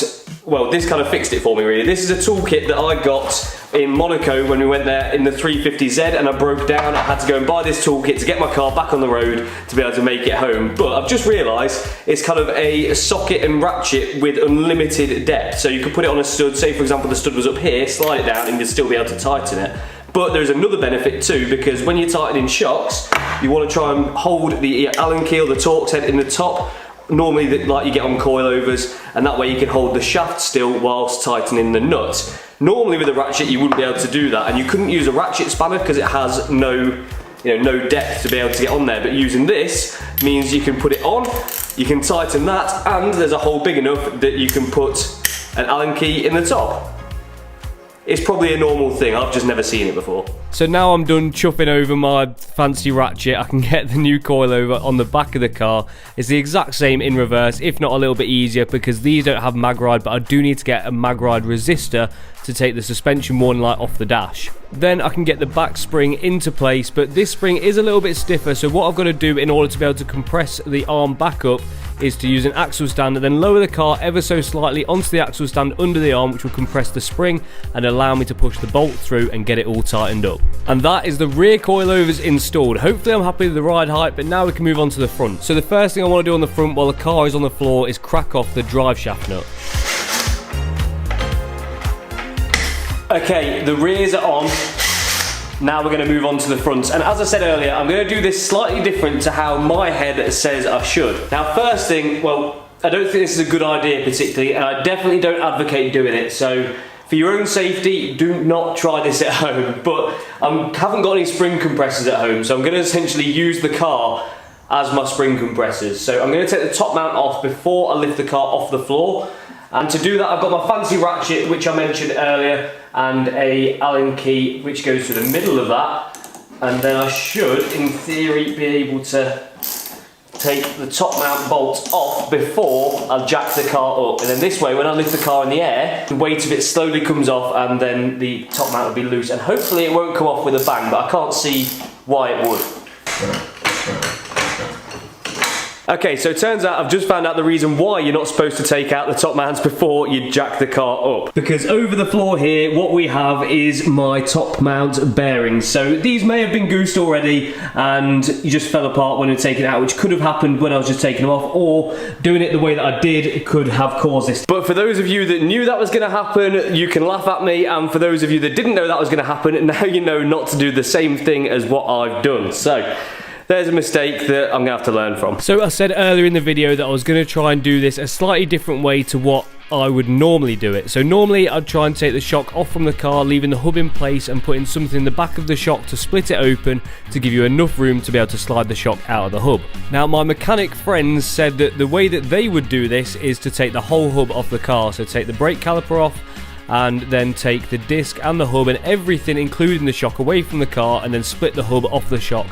well, this kind of fixed it for me really. This is a toolkit that I got in Monaco when we went there in the 350Z, and I broke down. I had to go and buy this toolkit to get my car back on the road to be able to make it home. But I've just realised it's kind of a socket and ratchet with unlimited depth. So you could put it on a stud, say for example the stud was up here, slide it down and you'd still be able to tighten it. But there's another benefit too, because when you're tightening shocks, you want to try and hold the Allen key or the Torx head in the top, normally like you get on coilovers, and that way you can hold the shaft still whilst tightening the nut. Normally with a ratchet you wouldn't be able to do that, and you couldn't use a ratchet spanner because it has no depth to be able to get on there, but using this means you can put it on, you can tighten that, and there's a hole big enough that you can put an Allen key in the top. It's probably a normal thing, I've just never seen it before. So now I'm done chuffing over my fancy ratchet, I can get the new coilover on the back of the car. It's the exact same in reverse, if not a little bit easier, because these don't have mag ride, but I do need to get a mag ride resistor to take the suspension warning light off the dash. Then I can get the back spring into place, but this spring is a little bit stiffer, so what I've got to do in order to be able to compress the arm back up is to use an axle stand and then lower the car ever so slightly onto the axle stand under the arm, which will compress the spring and allow me to push the bolt through and get it all tightened up. And that is the rear coilovers installed. Hopefully I'm happy with the ride height, but now we can move on to the front. So the first thing I want to do on the front while the car is on the floor is crack off the drive shaft nut. Okay, the rears are on. Now we're going to move on to the front, and as I said earlier, I'm going to do this slightly different to how my head says I should. Now first thing, well, I don't think this is a good idea particularly, and I definitely don't advocate doing it, so for your own safety, do not try this at home. But I haven't got any spring compressors at home, so I'm going to essentially use the car as my spring compressors. So I'm going to take the top mount off before I lift the car off the floor, and to do that I've got my fancy ratchet which I mentioned earlier, and a Allen key which goes through the middle of that, and then I should in theory be able to take the top mount bolt off before I jack the car up, and then this way when I lift the car in the air the weight of it slowly comes off and then the top mount will be loose, and hopefully it won't come off with a bang, but I can't see why it would. Okay, so it turns out I've just found out the reason why you're not supposed to take out the top mounts before you jack the car up. Because over the floor here, what we have is my top mount bearings. So these may have been goosed already and you just fell apart when you were taking it out, which could have happened when I was just taking them off, or doing it the way that I did could have caused this. But for those of you that knew that was going to happen, you can laugh at me, and for those of you that didn't know that was going to happen, now you know not to do the same thing as what I've done. So there's a mistake that I'm going to have to learn from. So I said earlier in the video that I was going to try and do this a slightly different way to what I would normally do it. So normally I'd try and take the shock off from the car, leaving the hub in place and putting something in the back of the shock to split it open to give you enough room to be able to slide the shock out of the hub. Now my mechanic friends said that the way that they would do this is to take the whole hub off the car. So take the brake caliper off, and then take the disc and the hub and everything including the shock away from the car, and then split the hub off the shock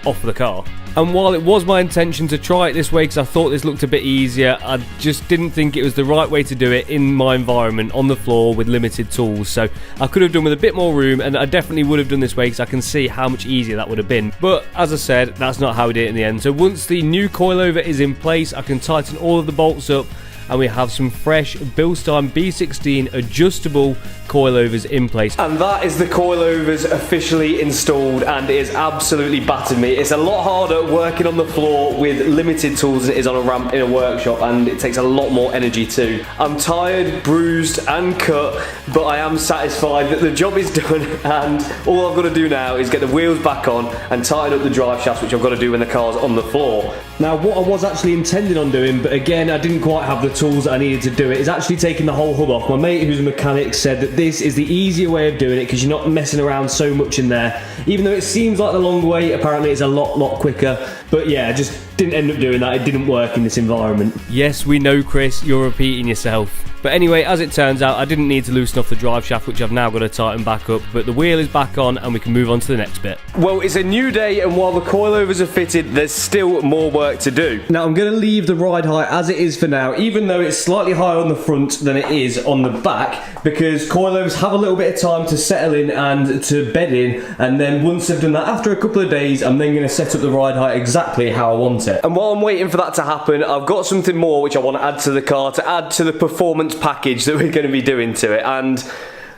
off the car. And while it was my intention to try it this way because I thought this looked a bit easier, I just didn't think it was the right way to do it in my environment on the floor with limited tools. So I could have done with a bit more room, and I definitely would have done this way because I can see how much easier that would have been. But as I said, that's not how we did it in the end. So once the new coilover is in place, I can tighten all of the bolts up, and we have some fresh Bilstein B16 adjustable coilovers in place. And that is the coilovers officially installed, and it is absolutely battered me. It's a lot harder working on the floor with limited tools than it is on a ramp in a workshop, and it takes a lot more energy too. I'm tired, bruised and cut, but I am satisfied that the job is done, and all I've got to do now is get the wheels back on and tighten up the drive shafts, which I've got to do when the car's on the floor. Now what I was actually intending on doing, but again I didn't quite have the tools that I needed to do it, is actually taking the whole hub off. My mate who's a mechanic said that this is the easier way of doing it because you're not messing around so much in there. Even though it seems like the long way, apparently it's a lot quicker. But yeah, I just didn't end up doing that. It didn't work in this environment. Yes, we know, Chris, you're repeating yourself. But anyway, as it turns out, I didn't need to loosen off the drive shaft, which I've now got to tighten back up, but the wheel is back on and we can move on to the next bit. Well, it's a new day, and while the coilovers are fitted, there's still more work to do. Now, I'm going to leave the ride height as it is for now, even though it's slightly higher on the front than it is on the back, because coilovers have a little bit of time to settle in and to bed in, and then once they've done that, after a couple of days, I'm then going to set up the ride height exactly how I want it. And while I'm waiting for that to happen, I've got something more which I want to add to the car, to add to the performance package that we're going to be doing to it, and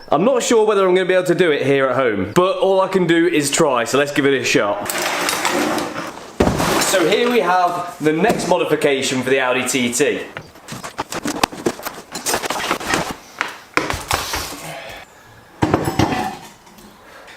I'm not sure whether I'm going to be able to do it here at home, but all I can do is try, so let's give it a shot. So here we have the next modification for the Audi TT.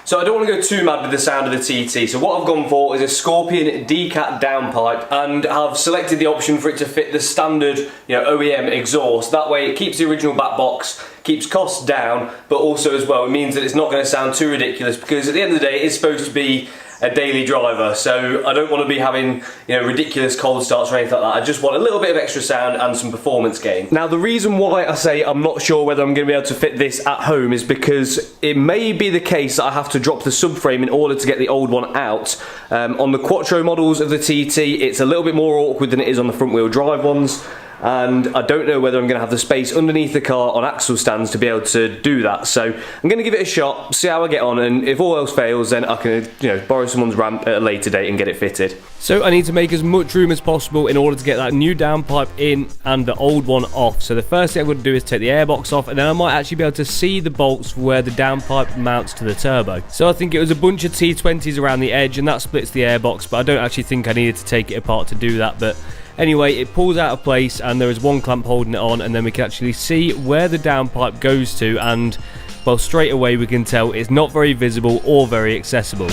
So I don't want to go too mad with the sound of the TT, so what I've gone for is a Scorpion D-Cat downpipe, and I've selected the option for it to fit the standard, OEM exhaust. That way it keeps the original back box, keeps costs down, but also as well it means that it's not going to sound too ridiculous, because at the end of the day it is supposed to be a daily driver, so I don't want to be having ridiculous cold starts or anything like that. I just want a little bit of extra sound and some performance gain. Now the reason why I say I'm not sure whether I'm going to be able to fit this at home is because it may be the case that I have to drop the subframe in order to get the old one out. On the Quattro models of the TT it's a little bit more awkward than it is on the front wheel drive ones, and I don't know whether I'm going to have the space underneath the car on axle stands to be able to do that. So I'm going to give it a shot, see how I get on, and if all else fails then I can borrow someone's ramp at a later date and get it fitted. So I need to make as much room as possible in order to get that new downpipe in and the old one off. So the first thing I'm going to do is take the airbox off, and then I might actually be able to see the bolts where the downpipe mounts to the turbo. So I think it was a bunch of T20s around the edge, and that splits the airbox, but I don't actually think I needed to take it apart to do that. But anyway, it pulls out of place and there is one clamp holding it on, and then we can actually see where the downpipe goes to, and well, straight away we can tell it's not very visible or very accessible.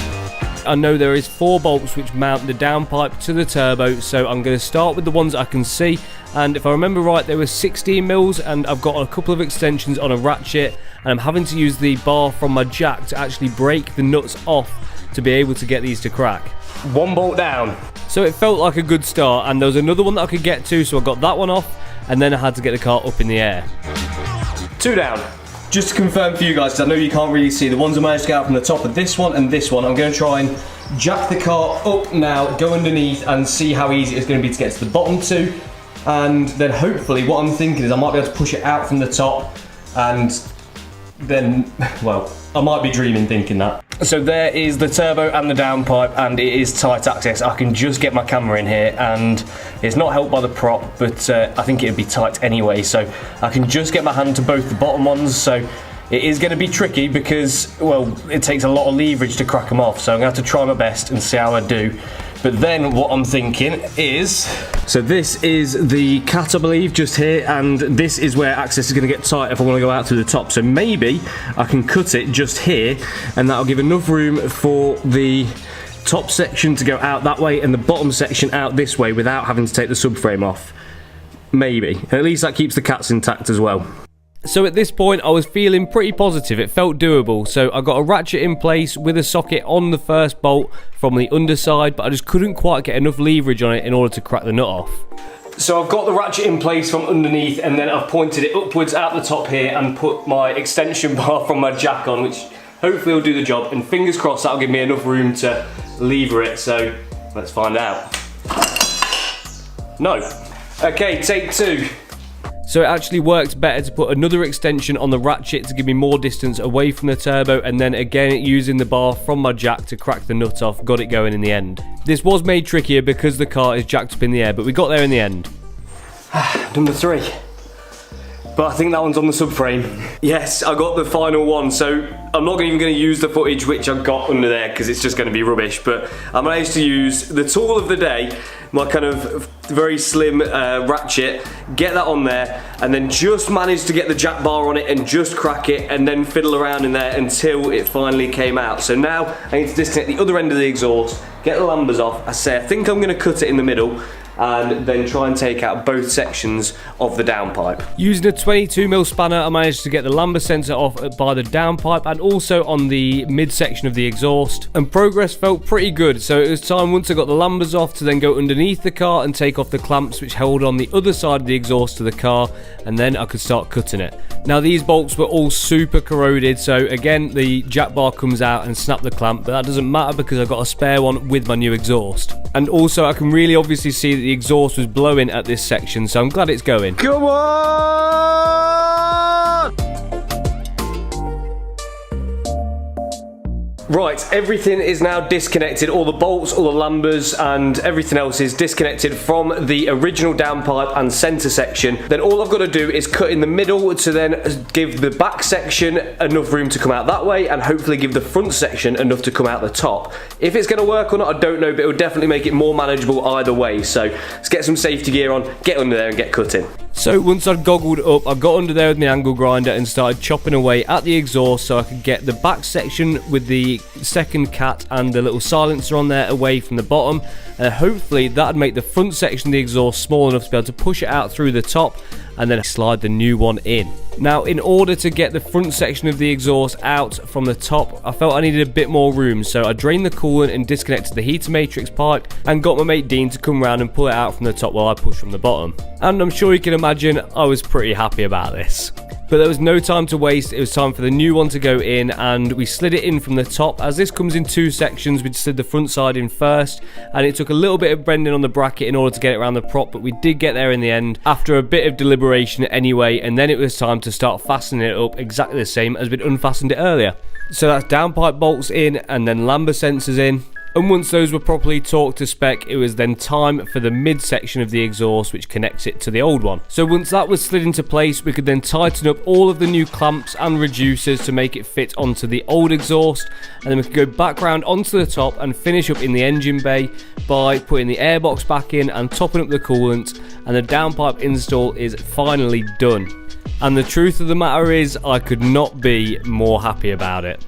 I know there is 4 bolts which mount the downpipe to the turbo, so I'm going to start with the ones I can see, and if I remember right there were 16 mils, and I've got a couple of extensions on a ratchet, and I'm having to use the bar from my jack to actually break the nuts off to be able to get these to crack. 1 bolt down. So it felt like a good start, and there was another one that I could get to, so I got that one off, and then I had to get the car up in the air. 2 down. Just to confirm for you guys, because I know you can't really see, the ones I managed to get out from the top of this one and this one, I'm going to try and jack the car up now, go underneath and see how easy it's going to be to get to the bottom 2, and then hopefully what I'm thinking is I might be able to push it out from the top, and then, well, I might be dreaming thinking that. So there is the turbo and the downpipe, and it is tight access. I can just get my camera in here, and it's not helped by the prop, but I think it'd be tight anyway, so I can just get my hand to both the bottom ones. So it is going to be tricky because, well, it takes a lot of leverage to crack them off, so I'm going to have to try my best and see how I do. But then what I'm thinking is, so this is the cat, I believe, just here, and this is where access is going to get tight if I want to go out through the top. So maybe I can cut it just here, and that'll give enough room for the top section to go out that way and the bottom section out this way without having to take the subframe off. Maybe. At least that keeps the cats intact as well. So at this point I was feeling pretty positive, it felt doable, so I got a ratchet in place with a socket on the first bolt from the underside, but I just couldn't quite get enough leverage on it in order to crack the nut off. So I've got the ratchet in place from underneath, and then I've pointed it upwards out the top here and put my extension bar from my jack on, which hopefully will do the job, and fingers crossed that'll give me enough room to lever it, so let's find out. No. Okay, take 2. So it actually worked better to put another extension on the ratchet to give me more distance away from the turbo, and then again using the bar from my jack to crack the nut off, got it going in the end. This was made trickier because the car is jacked up in the air, but we got there in the end. Number 3. But I think that one's on the subframe. Yes, I got the final one, so I'm not even going to use the footage which I got under there because it's just going to be rubbish, but I managed to use the tool of the day, my kind of very slim ratchet, get that on there, and then just managed to get the jack bar on it and just crack it, and then fiddle around in there until it finally came out. So now I need to disconnect the other end of the exhaust, get the lambers off. I think I'm going to cut it in the middle, and then try and take out both sections of the downpipe. Using a 22mm spanner, I managed to get the lambda sensor off by the downpipe and also on the midsection of the exhaust, and progress felt pretty good. So it was time, once I got the lambers off, to then go underneath the car and take off the clamps which held on the other side of the exhaust to the car, and then I could start cutting it. Now these bolts were all super corroded, so again the jack bar comes out and snap the clamp, but that doesn't matter because I got a spare one with my new exhaust. And also I can really obviously see that the exhaust was blowing at this section, so I'm glad it's going. Come on! Right, everything is now disconnected. All the bolts, all the lambers, and everything else is disconnected from the original downpipe and centre section. Then all I've got to do is cut in the middle to then give the back section enough room to come out that way, and hopefully give the front section enough to come out the top. If it's going to work or not, I don't know, but it will definitely make it more manageable either way. So let's get some safety gear on, get under there and get cutting. So once I'd goggled up, I got under there with my angle grinder and started chopping away at the exhaust so I could get the back section with the second cat and the little silencer on there away from the bottom, and hopefully that'd make the front section of the exhaust small enough to be able to push it out through the top and then slide the new one in. Now in order to get the front section of the exhaust out from the top, I felt I needed a bit more room, so I drained the coolant and disconnected the heater matrix pipe and got my mate Dean to come around and pull it out from the top while I pushed from the bottom. And I'm sure you can imagine I was pretty happy about this. But there was no time to waste, it was time for the new one to go in, and we slid it in from the top. As this comes in 2 sections, we slid the front side in first, and it took a little bit of bending on the bracket in order to get it around the prop, but we did get there in the end, after a bit of deliberation anyway, and then it was time to start fastening it up exactly the same as we'd unfastened it earlier. So that's downpipe bolts in, and then lambda sensors in. And once those were properly torqued to spec, it was then time for the midsection of the exhaust which connects it to the old one. So once that was slid into place, we could then tighten up all of the new clamps and reducers to make it fit onto the old exhaust, and then we could go back round onto the top and finish up in the engine bay by putting the airbox back in and topping up the coolant, and the downpipe install is finally done. And the truth of the matter is, I could not be more happy about it.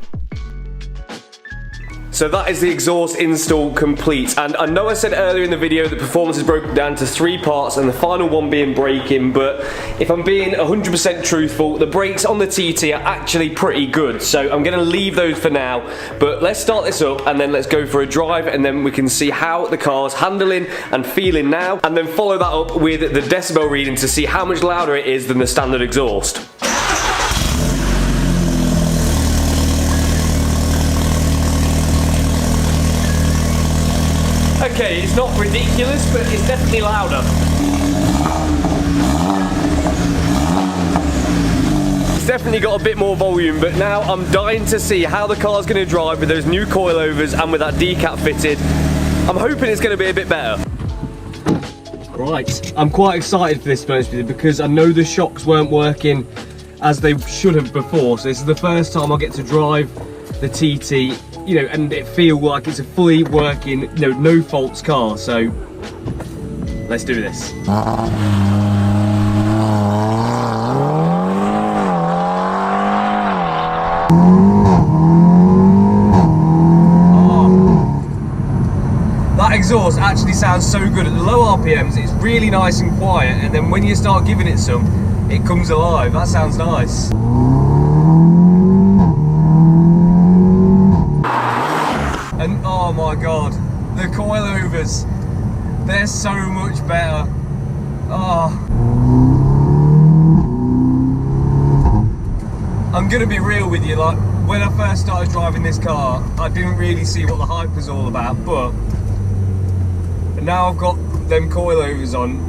So that is the exhaust install complete, and I know I said earlier in the video that performance is broken down to 3 parts and the final one being braking, but if I'm being 100% truthful, the brakes on the TT are actually pretty good, so I'm going to leave those for now. But let's start this up and then let's go for a drive, and then we can see how the car's handling and feeling now, and then follow that up with the decibel reading to see how much louder it is than the standard exhaust. Okay, it's not ridiculous, but it's definitely louder. It's definitely got a bit more volume, but now I'm dying to see how the car's going to drive with those new coilovers and with that decap fitted. I'm hoping it's going to be a bit better. Right, I'm quite excited for this, to be honest with you, because I know the shocks weren't working as they should have before, so this is the first time I get to drive the TT, you know, and it feel like it's a fully working, you know, no faults car. So let's do this. Oh, that That exhaust actually sounds so good. At the low RPMs, it's really nice and quiet, and then when you start giving it some, it comes alive. That sounds nice. And oh my god, the coilovers, they're so much better. Oh. I'm gonna be real with you, like when I first started driving this car, I didn't really see what the hype was all about, but now I've got them coilovers on,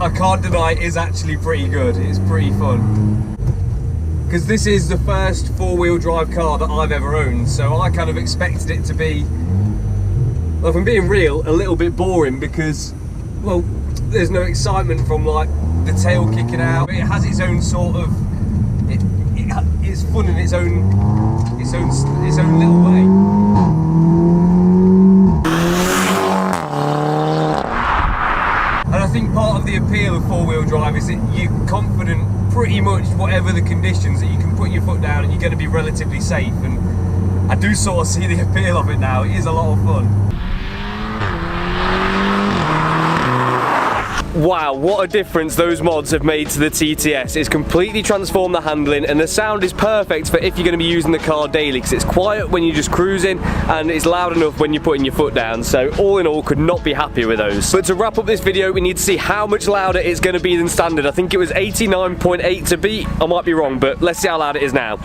I can't deny it is actually pretty good. It's pretty fun. Because this is the first four-wheel drive car that I've ever owned, so I kind of expected it to be, well, if I'm being real, a little bit boring because, well, there's no excitement from like the tail kicking out. It has its own sort of, it's fun in its own little way. And I think part of the appeal of four-wheel drive is that you're confident pretty much whatever the conditions, that you can put your foot down and you're going to be relatively safe, and I do sort of see the appeal of it now. It is a lot of fun. Wow, what a difference those mods have made to the TTS. It's completely transformed the handling, and the sound is perfect for if you're going to be using the car daily, because it's quiet when you're just cruising and it's loud enough when you're putting your foot down. So all in all, could not be happier with those. But to wrap up this video, we need to see how much louder it's going to be than standard. I think it was 89.8 to beat. I might be wrong, but let's see how loud it is now.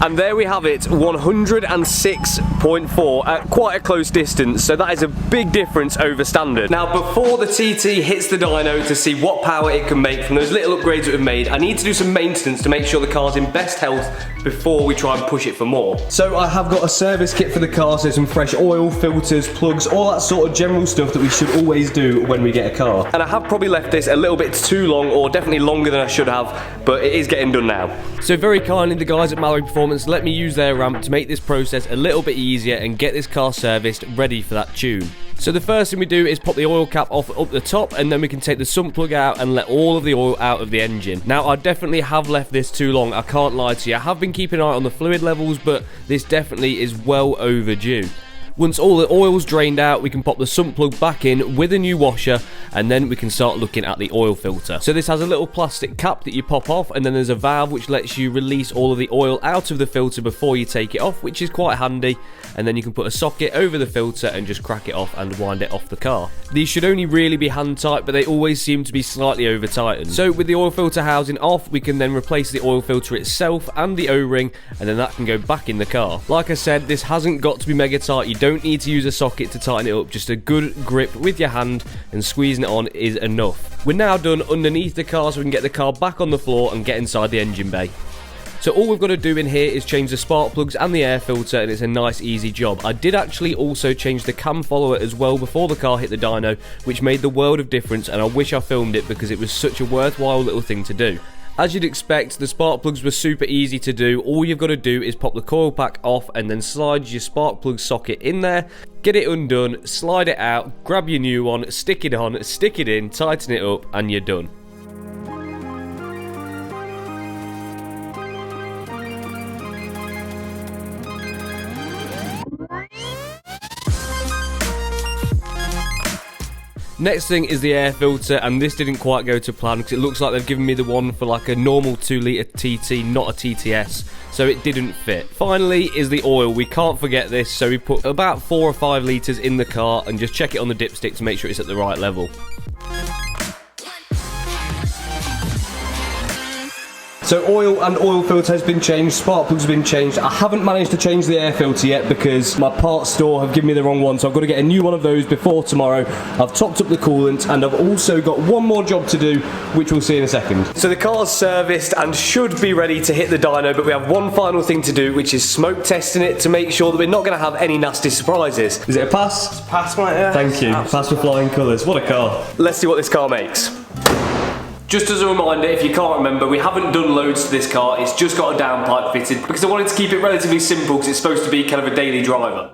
And there we have it, 106.4 at quite a close distance, so that is a big difference over standard. Now, before the TT hits the dyno to see what power it can make from those little upgrades that we've made, I need to do some maintenance to make sure the car's in best health before we try and push it for more. So I have got a service kit for the car, so some fresh oil, filters, plugs, all that sort of general stuff that we should always do when we get a car. And I have probably left this a little bit too long, or definitely longer than I should have, but it is getting done now. So very kindly, the guys at Mallory Performance let me use their ramp to make this process a little bit easier and get this car serviced ready for that tune. So the first thing we do is pop the oil cap off up the top, and then we can take the sump plug out and let all of the oil out of the engine. Now, I definitely have left this too long, I can't lie to you. I have been keeping an eye on the fluid levels, but this definitely is well overdue. Once all the oil's drained out, we can pop the sump plug back in with a new washer, and then we can start looking at the oil filter. So this has a little plastic cap that you pop off, and then there's a valve which lets you release all of the oil out of the filter before you take it off, which is quite handy. And then you can put a socket over the filter and just crack it off and wind it off the car. These should only really be hand tight, but they always seem to be slightly over tightened. So with the oil filter housing off, we can then replace the oil filter itself and the O-ring, and then that can go back in the car. Like I said, this hasn't got to be mega tight. You don't need to use a socket to tighten it up. Just a good grip with your hand and squeezing it on is enough. We're now done underneath the car, so we can get the car back on the floor and get inside the engine bay. So all we've got to do in here is change the spark plugs and the air filter, and it's a nice easy job. I did actually also change the cam follower as well before the car hit the dyno, which made the world of difference, and I wish I filmed it because it was such a worthwhile little thing to do. As you'd expect, the spark plugs were super easy to do. All you've got to do is pop the coil pack off and then slide your spark plug socket in there, get it undone, slide it out, grab your new one, stick it on, stick it in, tighten it up, and you're done. Next thing is the air filter, and this didn't quite go to plan because it looks like they've given me the one for like a normal 2-litre TT, not a TTS, so it didn't fit. Finally is the oil. We can't forget this, so we put about 4 or 5 litres in the car and just check it on the dipstick to make sure it's at the right level. So oil and oil filter has been changed, spark plugs have been changed. I haven't managed to change the air filter yet because my parts store have given me the wrong one, so I've got to get a new one of those before tomorrow. I've topped up the coolant, and I've also got one more job to do, which we'll see in a second. So the car's serviced and should be ready to hit the dyno, but we have one final thing to do, which is smoke testing it to make sure that we're not going to have any nasty surprises. Is it a pass? It's a pass, mate, yeah. Thank you. Pass with flying colours. What a car. Let's see what this car makes. Just as a reminder, if you can't remember, we haven't done loads to this car, it's just got a downpipe fitted because I wanted to keep it relatively simple because it's supposed to be kind of a daily driver.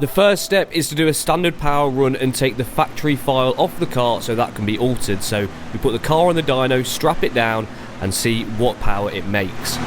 The first step is to do a standard power run and take the factory file off the car so that can be altered. So we put the car on the dyno, strap it down and see what power it makes.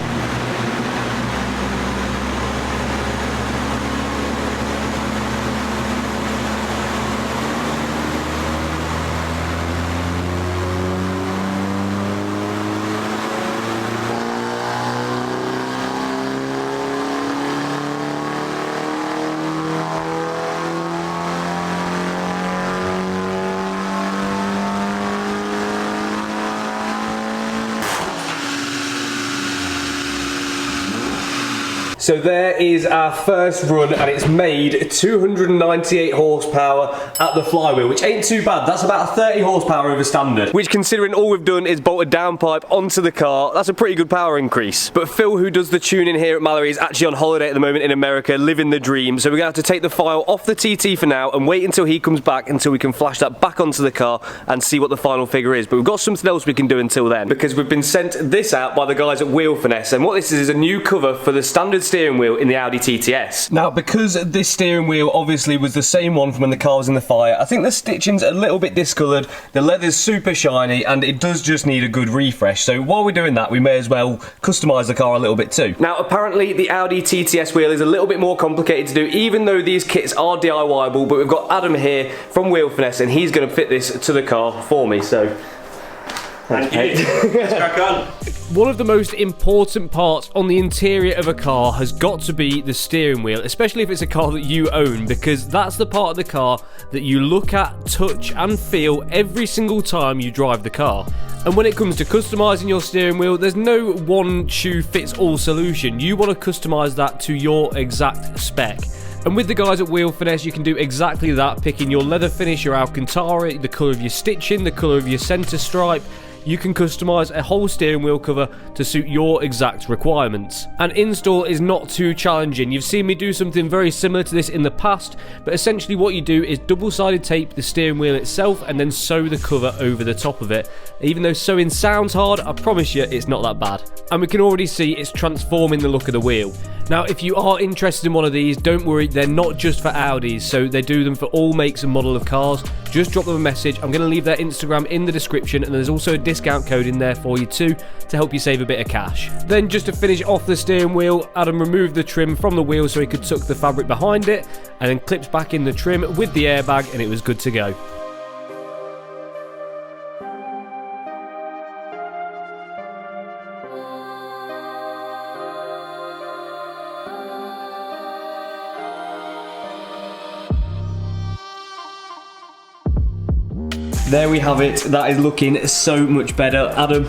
So there is our first run, and it's made 298 horsepower at the flywheel, which ain't too bad. That's about 30 horsepower over standard, which, considering all we've done is bolt a downpipe onto the car, that's a pretty good power increase. But Phil, who does the tuning here at Mallory, is actually on holiday at the moment in America, living the dream. So we're gonna have to take the file off the TT for now and wait until he comes back, until we can flash that back onto the car and see what the final figure is. But we've got something else we can do until then, because we've been sent this out by the guys at Wheel Finesse, and what this is a new cover for the standard steering wheel in the Audi TTS. Now, because this steering wheel obviously was the same one from when the car was in the fire, I think the stitching's a little bit discoloured, the leather's super shiny, and it does just need a good refresh. So while we're doing that, we may as well customise the car a little bit too. Now, apparently the Audi TTS wheel is a little bit more complicated to do, even though these kits are DIYable, but we've got Adam here from Wheel Finesse, and he's going to fit this to the car for me, so... Thank you. Let's crack on. One of the most important parts on the interior of a car has got to be the steering wheel, especially if it's a car that you own, because that's the part of the car that you look at, touch and feel every single time you drive the car. And when it comes to customising your steering wheel, there's no one shoe fits all solution. You want to customise that to your exact spec. And with the guys at Wheel Finesse, you can do exactly that, picking your leather finish, your Alcantara, the colour of your stitching, the colour of your centre stripe. You can customise a whole steering wheel cover to suit your exact requirements. And install is not too challenging. You've seen me do something very similar to this in the past, but essentially what you do is double-sided tape the steering wheel itself and then sew the cover over the top of it. Even though sewing sounds hard, I promise you it's not that bad. And we can already see it's transforming the look of the wheel. Now, if you are interested in one of these, don't worry, they're not just for Audis, so they do them for all makes and model of cars. Just drop them a message. I'm going to leave their Instagram in the description, and there's also a discount code in there for you too, to help you save a bit of cash. Then, just to finish off the steering wheel, Adam removed the trim from the wheel so he could tuck the fabric behind it, and then clips back in the trim with the airbag, and it was good to go. There we have it. That is looking so much better. Adam,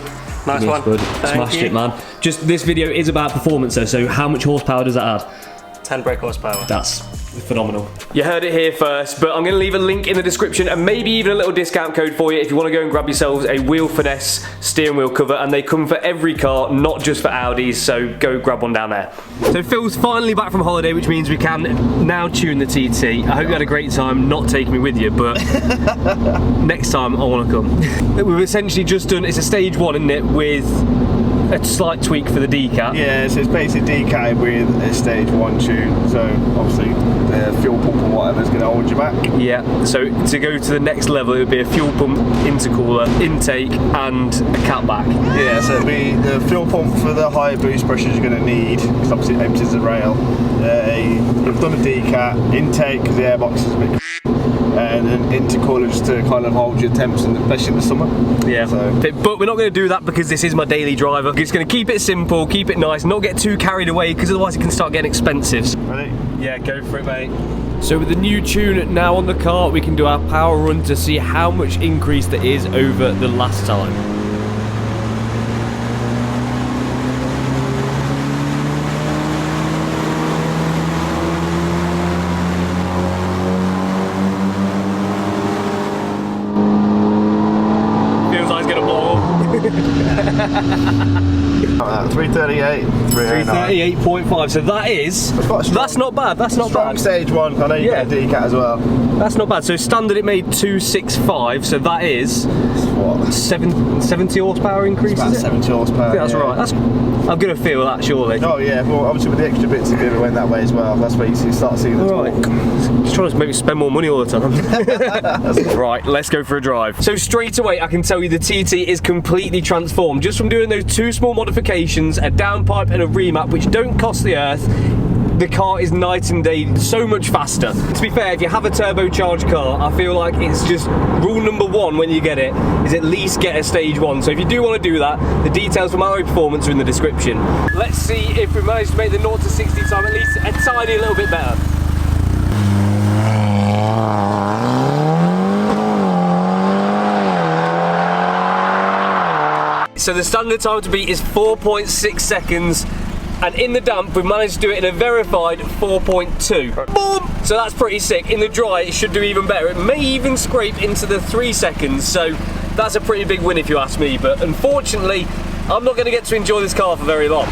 nice one. Smashed it, man. Just this video is about performance though, so how much horsepower does that add? 10 brake horsepower. That's phenomenal. You heard it here first, but I'm going to leave a link in the description and maybe even a little discount code for you if you want to go and grab yourselves a Wheel Finesse steering wheel cover, and they come for every car, not just for Audis, so go grab one down there. So Phil's finally back from holiday, which means we can now tune the TT. I hope you had a great time not taking me with you, but next time I want to come. We've essentially just done, it's a stage one, isn't it, with a slight tweak for the decat. Yeah, so it's basically decat with a stage 1 tune, so obviously the fuel pump or whatever is going to hold you back. Yeah, so to go to the next level it would be a fuel pump, intercooler, intake and a catback. Yeah, so it'd be the fuel pump for the higher boost pressures you're going to need, because obviously it empties the rail. You've done a decat, intake because the airbox is a bit and then intercooler just to kind of hold your temps, especially in the summer. Yeah, so. But we're not going to do that because this is my daily driver. We're just going to keep it simple, keep it nice, not get too carried away, because otherwise it can start getting expensive. Ready? Yeah, go for it, mate. So with the new tune now on the car, we can do our power run to see how much increase there is over the last time. Feels like it's going to blow up. 338, 338.5, so that is, that's not bad, that's not strong bad. stage 1, I know you get a decat as well. That's not bad. So standard it made 265, so that is What? 70 horsepower increase. About Is it? 70 horsepower. I think that's yeah. right. That's, I'm gonna feel that surely. Oh yeah, well obviously with the extra bits of it went that way as well. That's where you start seeing the Right. torque. Just trying to make me spend more money all the time. Right, let's go for a drive. So straight away, I can tell you the TT is completely transformed just from doing those two small modifications, a downpipe and a remap, which don't cost the earth. The car is night and day, so much faster. To be fair, if you have a turbocharged car, I feel like it's just rule number one when you get it, is at least get a stage 1. So if you do want to do that, the details from Alloy Performance are in the description. Let's see if we manage to make the 0 to 60 time at least a tiny little bit better. So the standard time to beat is 4.6 seconds. And in the damp, we've managed to do it in a verified 4.2. Boom! So that's pretty sick. In the dry, it should do even better. It may even scrape into the 3 seconds, so that's a pretty big win if you ask me. But unfortunately, I'm not going to get to enjoy this car for very long.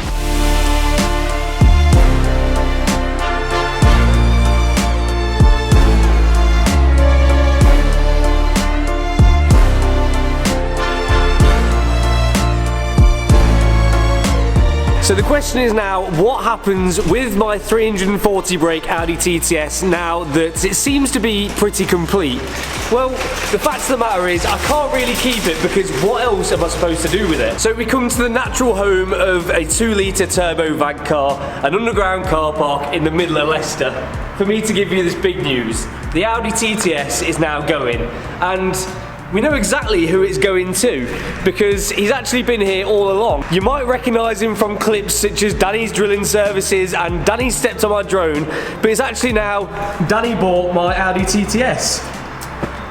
So the question is now, what happens with my 340 brake Audi TTS now that it seems to be pretty complete? Well, the fact of the matter is, I can't really keep it because what else am I supposed to do with it? So we come to the natural home of a 2-litre turbo VAG car, an underground car park in the middle of Leicester, for me to give you this big news. The Audi TTS is now going, and we know exactly who it's going to because he's actually been here all along. You might recognise him from clips such as Danny's Drilling Services and Danny Stepped on My Drone, but it's actually now Danny bought my Audi TTS.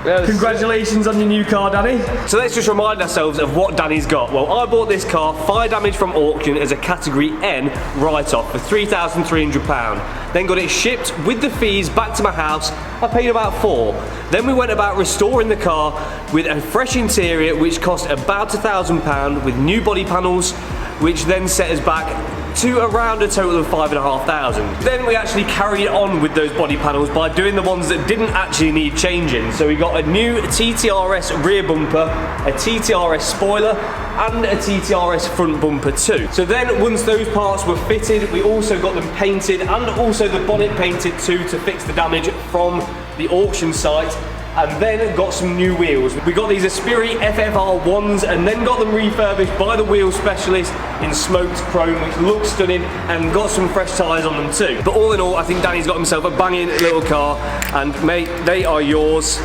Yes. Congratulations on your new car, Danny. So let's just remind ourselves of what Danny's got. Well, I bought this car fire damage from auction as a category N write-off for £3,300. Then got it shipped with the fees back to my house. I paid about £4. Then we went about restoring the car with a fresh interior which cost about £1,000 with new body panels, which then set us back to around a total of £5,500. Then we actually carried on with those body panels by doing the ones that didn't actually need changing. So we got a new TTRS rear bumper, a TTRS spoiler, and a TTRS front bumper too. So then once those parts were fitted, we also got them painted and also the bonnet painted too to fix the damage from the auction site. And then got some new wheels. We got these Aspiri FFR ones and then got them refurbished by the wheel specialist in smoked chrome, which looks stunning, and got some fresh tyres on them too. But all in all, I think Danny's got himself a banging little car, and mate, they are yours.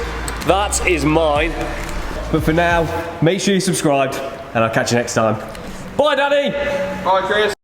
That is mine. But for now, make sure you subscribed, and I'll catch you next time. Bye, Danny! Bye, Chris.